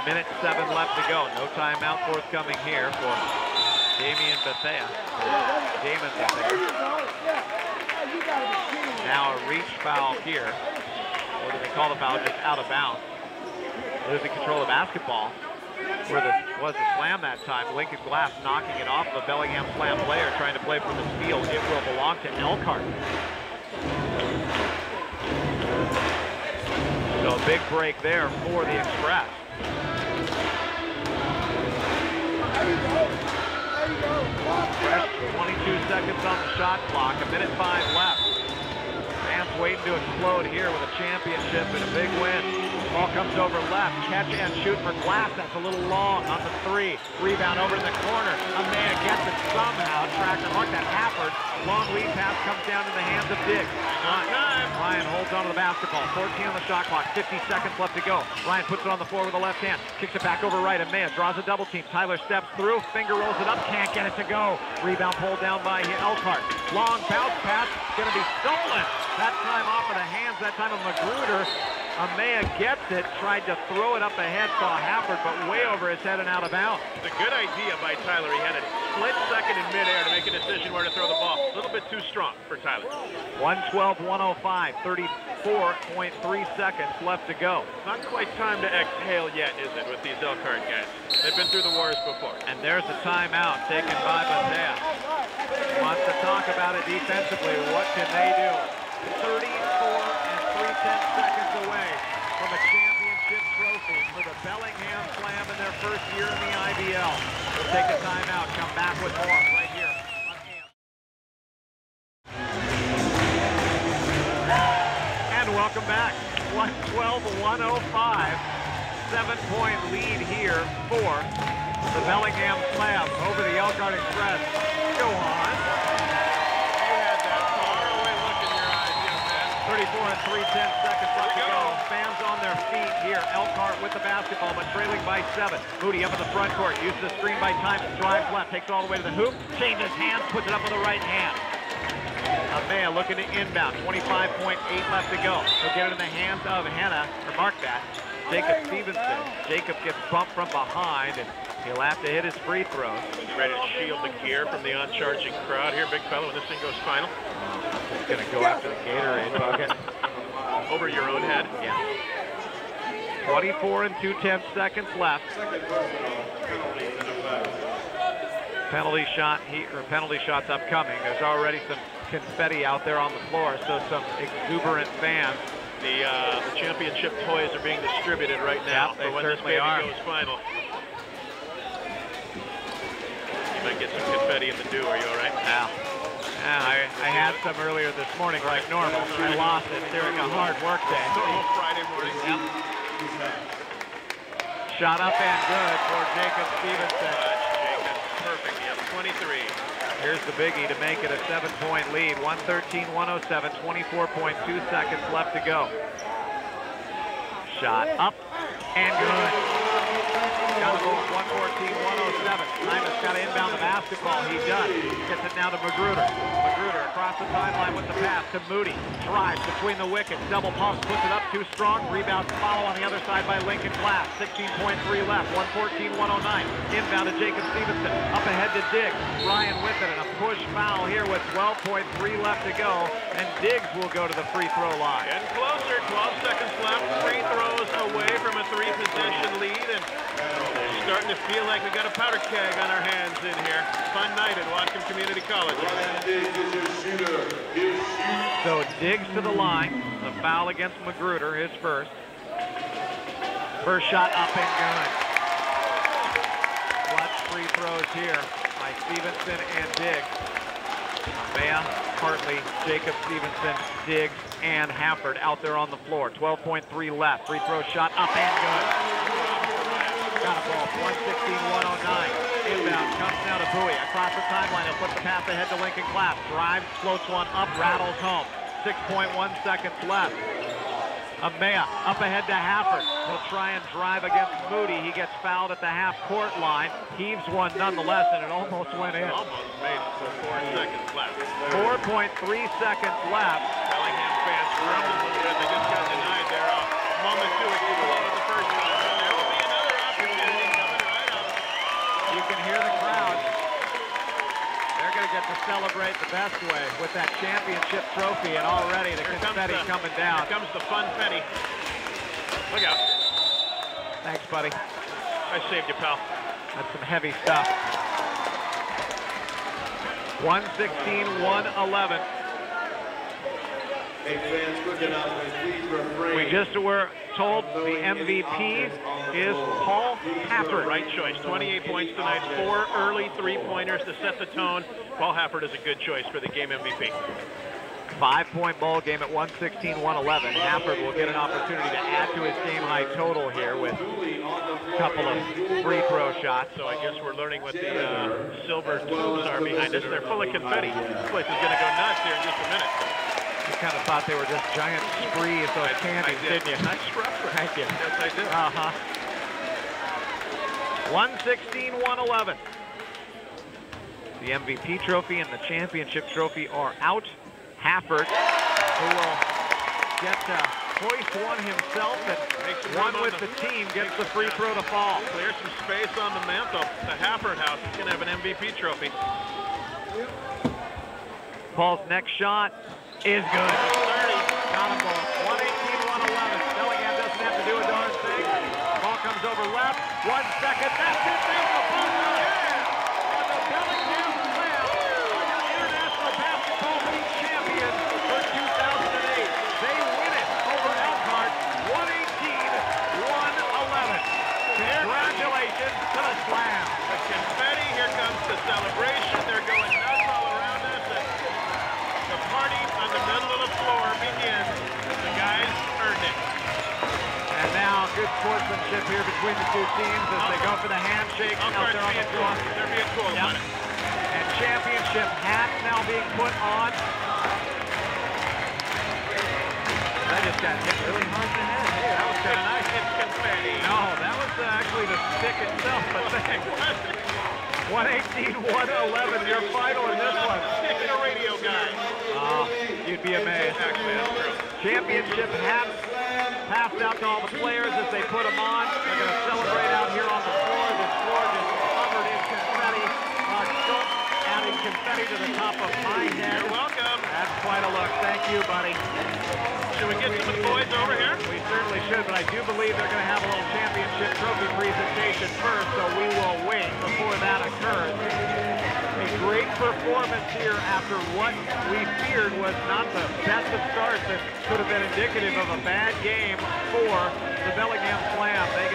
1:07 left to go. No timeout forthcoming here for Damon Bethea. Now a reach foul here. Or do they call the foul just out of bounds? Losing control of basketball. Where was the Slam that time. Lincoln Glass knocking it off of a Bellingham Slam player trying to play for the steal. It will belong to Elkhart. So a big break there for the Express. Fresh 22 seconds on the shot clock. 1:05 left. Fans waiting to explode here with a championship and a big win. Ball comes over left. Catch and shoot for Glass. That's a little long on the three. Rebound over in the corner. Amaya gets it somehow. Tracker mark that Hafford. Long lead pass comes down to the hands of Diggs. Ryan holds onto the basketball. 14 on the shot clock. 50 seconds left to go. Ryan puts it on the floor with the left hand. Kicks it back over right. Amaya draws a double team. Tyler steps through. Finger rolls it up. Can't get it to go. Rebound pulled down by Elkhart. Long bounce pass. Going to be stolen. That time off of the hands. That time of Magruder. Amaya gets it. Tried to throw it up ahead. Saw Hafford, but way over his head and out of bounds. It's a good idea by Tyler. He had a split second in midair to make a decision where to throw the ball. A little bit too strong for Tyler. 112-105, 34.3 seconds left to go. Not quite time to exhale yet, is it, with these Elkhart guys? They've been through the wars before. And there's a timeout taken by Bethea. Wants to talk about it defensively. What can they do? 34 and 3/10 seconds away from a championship trophy for the Bellingham Slam in their first year in the IBL. We'll take a timeout, come back with more right here on AM. 105. 7-point lead here for the Bellingham Slam over the Elkhart Express. Go on. You had that far away look in your eyes, young man. 34 and 3/10 seconds left to go. Fans on their feet here. Elkhart with the basketball, but trailing by 7. Moody up in the front court. Uses the screen by Timon. Drives left. Takes it all the way to the hoop. Changes hands. Puts it up with the right hand. Amaya looking to inbound. 25.8 left to go. He'll get it in the hands of Hannah. Or mark that. Jacob Stevenson. Jacob gets bumped from behind, and he'll have to hit his free throws. He's ready to shield the gear from the on-charging crowd here, big fellow, when this thing goes final. He's going to go after the Gatorade bucket. Over your own head. Yeah. 24 and 2/10 seconds left. Penalty shots upcoming. There's already some confetti out there on the floor, so some exuberant fans. The championship toys are being distributed right now for when this baby goes final. You might get some confetti in the dew. Are you all right? Yeah. I had some earlier this morning, like normal. I lost it during a hard work day. Friday morning. Yep. Shot up and good for Jacob Stevenson. Jacob, perfect. He has 23. Here's the biggie to make it a 7-point lead. 113-107, 24.2 seconds left to go. Shot up and good. Got to move 114-107. Simon's got to inbound the basketball. He does. Gets it now to Magruder. Magruder across the timeline with the pass to Moody. Drives between the wickets. Double pump. Puts it up too strong. Rebound follow on the other side by Lincoln Glass. 16.3 left. 114-109. Inbound to Jacob Stevenson. Up ahead to Diggs. Ryan with it. And a push foul here with 12.3 left to go. And Diggs will go to the free throw line. Getting closer. 12 seconds left. Free throws away from a 3-possession lead. And starting to feel like we got a powder keg on our hands in here. Fun night at Whatcom Community College. So Diggs to the line. The foul against Magruder, his first. First shot up and good. Clutch free throws here by Stevenson and Diggs. Maya, Hartley, Jacob Stevenson, Diggs, and Hafford out there on the floor. 12.3 left. Free throw shot up and good. Got a ball. 116-109. Inbound comes now to Bowie. Across the timeline, he'll put the pass ahead to Lincoln Glass. Drives, floats one up, rattles home. 6.1 seconds left. Amaya up ahead to Hafford. He'll try and drive against Moody. He gets fouled at the half-court line. Heaves one nonetheless, and it almost went in. Almost made it with 4 seconds left. 4.3 seconds left. Bellingham fans grumbled a little bit. They just got denied their moment to explode the first time. There will be another opportunity coming right up. You can hear the crowd. They're going to get to celebrate the best way with that championship trophy, and already the confetti coming down. Here comes the funfetti. Look out. Thanks, buddy. I saved you, pal. That's some heavy stuff. 116-111. We just were told the MVP is Paul Hafford. Right choice. 28 points tonight. 4 early three-pointers to set the tone. Paul Hafford is a good choice for the game MVP. 5-point ball game at 116-111. Hafford will get an opportunity to add to his game-high total here with a couple of free throw shots. So I guess we're learning what the silver tubes are behind us. They're full of confetti. This place is going to go nuts here in just a minute. You kind of thought they were just giant sprees, those candies, didn't you? Nice reference. Thank you. Yes, I did. 116-111. The MVP trophy and the championship trophy are out. Hafford, who will get to hoist one himself and one with the team, gets the free throw to fall. Clear some space on the mantle. The Hafford house is going to have an MVP trophy. Paul's next shot is good. 30. Got him both. 118-111. Bellingham doesn't have to do a darn thing. Ball comes over left. 1 second. That's it. There's the buzzer. And the Bellingham Slam are your International Basketball League champions for 2008. They win it over Elkhart. 118-111. Congratulations to the Slam. The confetti. Here comes the celebration. They're going nuts all around us. The party on the middle of the floor begins. The guys earned it. And Now good sportsmanship here between the two teams as they go for the handshake out there on the floor. They're being cool about it. And championship hats now being put on. I just got hit really hard in the head. Hey, that was kind of nice. It's confetti. No, that was actually the stick itself, but thanks. 118-111, your final in this one. Stick in a radio guy. Oh, you'd be amazed. Actually, that's true. Championship hats passed out to all the players as they put them on. They're going to celebrate out here on the floor. This floor just covered in confetti. Scholten adding confetti to the top of my head. You're welcome. That's quite a look. Thank you, buddy. Should we get some of the boys over here? We certainly should, but I do believe they're going to have a little championship trophy presentation first, so we will wait before that occurs. A great performance here after what we feared was not the best of starts that could have been indicative of a bad game for the Bellingham Slam. They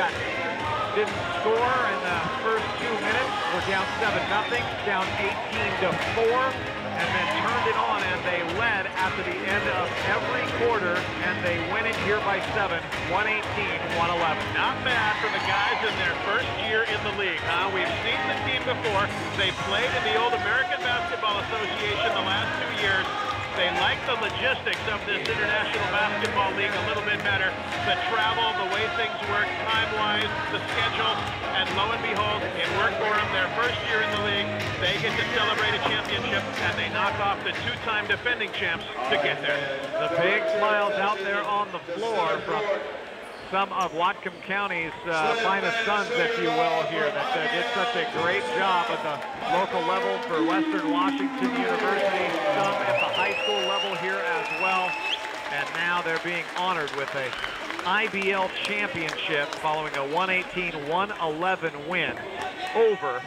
didn't score in the first 2 minutes. We're down 7-0, down 18-4. And then turned it on, and they led after the end of every quarter, and they win it here by 7, 118-111. Not bad for the guys in their first year in the league, huh? We've seen the team before. They played in the old American Basketball Association the last 2 years. They like the logistics of this International Basketball League a little bit better. The travel, the way things work, time-wise, the schedule, and lo and behold, it worked for them. Their first year in the league, they get to celebrate a championship, and they knock off the two-time defending champs to get there. The big smiles out there on the floor from some of Whatcom County's finest sons, if you will, here, that did such a great job at the local level for Western Washington University, some at the high school level here as well, and now they're being honored with a IBL championship following a 118-111 win over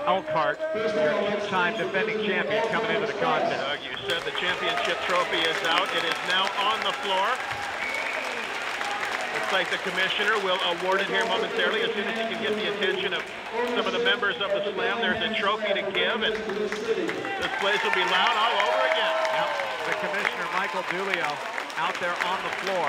Elkhart, their two-time defending champion, coming into the contest. Doug, you said the championship trophy is out. It is now on the floor. Looks like the commissioner will award it here momentarily as soon as he can get the attention of some of the members of the Slam. There's a trophy to give, and this place will be loud all over again. Yep, the commissioner, Michael Dulio, out there on the floor.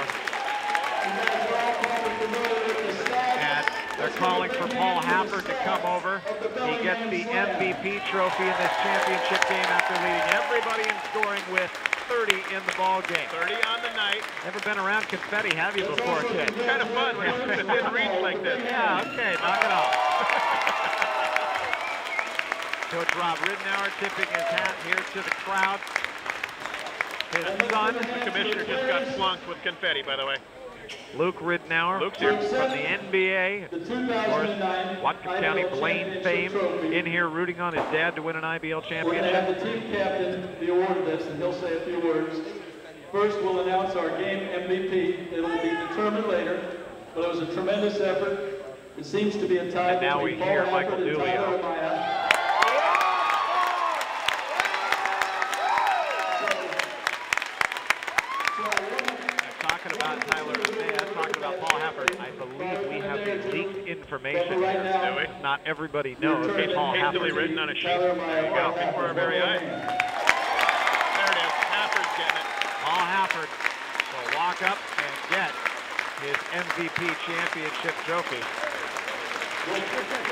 And they're calling for Paul Hafford to come over. He gets the MVP trophy in this championship game after leading everybody in scoring with 30 in the ball game. 30 on the night. Never been around confetti, have you, before, kid? It's kind of fun when it's within reach like this. Yeah, okay, knock it off. Coach Rob Ridenour tipping his hat here to the crowd. His son, The commissioner just got flunked with confetti, by the way. Luke Ridenour, Luke's here. from the NBA, of course, Whatcom County Blaine fame, in here rooting on his dad to win an IBL We're going to have championship. the team captain be awarded this, and he'll say a few words. First, we'll announce our game MVP. It'll be determined later, but it was a tremendous effort. It seems to be a tie And now between we hear Paul Michael Hafford and Dulio. Tyler Amaya. Talking about Tyler Amaya, talking about Paul Hafford, I believe we have the leaked information here. Not everybody knows that Paul Hastily Hafford. written on a sheet. There you go, before our very eyes. There it is. Hafford's getting it. Paul Hafford will walk up and get his MVP championship trophy.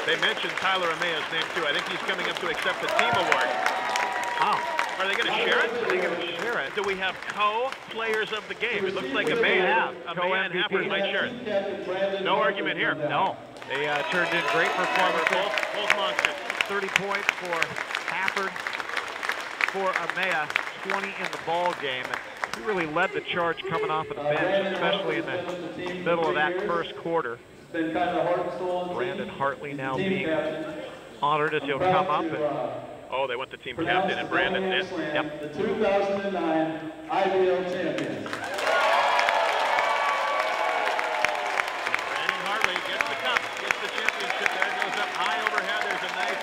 They mentioned Tyler Amaya's name, too. I think he's coming up to accept the team award. Oh, Are they going to share it? are they going to share it? Do we have co-players of the game? It looks like We may have Amaya and Hafford might share it. No argument here. No, they turned in great performances. Both monsters. 30 points for Hafford, for Amaya, 20 in the ball game. And he really led the charge coming off of the bench, especially in the middle of that first quarter. Been kind of heart and soul on the Brandon team. Hartley now Team being captain. honored as he'll come up. And Oh, they went the team captain and Brandon did. Yep. The 2009 IBL champions. Brandon Hartley gets the cup, gets the championship. There it goes up high overhead. There's a nice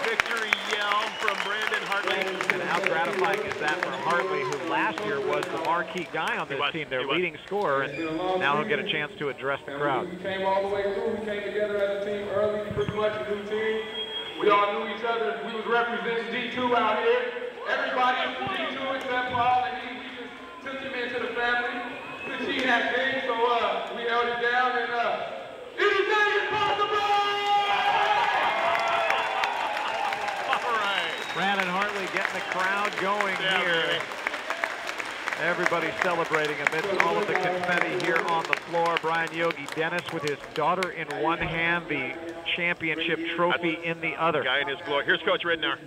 victory yell from Brandon Hartley. And how gratifying is that for Hartley, who last year was the marquee guy on this team, their leading scorer, and now he'll get a chance to address the crowd. We came all the way through. We came together as a team early, pretty much a new team. We all knew each other. We was representing D2 out here. Everybody was from D2 except Paul, and we just took him into the family. The team had big, so we held it down, and crowd going here. Baby. Everybody celebrating amidst all of the confetti here on the floor. Brian Yogi Dennis with his daughter in one hand, the championship trophy in the other. Guy in his glory. Here's Coach Ridnour.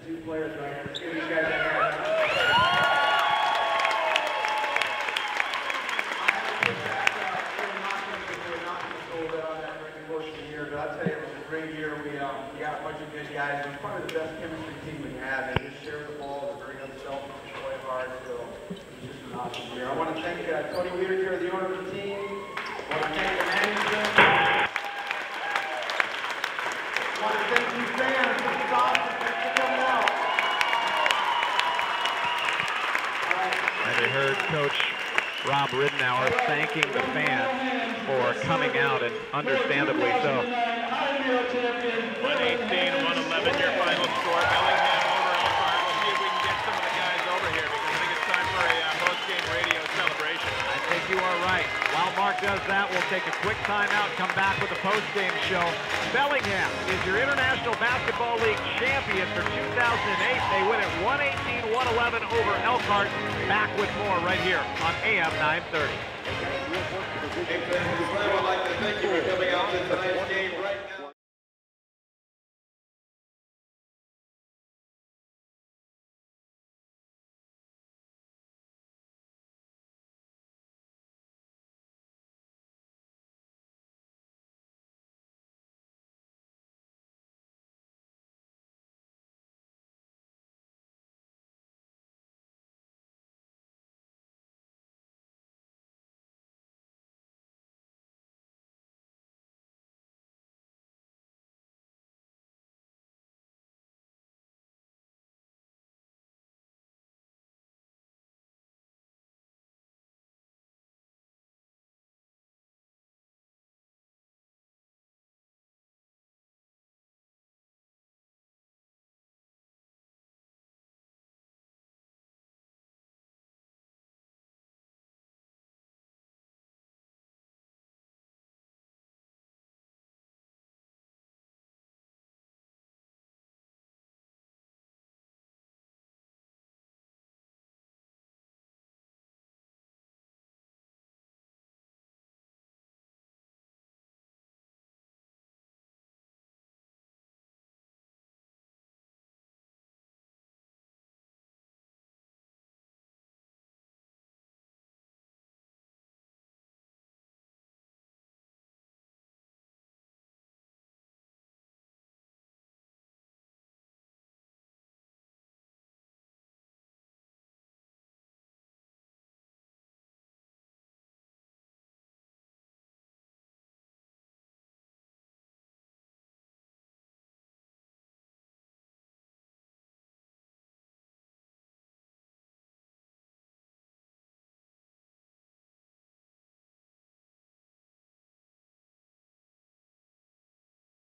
But I'll tell you, it was a great year. We got a bunch of good guys. It was probably the best chemistry team we had. They just shared the ball. They're very unselfish, play hard. So it was just an awesome year. I want to thank Tony Whitaker, the owner of the team. I want to thank the management. I want to thank you fans. This is awesome. Thanks for coming out. And you heard Coach Rob Ridnour thanking the fans for coming out, and understandably so. 118-111 your final score. Bellingham over Elkhart. We'll see if we can get some of the guys over here because I think it's time for a post-game radio celebration. I think you are right. While Mark does that, we'll take a quick timeout, come back with the post-game show. Bellingham is your International Basketball League champion for 2008. They win at 118-111 over Elkhart. Back with more right here on AM 930. Hey, fans, I'd like to thank you for coming out to tonight's